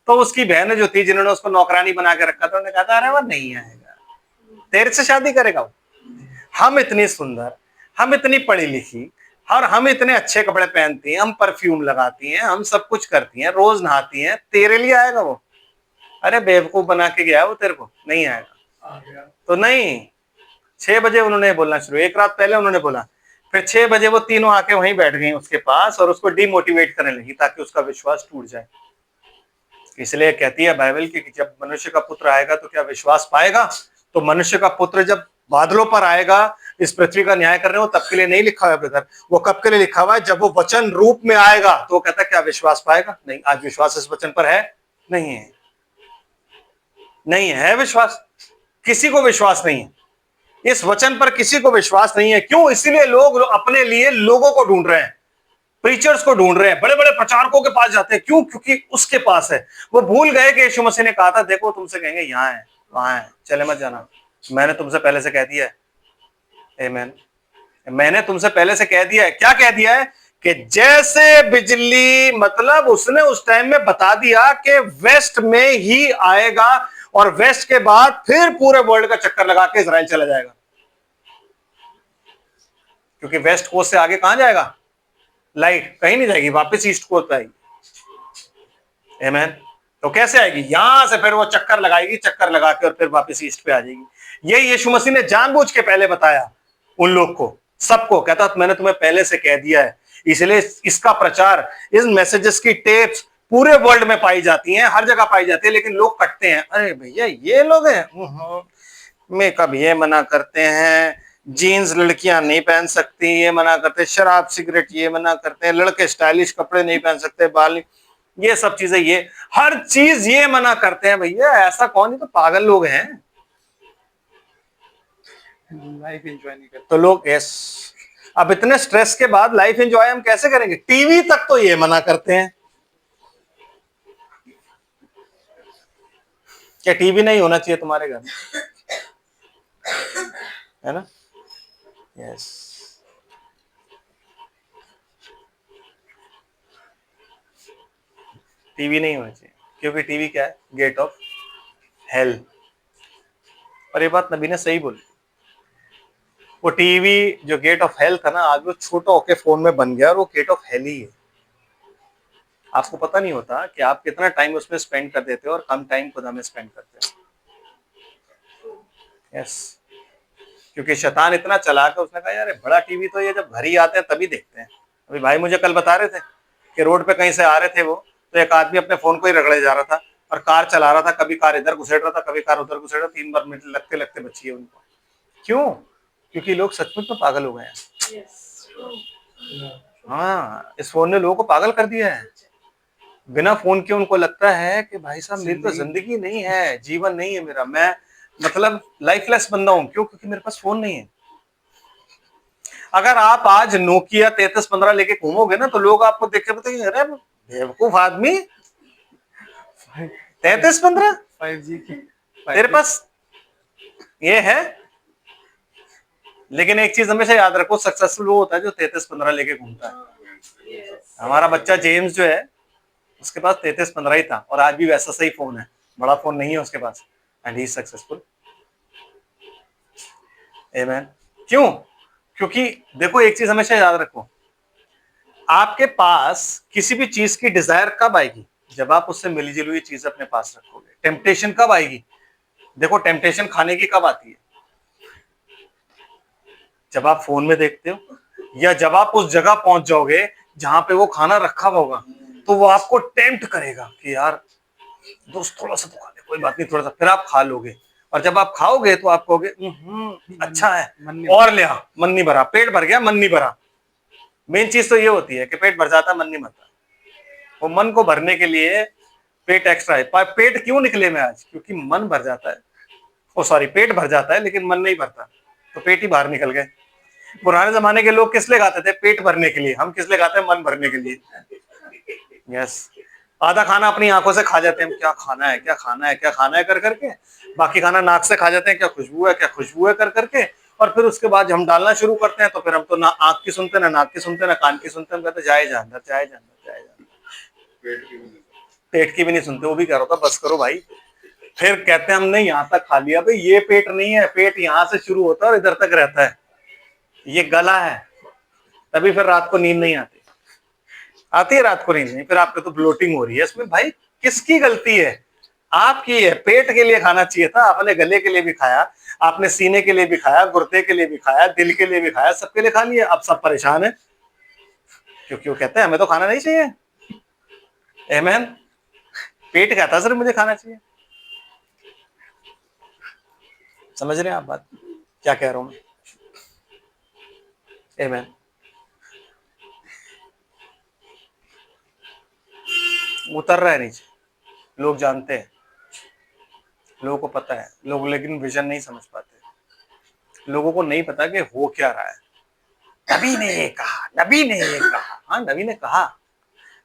तो उसकी बहन जो थी, जिन्होंने उसको नौकरानी बना के रखा था, उन्होंने कहा था अरे वो नहीं आएगा, तेरे से शादी करेगा वो। हम इतनी सुंदर, हम इतनी पढ़ी लिखी, और हम इतने अच्छे कपड़े पहनती हैं, हम परफ्यूम लगाती हैं, हम सब कुछ करती हैं, रोज नहाती हैं, तेरे लिए आएगा वो? अरे बेवकूफ बना के गया वो, तेरे को नहीं आएगा। तो नहीं, 6 बजे उन्होंने बोलना शुरू, एक रात पहले उन्होंने बोला, फिर 6 बजे वो तीनों आके वहीं बैठ गई उसके पास और उसको डिमोटिवेट करने लगी, ताकि उसका विश्वास टूट जाए। इसलिए कहती है बाइबल कि जब मनुष्य का पुत्र आएगा तो क्या विश्वास पाएगा? तो मनुष्य का पुत्र जब बादलों पर आएगा इस पृथ्वी का न्याय करने, वो तब के लिए नहीं लिखा हुआ है ब्रदर, वो कब के लिए लिखा हुआ है? जब वो वचन रूप में आएगा। तो वो कहता है क्या विश्वास पाएगा? नहीं। आज विश्वास इस वचन पर है? नहीं है, नहीं है विश्वास, किसी को विश्वास नहीं है इस वचन पर, किसी को विश्वास नहीं है। क्यों? इसीलिए लोग अपने लिए लोगों को ढूंढ रहे हैं, प्रीचर्स को ढूंढ रहे हैं, बड़े बड़े प्रचारकों के पास जाते हैं। क्यों? क्योंकि उसके पास है। वो भूल गए कि यीशु मसीह ने कहा था देखो तुमसे कहेंगे यहाँ है वहां है, चले मत जाना, मैंने तुमसे पहले से कह दिया है। आमीन। मैंने तुमसे पहले से कह दिया है। क्या कह दिया है? कि जैसे बिजली, मतलब उसने उस टाइम में बता दिया कि वेस्ट में ही आएगा, और वेस्ट के बाद फिर पूरे वर्ल्ड का चक्कर लगा के इजराइल चला जाएगा, क्योंकि वेस्ट कोस्ट से आगे कहां जाएगा? लाइट कहीं नहीं जाएगी, वापस ईस्ट कोस्ट पे आएगी। आमीन। तो कैसे आएगी? यहां से फिर वो चक्कर लगाएगी, चक्कर लगा के और फिर वापस ईस्ट पे आ जाएगी। यही यीशु मसीह ने जानबूझ के पहले बताया उन लोग को, सबको। कहता मैंने तुम्हें पहले से कह दिया है इसलिए इसका प्रचार, इस मैसेजेस की टेप्स पूरे वर्ल्ड में पाई जाती हैं, हर जगह पाई जाती है, लेकिन लोग कटते हैं, अरे भैया ये लोग हैं, मेकअप ये मना करते हैं, जीन्स लड़कियां नहीं पहन सकती ये मना करते हैं, शराब सिगरेट ये मना करते हैं, लड़के स्टाइलिश कपड़े नहीं पहन सकते, बाल, ये सब चीजें, ये हर चीज ये मना करते हैं। भैया ऐसा कौन, ही तो पागल लोग हैं। लाइफ एंजॉय नहीं करते तो लोग यस, अब इतने स्ट्रेस के बाद लाइफ एंजॉय हम कैसे करेंगे? टीवी तक तो ये मना करते हैं। क्या टीवी नहीं होना चाहिए तुम्हारे घर में? है ना? यस। टीवी नहीं होना चाहिए, क्योंकि टीवी क्या है? Gate of hell. और ये बात नबी ने सही बोली। वो टीवी जो गेट ऑफ हेल था ना, आज वो छोटा होके फोन में बन गया और वो गेट ऑफ हेल ही है। आपको पता नहीं होता कि आप कितना टाइम उसमें स्पेंड कर देते हो और कम टाइम खुदा में स्पेंड करते हो। यस, क्योंकि शैतान इतना चालाक है, उसने कहा यार बड़ा टीवी तो ये जब घर ही आते हैं तभी देखते हैं। अभी भाई मुझे कल बता रहे थे कि रोड पे कहीं से आ रहे थे वो, तो एक आदमी अपने फोन को ही रगड़े जा रहा था और कार चला रहा था, कभी कार इधर घुसेड़ रहा था, कभी कार उधर घुसेड़ रहा, 3 बार मिनट लगते लगते बची है उनको। क्यों? क्योंकि लोग सचमुच में पागल हो गए हैं। हाँ, इस फोन ने लोगों को पागल कर दिया है। बिना फोन के उनको लगता है कि भाई साहब मेरी तो जिंदगी नहीं है, जीवन नहीं है मेरा, मैं मतलब लाइफलेस बंदा हूं। क्यों? क्योंकि मेरे पास फोन नहीं है। अगर आप आज नोकिया 3315 लेके घूमोगे ना, तो लोग आपको देख के बताएंगे अरे बेवकूफ आदमी, 3315 5G की तेरे पास ये है। लेकिन एक चीज हमेशा याद रखो, सक्सेसफुल वो होता है जो 3315 लेके घूमता है। हमारा बच्चा जेम्स जो है, उसके पास 3315 ही था और आज भी वैसा सही फोन है, बड़ा फोन नहीं है उसके पास, एंड ही इज सक्सेसफुल। आमेन। क्यों? क्योंकि देखो एक चीज हमेशा याद रखो, आपके पास किसी भी चीज की डिजायर कब आएगी? जब आप उससे मिली जुली हुई चीज अपने पास रखोगे। टेम्पटेशन कब आएगी? देखो टेम्पटेशन खाने की कब आती है? जब आप फोन में देखते हो, या जब आप उस जगह पहुंच जाओगे जहां पे वो खाना रखा होगा, तो वो आपको टेम्प्ट करेगा कि यार दोस्त थोड़ा सा तो खा ले, कोई बात नहीं थोड़ा सा, फिर आप खा लोगे। और जब आप खाओगे तो आप कहोगे अच्छा है, और ले आ, मन नहीं भरा, पेट भर गया मन नहीं भरा। मेन चीज तो ये होती है कि पेट भर जाता, मन नहीं भरता। वो मन को भरने के लिए पेट एक्स्ट्रा है। पेट क्यों निकले में आज? क्योंकि मन भर जाता है, ओ सॉरी पेट भर जाता है लेकिन मन नहीं भरता, तो पेट ही बाहर निकल गए। पुराने जमाने के लोग किस लिए गाते थे? पेट भरने के लिए। हम किस लिए गाते हैं? मन भरने के लिए। यस, आधा खाना अपनी आंखों से खा जाते हैं, हम क्या खाना है क्या खाना है क्या खाना है कर करके, बाकी खाना नाक से खा जाते हैं, क्या खुशबू है क्या खुशबू है कर करके, और फिर उसके बाद हम डालना शुरू करते हैं, तो फिर हम तो ना आंख की सुनते, ना नाक की सुनते, ना कान की सुनते, हम कहते जाए जा अंदर, जाए जा अंदर, जाए जा अंदर। पेट की भी नहीं सुनते, वो भी कह रहा था बस करो भाई। फिर कहते हैं हमने यहाँ तक खा लिया, भाई ये पेट नहीं है, पेट यहाँ से शुरू होता है और इधर तक रहता है, ये गला है। तभी फिर रात को नींद नहीं आती, आती है रात को नींद नहीं, फिर आपको तो ब्लोटिंग हो रही है। इसमें भाई किसकी गलती है? आपकी है। पेट के लिए खाना चाहिए था, आपने गले के लिए भी खाया, आपने सीने के लिए भी खाया, गुर्दे के लिए भी खाया, दिल के लिए भी खाया, सबके लिए खा लिया। अब सब परेशान है क्योंकि वो कहते हैं हमें तो खाना नहीं चाहिए। आमेन। पेट कहता है सर मुझे खाना चाहिए। समझ रहे हैं आप बात क्या कह रहा हूं मैं? आमेन। उतर रहा है नीचे, लोग जानते हैं, लोगों को पता है, लोग लेकिन विजन नहीं समझ पाते। लोगों को नहीं पता कि हो क्या रहा है। नबी ने ये कहा, नबी ने ये कहा। हाँ, नबी ने कहा।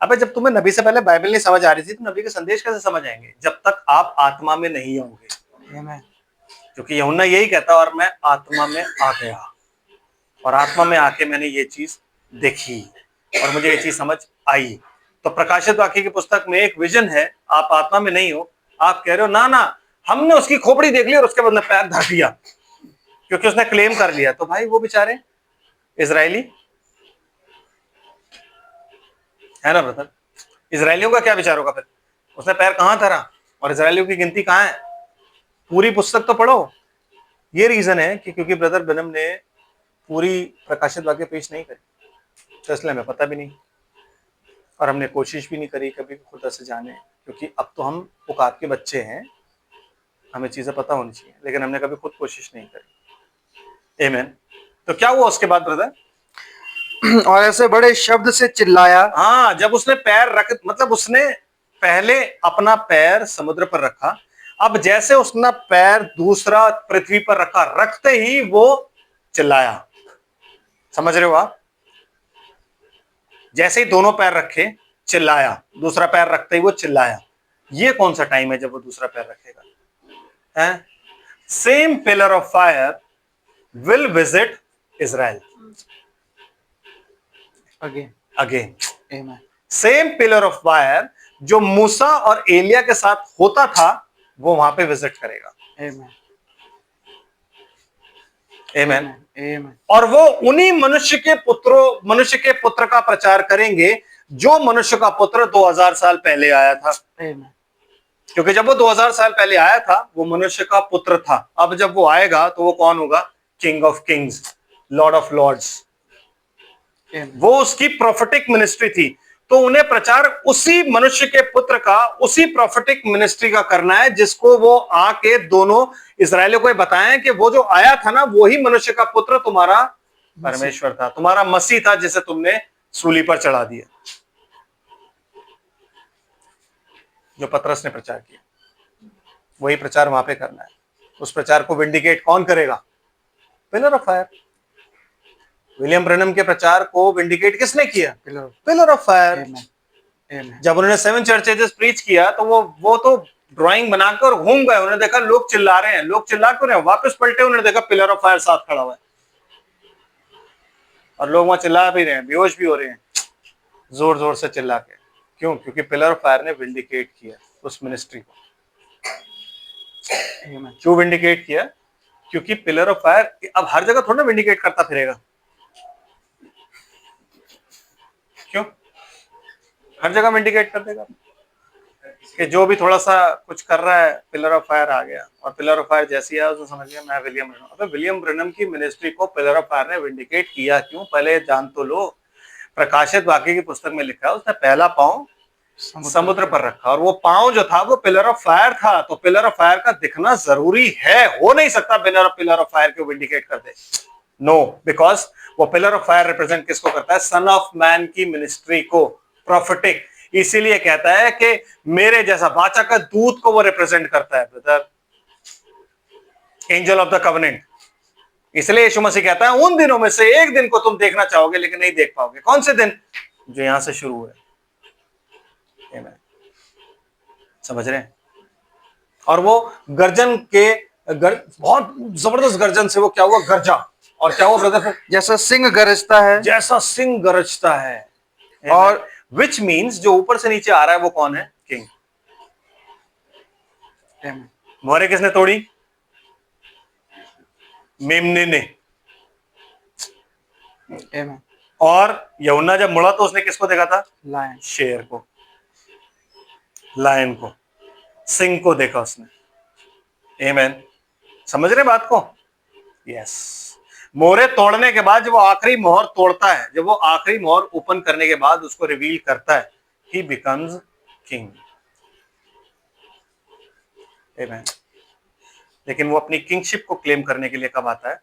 अबे जब तुम्हें नबी से पहले बाइबल नहीं समझ आ रही थी, तो नबी के संदेश कैसे समझ आएंगे? जब तक आप आत्मा में नहीं आओगे। क्योंकि यूहन्ना यही कहता, और मैं आत्मा में आ गया, और आत्मा में आके मैंने ये चीज देखी और मुझे ये चीज समझ आई। तो प्रकाशित वाक्य की पुस्तक में एक विजन है, आप आत्मा में नहीं हो, आप कह रहे हो ना ना हमने उसकी खोपड़ी देख ली और उसके बाद में पैर धर दिया, क्योंकि उसने क्लेम कर लिया। तो भाई वो बेचारे इजरायली है ना ब्रदर, इजरायलियों का क्या विचार होगा फिर? उसने पैर कहां धरा और इजरायलियों की गिनती कहां है? पूरी पुस्तक तो पढ़ो। ये रीजन है कि क्योंकि ब्रदर ब्रनम ने पूरी प्रकाशित वाक्य पेश नहीं करी। तो इसलिए हमें पता भी नहीं, और हमने कोशिश भी नहीं करी कभी खुदा से जाने, क्योंकि अब तो हम औकात के बच्चे हैं, हमें चीजें पता होनी चाहिए, लेकिन हमने कभी खुद कोशिश नहीं करी। आमीन। तो क्या हुआ उसके बाद ब्रदर? और ऐसे बड़े शब्द से चिल्लाया। हाँ, जब उसने पैर रख, मतलब उसने पहले अपना पैर समुद्र पर रखा, अब जैसे उसने पैर दूसरा पृथ्वी पर रखा, रखते ही वो चिल्लाया। समझ रहे हो आप? जैसे ही दोनों पैर रखे चिल्लाया, दूसरा पैर रखते ही वो चिल्लाया। ये कौन सा टाइम है जब वो दूसरा पैर रखेगा? है same pillar of fire will visit Israel again. Amen. Same pillar of fire जो मूसा और एलिया के साथ होता था, वो वहां पे विजिट करेगा। Amen. आमीन। Amen. और वो उन्हीं मनुष्य के पुत्र का प्रचार करेंगे जो मनुष्य का पुत्र 2000 साल पहले आया था। Amen. क्योंकि जब वो 2000 साल पहले आया था वो मनुष्य का पुत्र था, अब जब वो आएगा तो वो कौन होगा? King of kings, lord of lords. Amen. वो उसकी प्रोफेटिक मिनिस्ट्री थी, तो उन्हें प्रचार उसी मनुष्य के पुत्र का, उसी प्रोफेटिक मिनिस्ट्री का करना है, जिसको वो आके दोनों इस्राएलियों को बताएं कि वो जो आया था ना, वो ही मनुष्य का पुत्र तुम्हारा परमेश्वर था, तुम्हारा मसीह था, जिसे तुमने सूली पर चढ़ा दिया। जो पतरस ने प्रचार किया वही प्रचार वहां पे करना है। उस प्रचार को विंडिकेट कौन करेगा? Pillar of fire. विलियम ब्रनम के प्रचार को विंडिकेट किसने किया? Pillar of fire. जब उन्होंने 7 चर्चेज प्रीच किया तो वो तो ड्राइंग बनाकर घूम गए, उन्होंने देखा लोग चिल्ला रहे हैं, लोग चिल्ला क्यों रहे हैं, वापस पलटे, उन्होंने देखा पिलर ऑफ फायर साथ खड़ा हुआ है, और लोग वहां चिल्ला भी रहे हैं, बेहोश भी हो रहे हैं जोर जोर से चिल्ला के। क्यों? क्योंकि पिलर ऑफ फायर ने विंडिकेट किया उस मिनिस्ट्री को। क्यों विंडिकेट किया? क्योंकि पिलर ऑफ फायर अब हर जगह थोड़ा ना विंडिकेट करता फिरेगा। क्यों? हर जगह विंडिकेट कर देगा कि जो भी थोड़ा सा कुछ कर रहा है, पिलर ऑफ फायर आ गया, और पिलर ऑफ फायर जैसी है उसने समझ लिया मैं विलियम ब्रनम। अबे विलियम ब्रनम की मिनिस्ट्री को पिलर ऑफ फायर ने विंडिकेट किया क्यों? पहले जान तो लो। प्रकाशित वाक्य की पुस्तक में लिखा है उसने पहला पांव समुद्र पर रखा, और वो पांव जो था वो पिलर ऑफ फायर था। तो पिलर ऑफ फायर का दिखना जरूरी है, हो नहीं सकता बिना पिलर ऑफ फायर को विंडिकेट कर दे। नो, बिकॉज वो पिलर ऑफ फायर रिप्रेजेंट किसको करता है? सन ऑफ मैन की मिनिस्ट्री को, प्रोफेटिक। इसीलिए कहता है कि मेरे जैसा वाचा का दूत को वो रिप्रेजेंट करता है brother, angel of the covenant. इसलिए यीशु मसीह कहता है उन दिनों में से एक दिन को तुम देखना चाहोगे लेकिन नहीं देख पाओगे। कौन से दिन? जो यहां से शुरू हुए। समझ रहे हैं? और वो गर्जन के बहुत जबरदस्त गर्जन से वो क्या हुआ? गरजा। और क्या हुआ ब्रदर? जैसा सिंह गरजता है, जैसा सिंह गरजता है। और विच मीन्स जो ऊपर से नीचे आ रहा है वो कौन है? किंग। मोहरे किसने तोड़ी? मेमने ने। और यूहन्ना जब मुड़ा तो उसने किसको देखा था? लायन। शेर को, लायन को, सिंह को देखा उसने। आमीन। समझ रहे बात को? यस। मोहरे तोड़ने के बाद जब वो आखिरी मोहर तोड़ता है, जब वो आखिरी मोहर ओपन करने के बाद उसको रिवील करता है, ही बिकम्स किंग। आमीन। लेकिन वो अपनी किंगशिप को क्लेम करने के लिए कब आता है?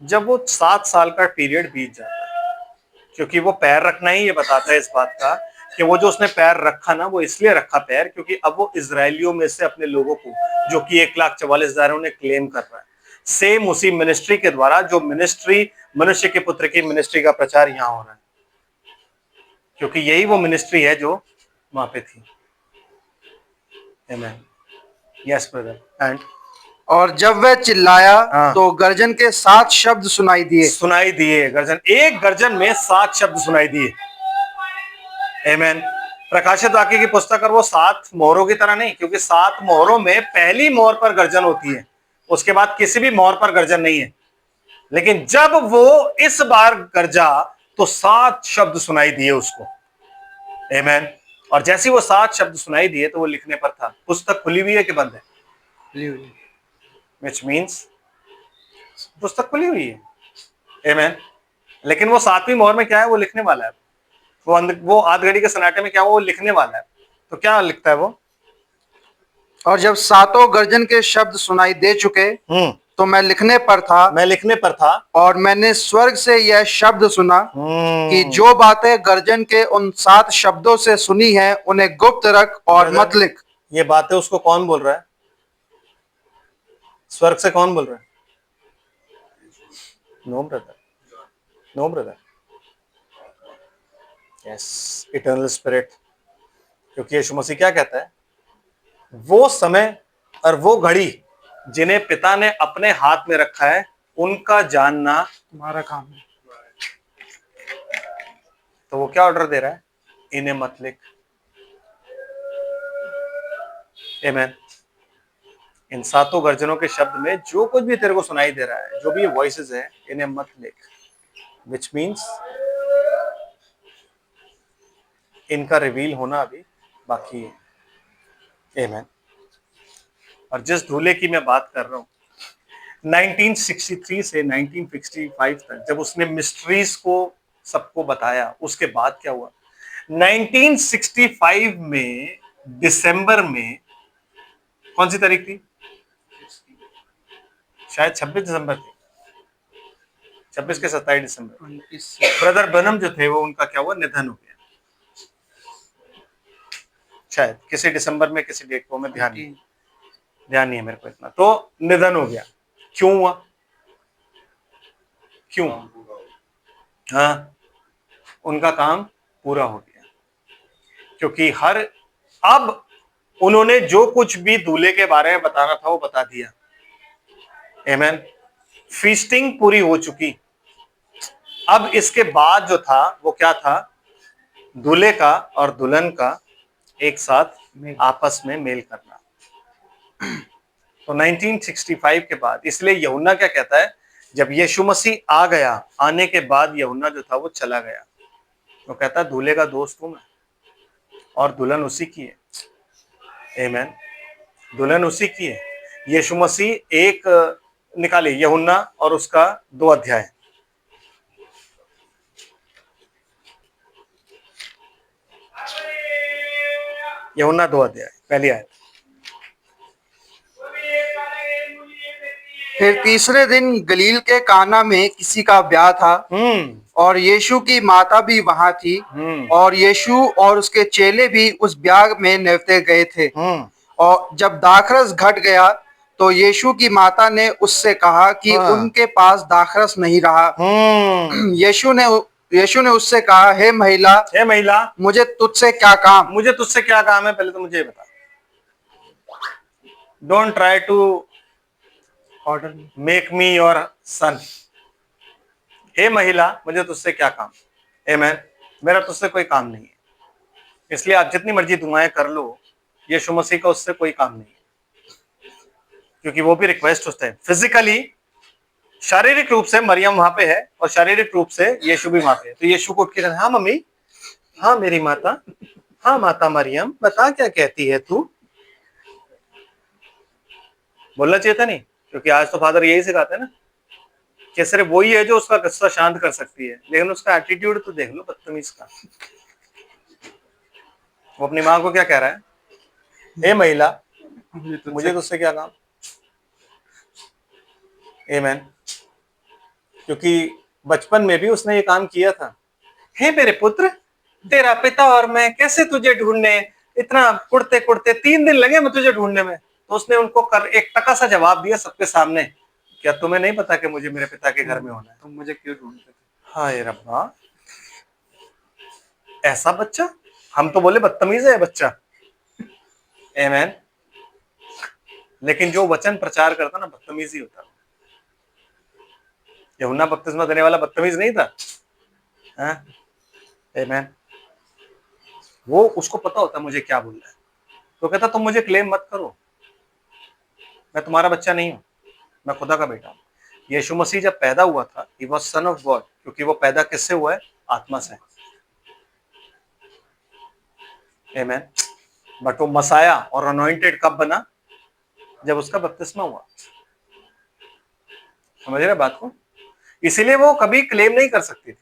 जब वो 7 साल का पीरियड बीत जाता है। क्योंकि वो पैर रखना ही ये बताता है इस बात का कि वो जो उसने पैर रखा ना, वो इसलिए रखा पैर क्योंकि अब वो इजरायलियों में से अपने लोगों को, जो कि 1,44,000 उन्हें क्लेम कर रहा है, सेम उसी मिनिस्ट्री के द्वारा जो मिनिस्ट्री मनुष्य के पुत्र की मिनिस्ट्री का प्रचार यहां हो रहा है, क्योंकि यही वो मिनिस्ट्री है जो वहां पे थी। आमीन। Yes brother. एंड और जब वह चिल्लाया तो गर्जन के 7 शब्द सुनाई दिए। गर्जन, एक गर्जन में 7 शब्द सुनाई दिए। आमीन। प्रकाशित वाक्य की पुस्तक और वो 7 मोहरों की तरह नहीं, क्योंकि 7 मोहरों में पहली मोहर पर गर्जन होती है, उसके बाद किसी भी मोहर पर गर्जन नहीं है। लेकिन जब वो इस बार गर्जा तो 7 शब्द सुनाई दिए उसको। आमीन। और जैसे वो 7 शब्द सुनाई दिए तो वो लिखने पर था। पुस्तक खुली हुई है कि बंद है? Which means पुस्तक खुली हुई है। Amen. लेकिन वो 7वीं मोहर में क्या है, वो लिखने वाला है। वो आध घड़ी के सन्नाटे में क्या वो लिखने वाला है। तो क्या लिखता है वो? और जब सातों गर्जन के शब्द सुनाई दे चुके तो मैं लिखने पर था, मैं लिखने पर था, और मैंने स्वर्ग से यह शब्द सुना कि हम्म, जो बातें गर्जन के उन 7 शब्दों से सुनी है उन्हें गुप्त रख और ब्रदर, मत लिख। ये बातें उसको कौन बोल रहा है? स्वर्ग से कौन बोल रहा है? No brother, no brother, yes, eternal spirit. क्योंकि यीशु मसीह क्या कहता है, वो समय और वो घड़ी जिन्हें पिता ने अपने हाथ में रखा है उनका जानना तुम्हारा काम है। तो वो क्या ऑर्डर दे रहा है? इन्हें मत लिख। आमेन। इन सातों गर्जनों के शब्द में जो कुछ भी तेरे को सुनाई दे रहा है, जो भी वॉइसेस है, इन्हें मत लिख, विच मीन्स इनका रिवील होना अभी बाकी है। आमेन। और जिस दूल्हे की मैं बात कर रहा हूं, 1963 से 1965 तक जब उसने मिस्ट्रीज को सबको बताया, उसके बाद क्या हुआ? 1965 में दिसंबर में कौन सी तारीख थी? शायद 26 दिसंबर थी, 26 के 27 दिसंबर। ब्रदर बनम जो थे वो, उनका क्या हुआ? निधन हो गया। शायद किसी दिसंबर में, किसी डेट को, मैं ध्यान नहीं है मेरे को इतना। तो निधन हो गया। क्यों हुआ? क्यों? हाँ, उनका काम पूरा हो गया। क्योंकि अब उन्होंने जो कुछ भी दूल्हे के बारे में बताना था वो बता दिया। आमेन। फीस्टिंग पूरी हो चुकी। अब इसके बाद जो था वो क्या था? दूल्हे का और दुल्हन का एक साथ आपस में मेल करना। तो 1965 के बाद, इसलिए यूहन्ना क्या कहता है, जब यीशु मसीह आ गया, आने के बाद यूहन्ना जो था वो चला गया। वो कहता है दूल्हे का दोस्त हूं मैं और दुल्हन उसी की है। आमेन। दुल्हन उसी की है। यीशु मसीह एक निकाले यूहन्ना और उसका 2 अध्याय। यूहन्ना 2 अध्याय, पहली आयत। फिर तीसरे दिन गलील के काना में किसी का ब्याह था, और यीशु की माता भी वहां थी, और यीशु और उसके चेले भी उस ब्याह में निवते गए थे। और जब दाखरस घट गया तो यीशु की माता ने उससे कहा कि उनके पास दाखरस नहीं रहा। यीशु ने उससे कहा, हे महिला, मुझे तुझसे क्या काम? मुझे तुझसे क्या काम है, पहले तो मुझे बता। Don't try to order make me your son. हे महिला, मुझे तुझसे क्या काम? आमेन। मेरा तुझसे कोई काम नहीं है। इसलिए आप जितनी मर्जी दुआएं कर लो, यीशु मसीह का उससे कोई काम नहीं है। क्योंकि वो भी रिक्वेस्ट होता है फिजिकली, शारीरिक रूप से मरियम वहां पे है और शारीरिक रूप से यीशु भी वहां पे है। तो यीशु को उठ के, हाँ मम्मी, हाँ मेरी माता, हाँ माता मरियम, बता क्या कहती है तू? बोलना चाहिए था नहीं? क्योंकि आज तो फादर यही सिखाते हैं ना कि सिर्फ वही है जो उसका गुस्सा शांत कर सकती है, लेकिन उसका एटीट्यूड तो देख लो, बदतमीज का। वो अपनी माँ को क्या कह रहा है? हे महिला, मुझे तुझसे क्या काम? आमेन। क्योंकि बचपन में भी उसने ये काम किया था। हे मेरे पुत्र, तेरा पिता और मैं कैसे तुझे ढूंढने, इतना कुड़ते कुड़ते 3 दिन लगे मैं तुझे ढूंढने में। तो उसने उनको एक टका सा जवाब दिया सबके सामने, क्या तुम्हें नहीं पता कि मुझे मेरे पिता के घर में होना है? तुम मुझे क्यों ढूंढते थे? हाय रब्बा, ऐसा बच्चा! हम तो बोले बदतमीज है बच्चा। आमेन। लेकिन जो वचन प्रचार करता ना, बदतमीज ही होता। यूहन्ना बपतिस्मा देने वाला बदतमीज नहीं था। आमेन। वो, उसको पता होता मुझे क्या बोलना है। तो कहता तुम मुझे क्लेम मत करो, मैं तुम्हारा बच्चा नहीं हूं, मैं खुदा का बेटा हूं। यीशु मसीह जब पैदा हुआ था, he was son of God, क्योंकि वो पैदा किससे हुआ है? आत्मा से। आमेन। बट वो मसाया और अनॉइंटेड कब बना? जब उसका बपतिस्मा हुआ। समझ रहे बात को? इसीलिए वो कभी क्लेम नहीं कर सकती थी।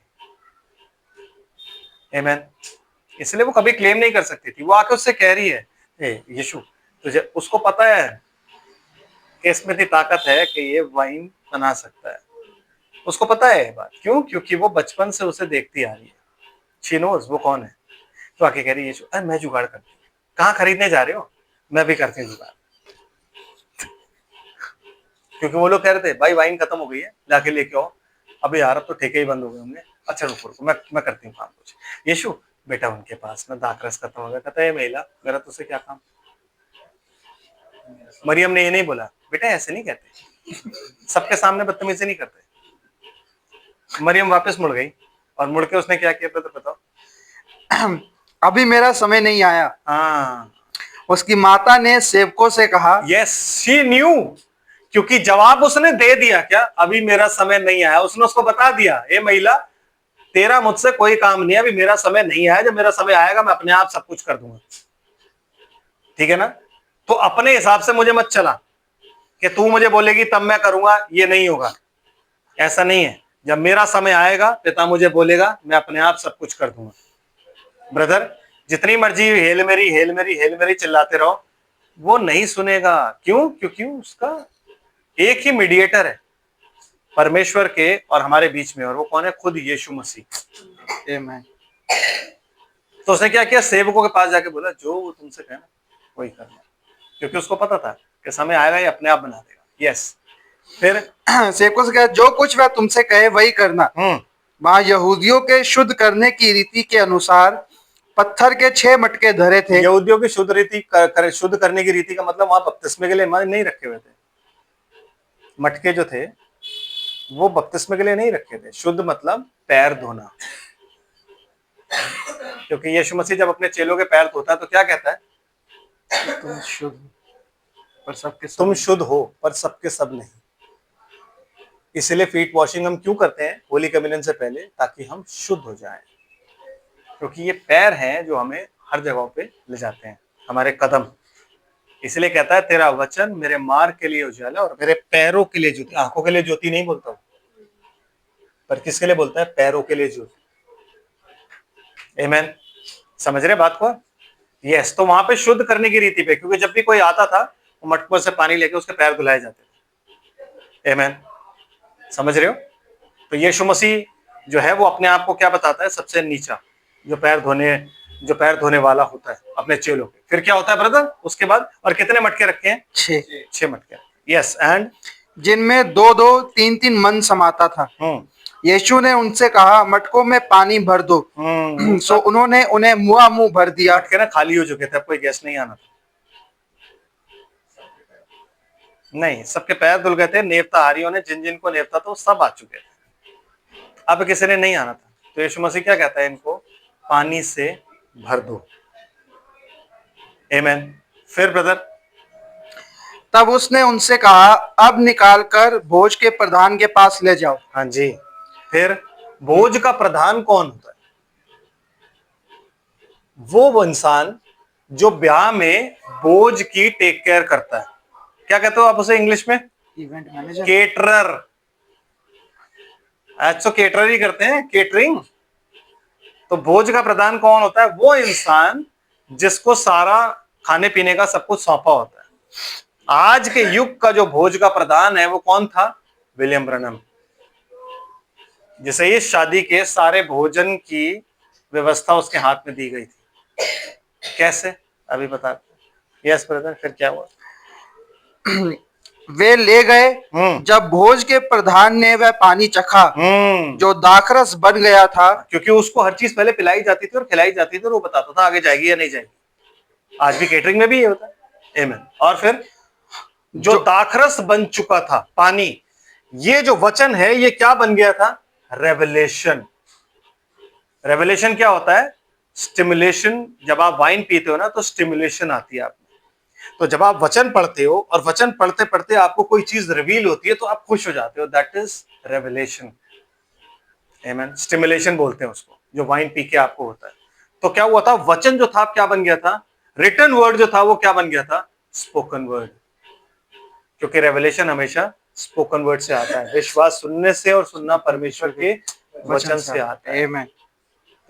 आमेन। इसलिए वो कभी क्लेम नहीं कर सकती थी। वो आके उससे कह रही है, ए यीशु, तुझे, उसको पता है कि इसमें इतनी ताकत है कि ये वाइन बना सकता है। उसको पता है ये बात। क्यों? क्योंकि वो बचपन से उसे देखती आ रही है। शी नोज वो कौन है। तो आके कह रही है, यीशु, अरे मैं जुगाड़ करती हूँ। कहाँ खरीदने जा रहे हो? मैं भी करती हूँ जुगाड़। क्योंकि वो लोग कह रहे थे, भाई वाइन खत्म हो गई है, जाके लेके आओ। अबे यार, अब तो ठेके ही बंद हो गए होंगे। अच्छा रुको रुको, मैं करती हूँ काम कुछ। यीशु, बेटा उनके पास ना दाखरस खत्म हो गया। कहता है, महिला, मेरा तुझसे क्या काम। मरियम ने ये नहीं बोला, बेटा ऐसे नहीं कहते, सबके सामने बदतमीजी नहीं करते। मरियम वापस मुड़ गई और मुड़ के उसने क्या किया, तो बताओ। अभी मेरा समय नहीं आया। हाँ, उसकी माता ने सेवकों से कहा, यस, शी न्यू। क्योंकि जवाब उसने दे दिया, क्या अभी मेरा समय नहीं आया। उसने उसको बता दिया, ए महिला, तेरा मुझसे कोई काम नहीं है, अभी मेरा समय नहीं आया। जब मेरा समय आएगा मैं अपने आप सब कुछ कर दूंगा। ठीक है ना? तो अपने हिसाब से मुझे मत चला कि तू मुझे बोलेगी तब मैं करूंगा, ये नहीं होगा। ऐसा नहीं है। जब मेरा समय आएगा, पिता मुझे बोलेगा, मैं अपने आप सब कुछ कर दूंगा। ब्रदर, जितनी मर्जी हेल मेरी हेल मेरी हेल मेरी चिल्लाते रहो, वो नहीं सुनेगा। क्यों? क्योंकि उसका एक ही मीडिएटर है परमेश्वर के और हमारे बीच में, और वो कौन है? खुद यीशु मसीह। आमेन। तो उसने क्या किया? सेवकों के पास जाके बोला, जो वो तुमसे कहना वही करना। क्योंकि उसको पता था कि समय आएगा, ये अपने आप बना देगा। यस। फिर सेवकों से कहा, जो कुछ वह तुमसे कहे वही करना। वहां यहूदियों के शुद्ध करने की रीति के अनुसार पत्थर के 6 मटके धरे थे। यहूदियों की शुद्ध रीति शुद्ध करने की रीति का मतलब वहां बपतिस्मे के लिए नहीं रखे हुए थे। मटके जो थे वो बपतिस्मे के लिए नहीं रखे थे। शुद्ध मतलब पैर धोना। क्योंकि यीशु मसीह जब अपने चेलों के पैर धोता है तो क्या कहता है? तुम शुद्ध पर सबके सब तुम शुद्ध हो पर सबके सब नहीं। इसलिए फीट वॉशिंग हम क्यों करते हैं होली कम्युनियन से पहले? ताकि हम शुद्ध हो जाएं। क्योंकि ये पैर हैं जो हमें हर जगह पे ले जाते हैं, हमारे कदम। इसलिए कहता है, तेरा वचन मेरे मार्ग के लिए उजाला और मेरे पैरों के लिए ज्योति। आंखों के लिए ज्योति नहीं बोलता हूं, पर किसके लिए बोलता है? पैरों के लिए ज्योति। आमेन। समझ रहे बात को? यस। तो वहां पे शुद्ध करने की रीति पे, क्योंकि जब भी कोई आता था वो मटकों से पानी लेके उसके पैर धुलाए जाते थे। आमेन। समझ रहे हो? तो यीशु मसीह जो है वो अपने आप को क्या बताता है? सबसे नीचा, जो पैर धोने वाला होता है अपने चेलों के। फिर क्या होता है ब्रदर उसके बाद? और कितने मटके रखे हैं? 6 मटके। यस। एंड जिनमें 2-2, 3-3 मन समाता था। यीशु ने उनसे कहा, मटकों में पानी भर दो। सो उन्होंने उन्हें मुंह भर दिया। मटके ना खाली हो चुके थे, अब कोई गैस नहीं आना था। नहीं, सबके पैर धुल गए थे। नेवताहारियों ने जिन जिन को नेवता था वो सब आ चुके थे। अब किसी ने नहीं आना था। तो यीशु मसीह क्या कहता है? इनको पानी से भर दो। आमेन। फिर ब्रदर, तब उसने उनसे कहा, अब निकालकर भोज के प्रधान के पास ले जाओ। हाँ जी। फिर भोज का प्रधान कौन होता है? वो इंसान जो ब्याह में भोज की टेक केयर करता है। क्या कहते हो आप उसे इंग्लिश में? Event manager. केटरर। आज तो केटरर ही करते हैं, केटरिंग। तो भोज का प्रधान कौन होता है? वो इंसान जिसको सारा खाने पीने का सब कुछ सौंपा होता है। आज के युग का जो भोज का प्रधान है वो कौन था? विलियम ब्रनम। जिसे इस शादी के सारे भोजन की व्यवस्था उसके हाथ में दी गई थी। कैसे? अभी बताते। यस ब्रदर, फिर क्या हुआ? वे ले गए। जब भोज के प्रधान ने वह पानी चखा जो दाखरस बन गया था, क्योंकि उसको हर चीज पहले पिलाई जाती थी और खिलाई जाती थी और वो बताता था आगे जाएगी या नहीं जाएगी। आज भी केटरिंग में भी ये होता है। आमेन। और फिर जो दाखरस बन चुका था पानी, ये जो वचन है ये क्या बन गया था? रेवलेशन। रेवलेशन क्या होता है? स्टिमुलेशन। जब आप वाइन पीते हो ना तो स्टिमुलेशन आती है आप में। तो जब आप वचन पढ़ते हो और वचन पढ़ते पढ़ते आपको कोई चीज रिवील होती है तो आप खुश हो जाते हो। That is revelation. Amen. Stimulation बोलते हैं उसको, जो वाइन पी के आपको होता है। तो क्या हुआ था? वचन जो था क्या बन गया था? रिटन वर्ड जो था वो क्या बन गया था? Spoken word. क्योंकि रेवलेशन हमेशा स्पोकन वर्ड से आता है, विश्वास सुनने से और सुनना परमेश्वर के वचन से आता है। Amen.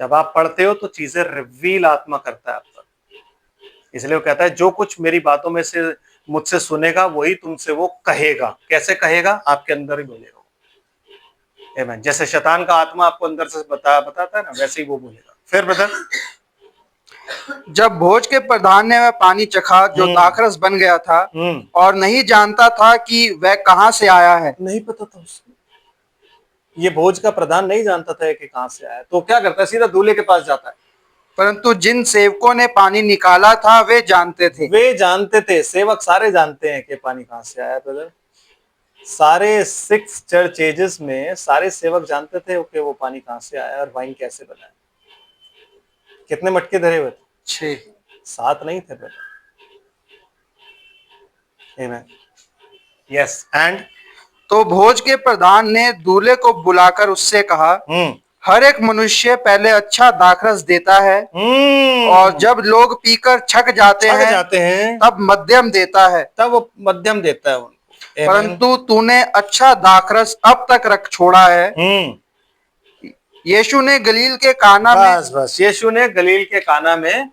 जब आप पढ़ते हो तो चीजें रिवील आत्मा करता है आप पर, इसलिए वो कहता है जो कुछ मेरी बातों में से मुझसे सुनेगा वही तुमसे वो कहेगा। कैसे कहेगा? आपके अंदर ही बोलेगा। आमीन। जैसे शैतान का आत्मा आपको अंदर से बताता है ना, वैसे ही वो बोलेगा। फिर ब्रदर, जब भोज के प्रधान ने वह पानी चखा जो दाखरस बन गया था और नहीं जानता था कि वह कहाँ से आया है। नहीं पता था उसको, ये भोज का प्रधान नहीं जानता था कि कहाँ से आया, तो क्या करता है? सीधा दूल्हे के पास जाता है। परंतु जिन सेवकों ने पानी निकाला था वे जानते थे। वे जानते थे, सेवक सारे जानते हैं कि पानी कहाँ से आया ब्रदर। सारे 6 चर्च एजेस में सारे सेवक जानते थे कि वो पानी कहाँ से आया और वाइन कैसे बना है। कितने मटके धरे हुए थे? 6। 7 नहीं थे ब्रदर। आमीन। यस, एंड तो भोज के प्रधान ने दूल्हे को बुलाकर उससे कहा, हर एक मनुष्य पहले अच्छा दाखरस देता है और जब लोग पीकर छक जाते हैं तब मध्यम देता है। तब वो मध्यम देता है उनको। परंतु तूने अच्छा दाखरस अब तक रख छोड़ा है। यीशु ने गलील के काना में बस यीशु ने गलील के काना में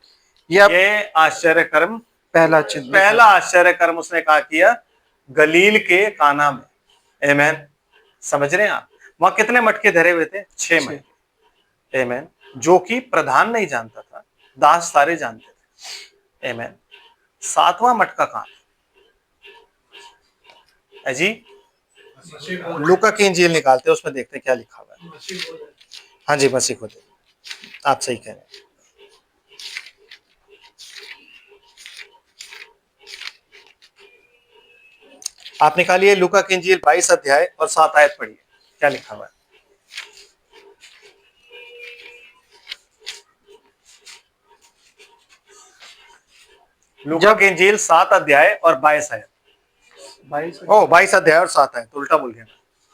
ये आश्चर्य कर्म, पहला आश्चर्य कर्म उसने कहा किया गलील के काना में। आमीन। समझ रहे हैं आप? वहां कितने मटके धरे हुए थे? 6 मटके। आमीन। जो कि प्रधान नहीं जानता था, दास सारे जानते थे। आमीन। 7वां मटका कहां है जी? लूका की इंजील निकालते हैं, उसमें देखते हैं क्या लिखा हुआ है। हाँ जी, मसीह खुद, आप सही कह रहे हैं। आप निकालिए लूका की इंजील 22 अध्याय और 7 आयत पढ़िए, क्या लिखा हुआ है। लूका की इंजील 7 अध्याय और 22 आयत। 22 अध्याय और 7 आयत, उल्टा बोल गया।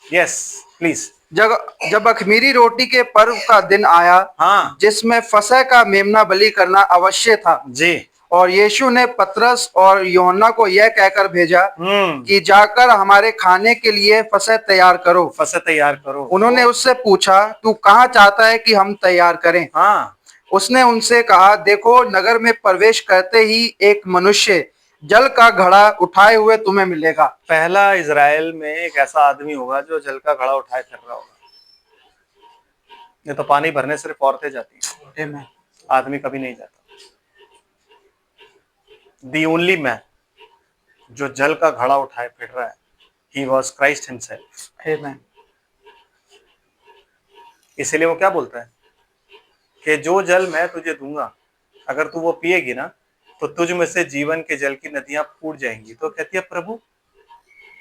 Yes please. जब अखमीरी रोटी के पर्व का दिन आया, हाँ, जिसमें फसह का मेमना बलि करना अवश्य था जी, और यीशु ने पतरस और यूहन्ना को यह कहकर भेजा कि जाकर हमारे खाने के लिए फसह तैयार करो। फसह तैयार करो। उन्होंने उससे पूछा, तू कहाँ चाहता है कि हम तैयार करें? हाँ, उसने उनसे कहा, देखो नगर में प्रवेश करते ही एक मनुष्य जल का घड़ा उठाए हुए तुम्हें मिलेगा। पहला इजराइल में एक ऐसा आदमी होगा जो जल का घड़ा उठाए फिर रहा होगा। ये तो पानी भरने सिर्फ औरतें जाती हैं, आदमी कभी नहीं जाता। The only man जो जल का घड़ा उठाए फिर रहा है, he was Christ himself. Amen. इसलिए वो क्या बोलता है कि जो जल मैं तुझे दूंगा, अगर तू वो पिएगी ना तो तुझ में से जीवन के जल की नदियां फूट जाएंगी। तो कहती है, प्रभु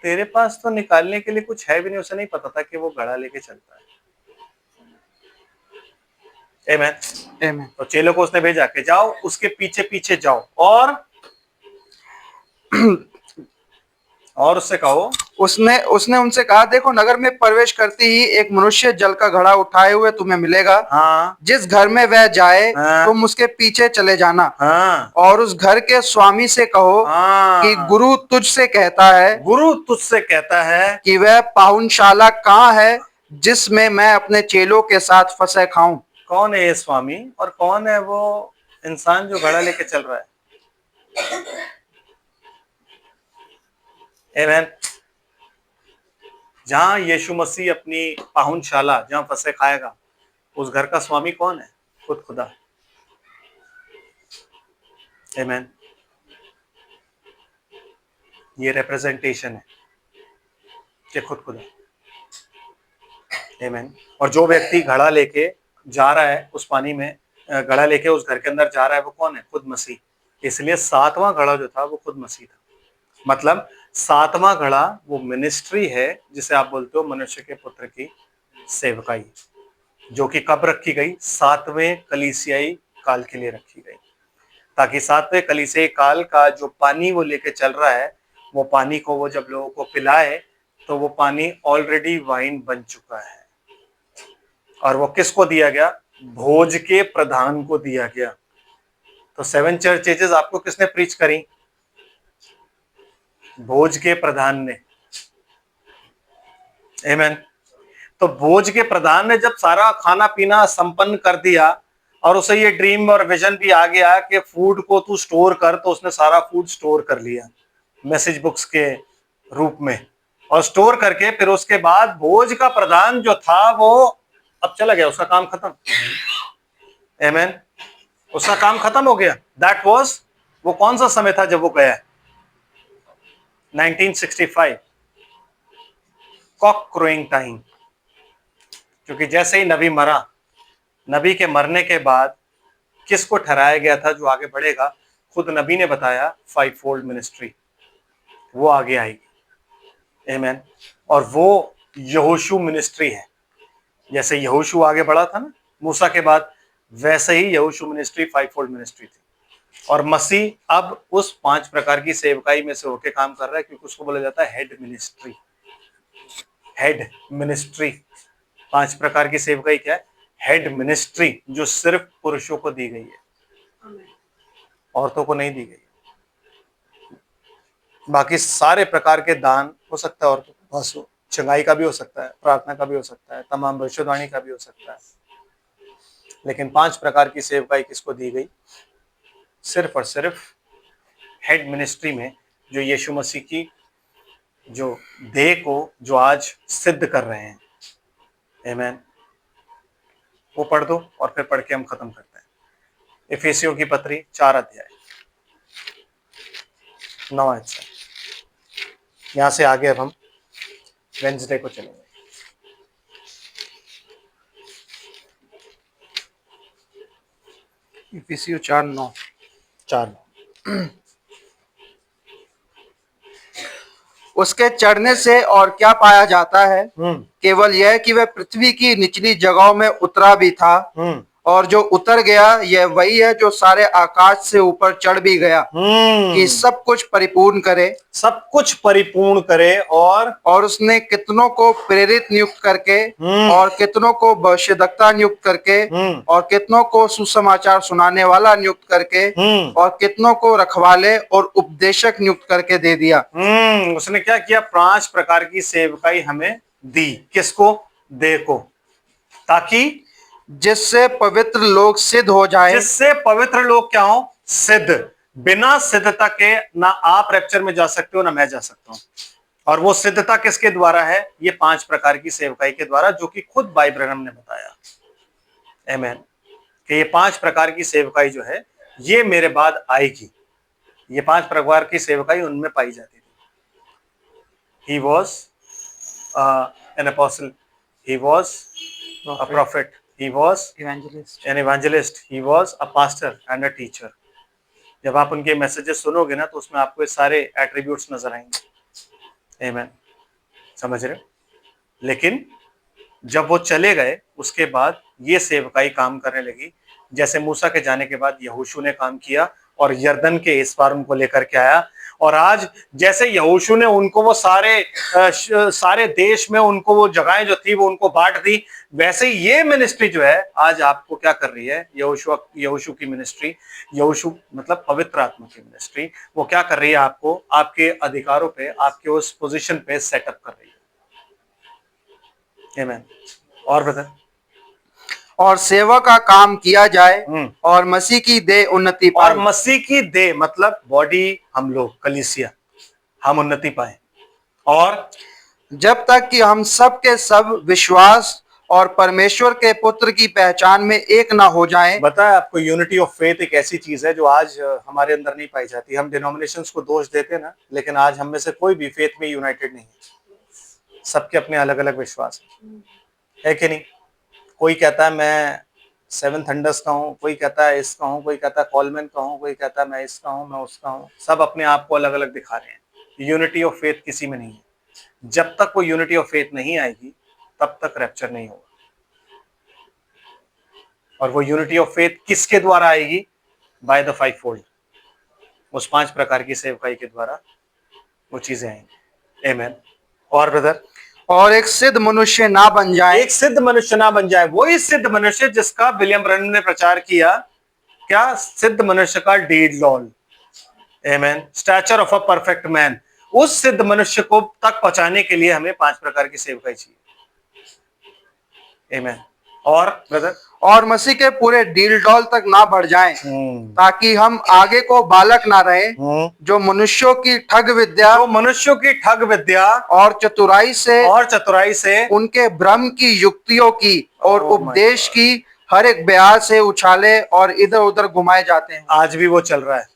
तेरे पास तो निकालने के लिए कुछ है भी नहीं। उसे नहीं पता था कि वो घड़ा लेके चलता है। आमीन। तो चेलों को उसने भेजा कि जाओ उसके पीछे पीछे जाओ और उससे कहो। उसने उनसे कहा, देखो नगर में प्रवेश करते ही एक मनुष्य जल का घड़ा उठाए हुए तुम्हें मिलेगा। हाँ, जिस घर में वह जाए, हाँ, तुम उसके पीछे चले जाना। हाँ, और उस घर के स्वामी से कहो, हाँ, कि गुरु तुझसे कहता है कि वह पाहुनशाला कहाँ है जिसमें मैं अपने चेलों के साथ फसह खाऊं। कौन है ये स्वामी और कौन है वो इंसान जो घड़ा लेके चल रहा है? आमीन। जहां यीशु मसीह अपनी पाहुनशाला जहां फसह खाएगा, उस घर का स्वामी कौन है? खुद खुदा। आमीन। ये रिप्रेजेंटेशन है कि खुद खुदा। आमीन। और जो व्यक्ति घड़ा लेके जा रहा है उस पानी में, घड़ा लेके उस घर के अंदर जा रहा है, वो कौन है? खुद मसीह। इसलिए 7वां घड़ा जो था वो खुद मसीह था। मतलब 7वां घड़ा वो मिनिस्ट्री है जिसे आप बोलते हो मनुष्य के पुत्र की सेवकाई, जो कि कब रखी गई? 7वें कलीसियाई काल के लिए रखी गई, ताकि 7वें कलीसियाई काल का जो पानी वो लेके चल रहा है, वो पानी को वो जब लोगों को पिलाए तो वो पानी ऑलरेडी वाइन बन चुका है। और वो किसको दिया गया? भोज के प्रधान को दिया गया। तो 7 चर्च एजेस आपको किसने प्रीच करी? भोज के प्रधान ने। आमेन। तो भोज के प्रधान ने जब सारा खाना पीना संपन्न कर दिया और उसे ये ड्रीम और विजन भी आ गया कि फूड को तू स्टोर कर, तो उसने सारा फूड स्टोर कर लिया मैसेज बुक्स के रूप में, और स्टोर करके फिर उसके बाद भोज का प्रधान जो था वो अब चला गया, उसका काम खत्म। आमेन। उसका काम खत्म हो गया। दैट वाज, वो कौन सा समय था जब वो गया? 1965, कॉक क्रोइंग टाइम। क्योंकि जैसे ही नबी मरा, नबी के मरने के बाद किसको ठहराया गया था जो आगे बढ़ेगा? खुद नबी ने बताया 5-fold मिनिस्ट्री, वो आगे आएगी। आमेन। और वो यहोशू मिनिस्ट्री है। जैसे यहोशू आगे बढ़ा था ना मूसा के बाद, वैसे ही यहोशू मिनिस्ट्री 5-fold मिनिस्ट्री थी। और मसीह अब उस 5 प्रकार की सेवकाई में से होकर काम कर रहा है, क्योंकि उसको बोला जाता है हेड मिनिस्ट्री। हेड मिनिस्ट्री, 5 प्रकार की सेवकाई क्या है? हेड मिनिस्ट्री, जो सिर्फ पुरुषों को दी गई है, औरतों को नहीं दी गई। बाकी सारे प्रकार के दान हो सकता है औरतों के पास हो, चंगाई का भी हो सकता है, प्रार्थना का भी हो सकता है, तमाम भविष्यवाणी का भी हो सकता है, लेकिन 5 प्रकार की सेवकाई किसको दी गई? सिर्फ और सिर्फ हेड मिनिस्ट्री में, जो यीशु मसीह की जो देह को जो आज सिद्ध कर रहे हैं। आमेन। वो पढ़ दो और फिर पढ़ के हम खत्म करते हैं। इफिसियों की पत्री 4 अध्याय 9 आयत से। यहां से आगे अब हम वेंसडे को चलेंगे। इफिसियों 4:9। 4। उसके चढ़ने से और क्या पाया जाता है? केवल यह कि वह पृथ्वी की निचली जगहों में उतरा भी था, और जो उतर गया यह वही है जो सारे आकाश से ऊपर चढ़ भी गया, कि सब कुछ परिपूर्ण करे। सब कुछ परिपूर्ण करे। और उसने कितनों को प्रेरित नियुक्त करके, और कितनों को भविष्यद्वक्ता नियुक्त करके, और कितनों को सुसमाचार सुनाने वाला नियुक्त करके, और कितनों को रखवाले और उपदेशक नियुक्त करके दे दिया। उसने क्या किया? 5 प्रकार की सेवकाई हमें दी। किसको? देह को, ताकि जिससे पवित्र लोग सिद्ध हो जाए। जिससे पवित्र लोग क्या हो? सिद्ध। बिना सिद्धता के ना आप रैप्चर में जा सकते हो, ना मैं जा सकता हूं। और वो सिद्धता किसके द्वारा है? ये 5 प्रकार की सेवकाई के द्वारा, जो कि खुद भाई ब्रैनम ने बताया। आमेन। कि ये 5 प्रकार की सेवकाई जो है ये मेरे बाद आएगी। ये 5 प्रकार की सेवकाई उनमें पाई जाती थी। He was an apostle, he was a prophet, he was an evangelist, he was a pastor and a teacher. जब आप उनके मैसेजेस सुनोगे ना, तो उसमें आपको ये सारे एट्रीब्यूट्स नजर आएंगे। आमेन। समझ रहे हो? लेकिन जब वो चले गए, उसके बाद ये सेवकाई काम करने लगी। जैसे मूसा के जाने के बाद यहोशू ने काम किया और यरदन के इस पार उनको लेकर के आया। और आज जैसे यहोशू ने उनको वो सारे देश में उनको वो जगहें जो थी वो उनको बांट दी, वैसे ही ये मिनिस्ट्री जो है आज आपको क्या कर रही है? यहोशू की मिनिस्ट्री, यहोशू मतलब पवित्र आत्मा की मिनिस्ट्री, वो क्या कर रही है? आपको आपके अधिकारों पे, आपके उस पोजीशन पे सेटअप कर रही है। आमेन। और बता। और सेवा का काम किया जाए, और मसीह की देह उन्नति पाए। और मसीह की देह मतलब बॉडी, हम लोग कलीसिया, हम उन्नति पाए। और जब तक कि हम सब के सब विश्वास और परमेश्वर के पुत्र की पहचान में एक ना हो जाएं। बताया आपको, यूनिटी ऑफ फेथ एक ऐसी चीज है जो आज हमारे अंदर नहीं पाई जाती। हम डिनोमिनेशंस को दोष देते हैं ना, लेकिन आज हम में से कोई भी फेथ में यूनाइटेड नहीं है। सबके अपने अलग अलग विश्वास है कि नहीं? कोई कहता है मैं 7 थंडर्स का हूँ, कोई कहता है इसका हूँ, कोई कहता है कॉलमैन का हूँ, कोई कहता है मैं इसका हूँ, मैं उसका हूँ। सब अपने आप को अलग अलग दिखा रहे हैं। यूनिटी ऑफ फेथ किसी में नहीं है। जब तक वो यूनिटी ऑफ फेथ नहीं आएगी, तब तक रैप्चर नहीं होगा। और वो यूनिटी ऑफ फेथ किसके द्वारा आएगी? बाय द 5-fold, उस 5 प्रकार की सेवकाई के द्वारा वो चीजें आएंगी। आमेन। और ब्रदर, और एक सिद्ध मनुष्य ना बन जाए। एक सिद्ध मनुष्य ना बन जाए। वही सिद्ध मनुष्य जिसका विलियम ब्रैनम ने प्रचार किया। क्या? सिद्ध मनुष्य का डीड लॉल। आमेन। Stature of a perfect man. उस सिद्ध मनुष्य को तक पहुंचाने के लिए हमें 5 प्रकार की सेवकाई चाहिए। आमीन। और ब्रदर, और मसीह के पूरे डील डॉल तक ना बढ़ जाएं, ताकि हम आगे को बालक ना रहे, जो मनुष्यों की ठग विद्या तो मनुष्यों की ठग विद्या और चतुराई से उनके भ्रम की युक्तियों की और Oh my उपदेश की हर एक ब्याह से उछाले और इधर उधर घुमाए जाते हैं। आज भी वो चल रहा है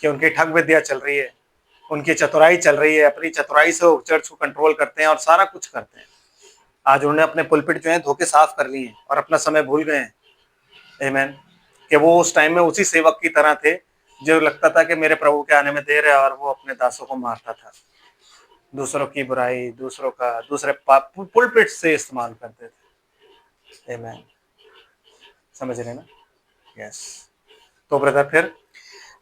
कि उनकी ठग विद्या चल रही है, उनकी चतुराई चल रही है, अपनी चतुराई से वो चर्च को कंट्रोल करते हैं और सारा कुछ करते हैं। आज उन्होंने अपने पुलपिट जो है धोखे साफ कर लिए हैं और अपना समय भूल गए हैं। आमीन। कि वो उस टाइम में उसी सेवक की तरह थे जो लगता था कि मेरे प्रभु के आने में देर है, और वो अपने दासों को मारता था, दूसरों की बुराई, दूसरे पुलपिट से इस्तेमाल करते थे। आमीन। समझ रहे ना? यस। तो ब्रदर फिर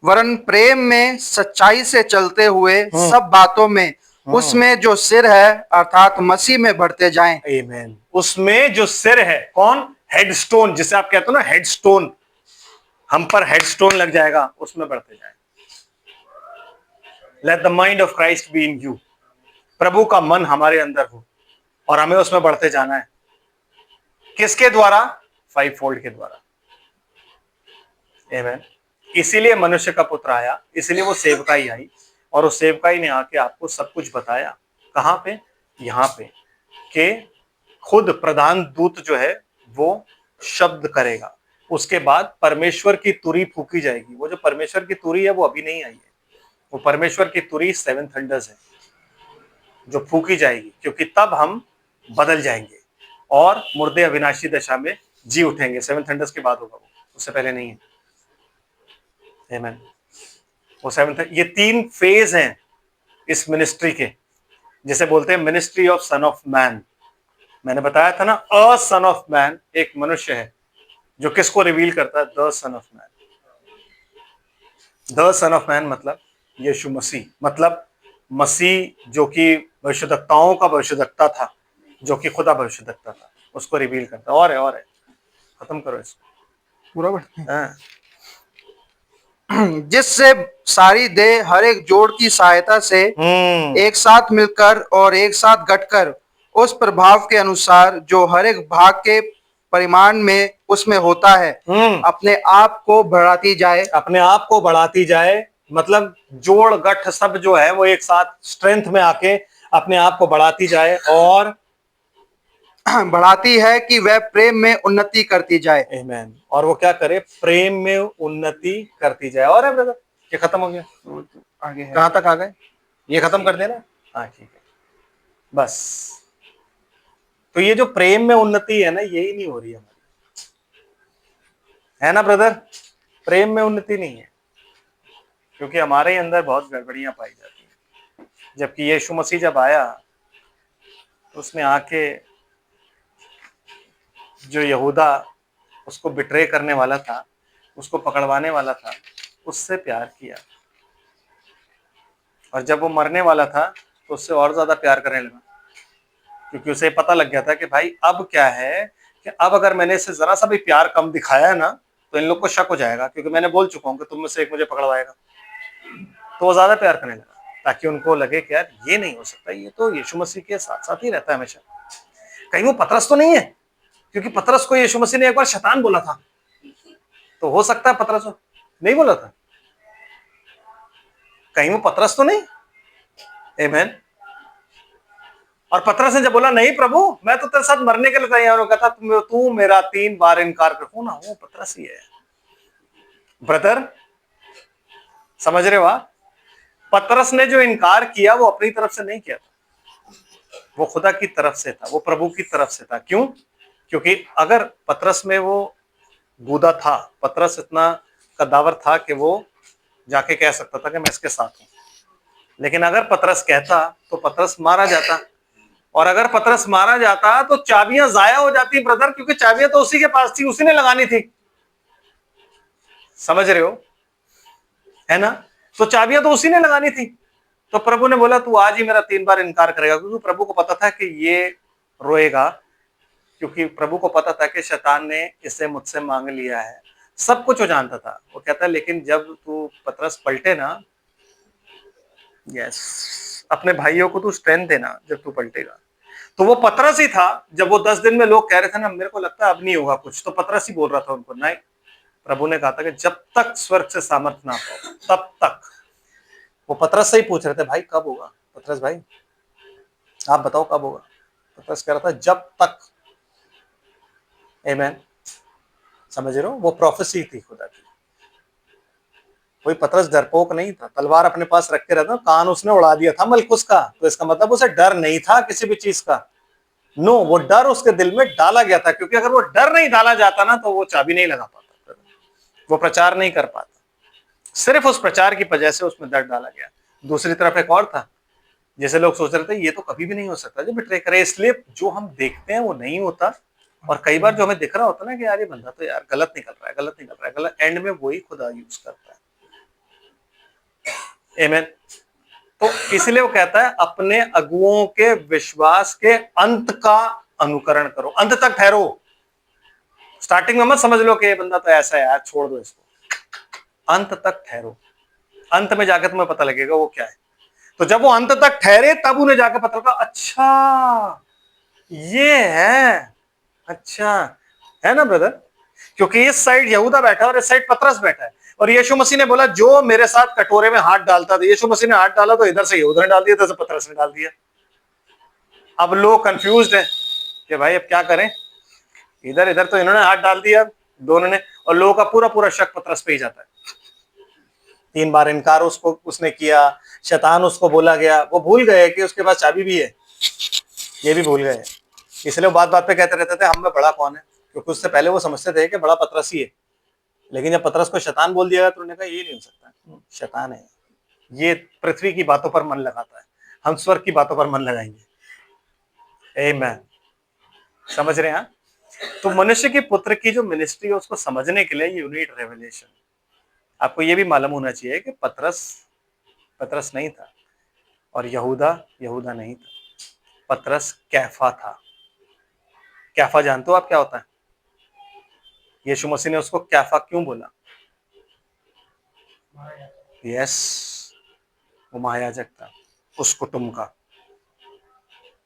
वरन प्रेम में सच्चाई से चलते हुए सब बातों में उसमें जो सिर है अर्थात मसीह में बढ़ते जाएं। आमीन। उसमें जो सिर है, कौन? हेडस्टोन, जिसे आप कहते हो ना हेडस्टोन, हम पर हेडस्टोन लग जाएगा, उसमें बढ़ते जाएं। Let the mind of Christ be in you. प्रभु का मन हमारे अंदर हो और हमें उसमें बढ़ते जाना है। किसके द्वारा? 5 फोल्ड के द्वारा। आमीन। इसीलिए मनुष्य का पुत्र आया, इसीलिए वो सेवकाई आई, और उस सेवकाई ने आके आपको सब कुछ बताया। कहां पे? यहां पे कि खुद प्रधान दूत जो है वो शब्द करेगा, उसके बाद परमेश्वर की तुरी फूकी जाएगी। वो जो परमेश्वर की तुरी है वो अभी नहीं आई है, वो परमेश्वर की तुरी 7 थंडर्स है जो फूकी जाएगी, क्योंकि तब हम बदल जाएंगे और मुर्दे अविनाशी दशा में जी उठेंगे। 7 थंडर्स के बाद होगा वो, उससे पहले नहीं है। आमीन। वो 7 ये 3 फेज हैं इस मिनिस्ट्री के, जिसे बोलते हैं ministry of son of man. मैंने बताया था ना, अ सन ऑफ मैन एक मनुष्य है जो किसको रिवील करता है? The son of man. The son of man मतलब यीशु मसीह, मतलब मसीह जो कि भविष्यद्वक्ताओं का भविष्यद्वक्ता था, जो कि खुदा भविष्यद्वक्ता था, उसको रिवील करता है। और है, खत्म करो इसको पूरा हाँ। जिससे सारी देह हर एक जोड़ की सहायता से एक साथ मिलकर और एक साथ गठकर उस प्रभाव के अनुसार जो हर एक भाग के परिमाण में उसमें होता है अपने आप को बढ़ाती जाए। अपने आप को बढ़ाती जाए, मतलब जोड़ गठ सब जो है वो एक साथ स्ट्रेंथ में आके अपने आप को बढ़ाती जाए, और बढ़ाती है कि वह प्रेम में उन्नति करती जाए। आमीन। और वो क्या करे? प्रेम में उन्नति करती जाए। और है ब्रदर, ये खत्म हो गया? आगे है। कहां तक आ गए? ये खत्म कर देना। हाँ ठीक है, बस। तो ये जो प्रेम में उन्नति है ना, यही नहीं हो रही हमारी, है ना ब्रदर? प्रेम में उन्नति नहीं है, क्योंकि हमारे अंदर बहुत गड़बड़ियां पाई जाती हैं। जबकि यीशु मसीह जब आया तो उसने आके जो यहूदा उसको बिट्रे करने वाला था, उसको पकड़वाने वाला था, उससे प्यार किया, और जब वो मरने वाला था तो उससे और ज्यादा प्यार करने लगा, क्योंकि उसे पता लग गया था कि भाई अब क्या है कि अब अगर मैंने इससे जरा सा भी प्यार कम दिखाया है ना, तो इन लोग को शक हो जाएगा, क्योंकि मैंने बोल चुका हूं कि तुम में से एक मुझे पकड़वाएगा। तो वो ज्यादा प्यार करने लगा, ताकि उनको लगे कि यार ये नहीं हो सकता, ये तो यीशु मसीह के साथ साथ ही रहता है हमेशा, कहीं वो पतरस तो नहीं है? क्योंकि पतरस को यीशु मसीह ने एक बार शैतान बोला था, तो हो सकता है पतरस हो नहीं बोला था, कहीं वो पतरस तो नहीं? आमीन। और पतरस ने जब बोला नहीं प्रभु मैं तो तेरे साथ मरने के लिए तैयार हूं, कहता तू मेरा 3 बार इनकार कर, ना वो पतरस ही है ब्रदर। समझ रहे हो? पतरस ने जो इनकार किया वो अपनी तरफ से नहीं किया था, वो खुदा की तरफ से था, वो प्रभु की तरफ से था। क्यों? क्योंकि अगर पतरस में वो गूदा था, पतरस इतना कद्दावर था कि वो जाके कह सकता था कि मैं इसके साथ हूं, लेकिन अगर पतरस कहता तो पतरस मारा जाता, और अगर पतरस मारा जाता तो चाबियां जाया हो जाती ब्रदर, क्योंकि चाबियां तो उसी के पास थी, उसी ने लगानी थी। समझ रहे हो? है ना? तो चाबियां तो उसी ने लगानी थी। तो प्रभु ने बोला तू आज ही मेरा 3 बार इनकार करेगा, क्योंकि प्रभु को पता था कि ये रोएगा, क्योंकि प्रभु को पता था कि शैतान ने इसे मुझसे मांग लिया है, सब कुछ वो जानता था। वो कहता है लेकिन जब तू पतरस पलटे ना, यस, अपने भाइयों को तू स्ट्रेंथ देना जब तू पलटेगा। तो वो पतरस ही था, जब वो 10 दिन में लोग कह रहे थे ना मेरे को लगता है अब नहीं होगा कुछ, तो पतरस ही बोल रहा था उनको नहीं। प्रभु ने कहा था कि जब तक स्वर्ग से सामर्थ्य ना पाओ तब तक। वो पतरस से ही पूछ रहे थे भाई कब होगा, पतरस भाई आप बताओ कब होगा। पतरस कह रहा था जब तक। आमेन, समझ रहे हो, वो प्रोफेसी थी खुदा की। कोई पतरस डरपोक नहीं था, तलवार अपने पास रख के रहता, कान उसने उड़ा दिया था मलकुस का, तो इसका मतलब उसे डर नहीं था किसी भी चीज का। नो, वो डर उसके दिल में डाला गया था, क्योंकि अगर वो डर नहीं डाला जाता ना तो वो चाबी नहीं लगा पाता, वो प्रचार नहीं कर पाता। सिर्फ उस प्रचार की वजह से उसमें डर डाला गया। दूसरी तरफ एक और था, जैसे लोग सोच रहे थे ये तो कभी भी नहीं हो सकता जो बिट्रे करे, इसलिए जो हम देखते हैं वो नहीं होता। और कई बार जो हमें दिख रहा होता ना कि यार ये बंदा तो यार गलत निकल रहा है, गलत निकल रहा है, गलत, एंड में वही खुदा यूज करता है। आमीन। तो इसलिए वो कहता है अपने अगुओं के विश्वास के अंत का अनुकरण करो, अंत तक ठहरो। स्टार्टिंग में मत समझ लो कि ये बंदा तो ऐसा है यार छोड़ दो इसको, अंत तक ठहरो। अंत में जाकर तुम्हें पता लगेगा वो क्या है। तो जब वो अंत तक ठहरे तब उन्हें जाकर पता लगा अच्छा ये है, अच्छा है ना ब्रदर। क्योंकि इस साइड यहूदा बैठा है और इस साइड पतरस बैठा है, और यीशु मसीह ने बोला जो मेरे साथ कटोरे में हाथ डालता था, यीशु मसीह ने हाथ डाला तो इधर से यहूदा ने डाल दिया, इधर से पतरस ने डाल दिया। अब लोग कंफ्यूज्ड हैं कि भाई अब क्या करें, इधर इधर तो इन्होंने हाथ डाल दिया दोनों ने, और लोगों का पूरा पूरा शक पतरस पे ही जाता है। 3 बार इनकार उसने किया, शैतान उसको बोला गया, वो भूल गए कि उसके पास चाबी भी है, ये भी भूल गए। इसलिए वो बात बात पे कहते रहते थे हम में बड़ा कौन है, क्योंकि उससे पहले वो समझते थे कि बड़ा पतरस ही है। लेकिन जब पतरस को शैतान बोल दिया तो उन्होंने कहा ये नहीं हो सकता, शैतान है, ये पृथ्वी की बातों पर मन लगाता है, हम स्वर्ग की बातों पर मन लगाएंगे। आमीन, समझ रहे हैं। तो मनुष्य के पुत्र की जो मिनिस्ट्री है उसको समझने के लिए यू नीड रेवलेशन। आपको ये भी मालूम होना चाहिए कि पतरस नहीं था और यहूदा नहीं था, पतरस कैफा था। कैफा जानते हो आप क्या होता है? यीशु मसीह ने उसको कैफा क्यों बोला? यस, वो महायाजक था उस कुटुंब का।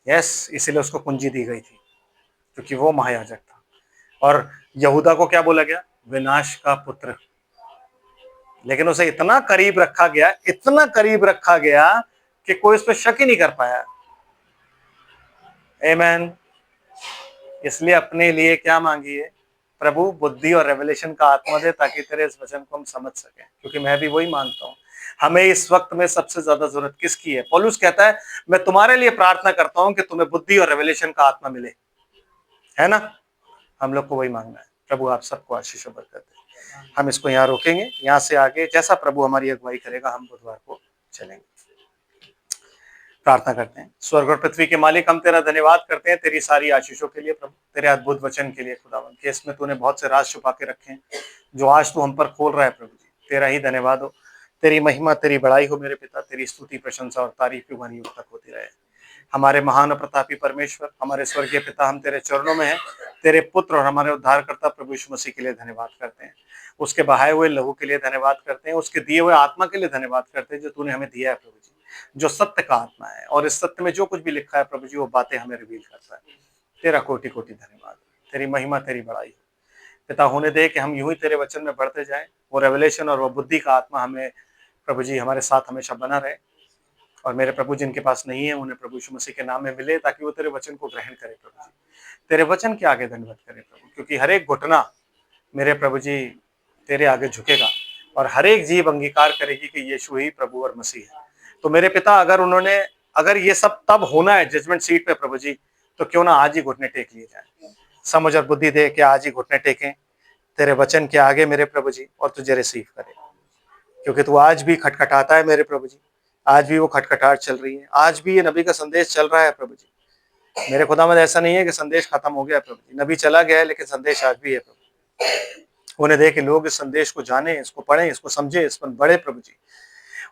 यस, इसीलिए उसको कुंजी दी गई थी क्योंकि वो महायाजक था। और यहूदा को क्या बोला गया? विनाश का पुत्र। लेकिन उसे इतना करीब रखा गया, इतना करीब रखा गया कि कोई उस पर शक ही नहीं कर पाया। आमीन। इसलिए अपने लिए क्या मांगिए? प्रभु बुद्धि और रेवलेशन का आत्मा दे ताकि तेरे इस वचन को हम समझ सकें, क्योंकि मैं भी वही मानता हूं। हमें इस वक्त में सबसे ज्यादा जरूरत किसकी है? पौलुस कहता है मैं तुम्हारे लिए प्रार्थना करता हूं कि तुम्हें बुद्धि और रेवलेशन का आत्मा मिले, है ना। हम लोग को वही मांगना है। प्रभु आप सबको आशीष और बरकत दे। हम इसको यहाँ रोकेंगे, यहाँ से आगे जैसा प्रभु हमारी अगुवाई करेगा हम बुधवार को चलेंगे। प्रार्थना करते हैं। स्वर्ग और पृथ्वी के मालिक, हम तेरा धन्यवाद करते हैं तेरी सारी आशीषों के लिए प्रभु, तेरे अद्भुत वचन के लिए खुदावन, कि इसमें तूने बहुत से राज छुपा के रखे हैं जो आज तू हम पर खोल रहा है प्रभु जी। तेरा ही धन्यवाद हो, तेरी महिमा तेरी बड़ाई हो मेरे पिता, तेरी स्तुति प्रशंसा और तारीफ युगान युग तक होती रहे। हमारे महान और प्रतापी परमेश्वर, हमारे स्वर्गीय पिता, हम तेरे चरणों में हैं, तेरे पुत्र और हमारे उद्धारकर्ता प्रभु यीशु मसीह के लिए धन्यवाद करते हैं, उसके बहाए हुए लहू के लिए धन्यवाद करते हैं, उसके दिए हुए आत्मा के लिए धन्यवाद करते हैं जो तूने हमें दिया है प्रभु जी, जो सत्य का आत्मा है, और इस सत्य में जो कुछ भी लिखा है प्रभु जी वो बातें हमें रिवील करता है। तेरा कोटि कोटि धन्यवाद, तेरी महिमा तेरी बड़ाई हो पिता। होने दे कि हम यूं ही तेरे वचन में बढ़ते जाएं, वो रेवलेशन और वो बुद्धि का आत्मा हमें प्रभु जी हमारे साथ हमेशा बना रहे, और मेरे प्रभु जिनके पास नहीं है उन्हें प्रभु यीशु मसीह के नाम में मिले, ताकि वो तेरे वचन को ग्रहण करे प्रभु जी, तेरे वचन के आगे दंडवत करे प्रभु, क्योंकि हर एक घुटना मेरे प्रभु जी तेरे आगे झुकेगा और हर एक जीव अंगीकार करेगी कि यीशु ही प्रभु और मसीह है। तो मेरे पिता अगर ये सब तब होना है जजमेंट सीट पे प्रभु जी, तो क्यों ना आज ही घुटने टेक लिए जाए। समझ और बुद्धि दे कि आज ही घुटने टेकें तेरे वचन के आगे मेरे प्रभु जी, और तुझे रिसीव करें, क्योंकि तू आज भी खटखटाता है मेरे प्रभु जी। आज भी वो खटखटाहट चल रही है, आज भी ये नबी का संदेश चल रहा है प्रभु जी। मेरे खुदावंद ऐसा नहीं है कि संदेश खत्म हो गया प्रभु जी, नबी चला गया है लेकिन संदेश आज भी है प्रभु। उन्हें दे कि लोग इस संदेश को जाने, इसको पढ़ें, इसको समझे, इस पर बढ़े प्रभु जी,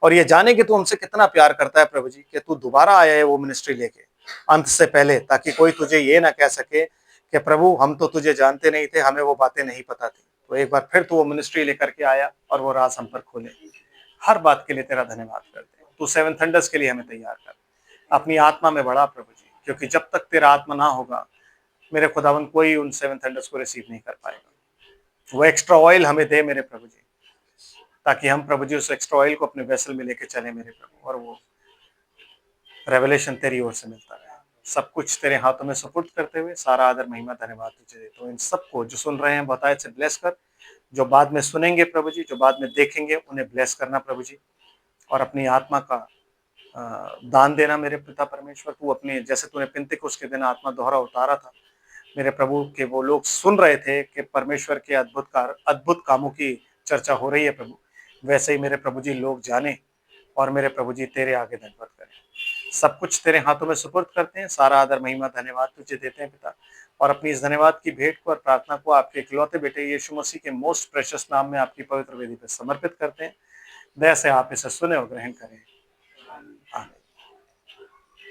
और ये जाने कि तू हमसे कितना प्यार करता है प्रभु जी, कि तू दोबारा आया है वो मिनिस्ट्री लेके अंत से पहले, ताकि कोई तुझे ये ना कह सके कि प्रभु हम तो तुझे जानते नहीं थे, हमें वो बातें नहीं पता थी। तो एक बार फिर तू वो मिनिस्ट्री लेकर के आया और वो राज हम पर खोले। हर बात के लिए तेरा धन्यवाद करते हैं। तू 7 थंडर्स के लिए हमें तैयार कर, अपनी आत्मा में बढ़ा प्रभु जी, क्योंकि जब तक तेरा आत्मा ना होगा मेरे खुदावन कोई उन 7 थंडर्स को रिसीव नहीं कर पाएगा। वो एक्स्ट्रा ऑयल हमें दे मेरे प्रभु जी, ताकि हम प्रभु जी उस एक्स्ट्रा ऑयल को अपने वेसल में लेके चले मेरे प्रभु, और वो रेवलेशन तेरी ओर से मिलता रहे। सब कुछ तेरे हाथों में सुपुर्द करते हुए सारा आदर महिमा धन्यवाद तुझे देता हूं। इन सबको जो सुन रहे हैं बताए से ब्लेस कर, जो बाद में सुनेंगे प्रभु जी, जो बाद में देखेंगे उन्हें ब्लेस करना प्रभु जी, और अपनी आत्मा का दान देना मेरे पिता परमेश्वर। तू अपने जैसे तूने पिन्तेकुस्त के दिन आत्मा दोहरा उतारा था मेरे प्रभु, के वो लोग सुन रहे थे कि परमेश्वर के अद्भुत कामों की चर्चा हो रही है प्रभु, वैसे ही मेरे प्रभु जी लोग जाने और मेरे प्रभु जी तेरे आगे धन्यवाद करें। सब कुछ तेरे हाथों में सुपुर्द करते हैं, सारा आदर महिमा धन्यवाद तुझे देते हैं पिता, और अपनी इस धन्यवाद की भेंट को और प्रार्थना को आपके इकलौते बेटे यीशु मसीह के मोस्ट प्रेशियस नाम में आपकी पवित्र वेदी पर समर्पित करते हैं। दया से आप इसे सुने और ग्रहण करें।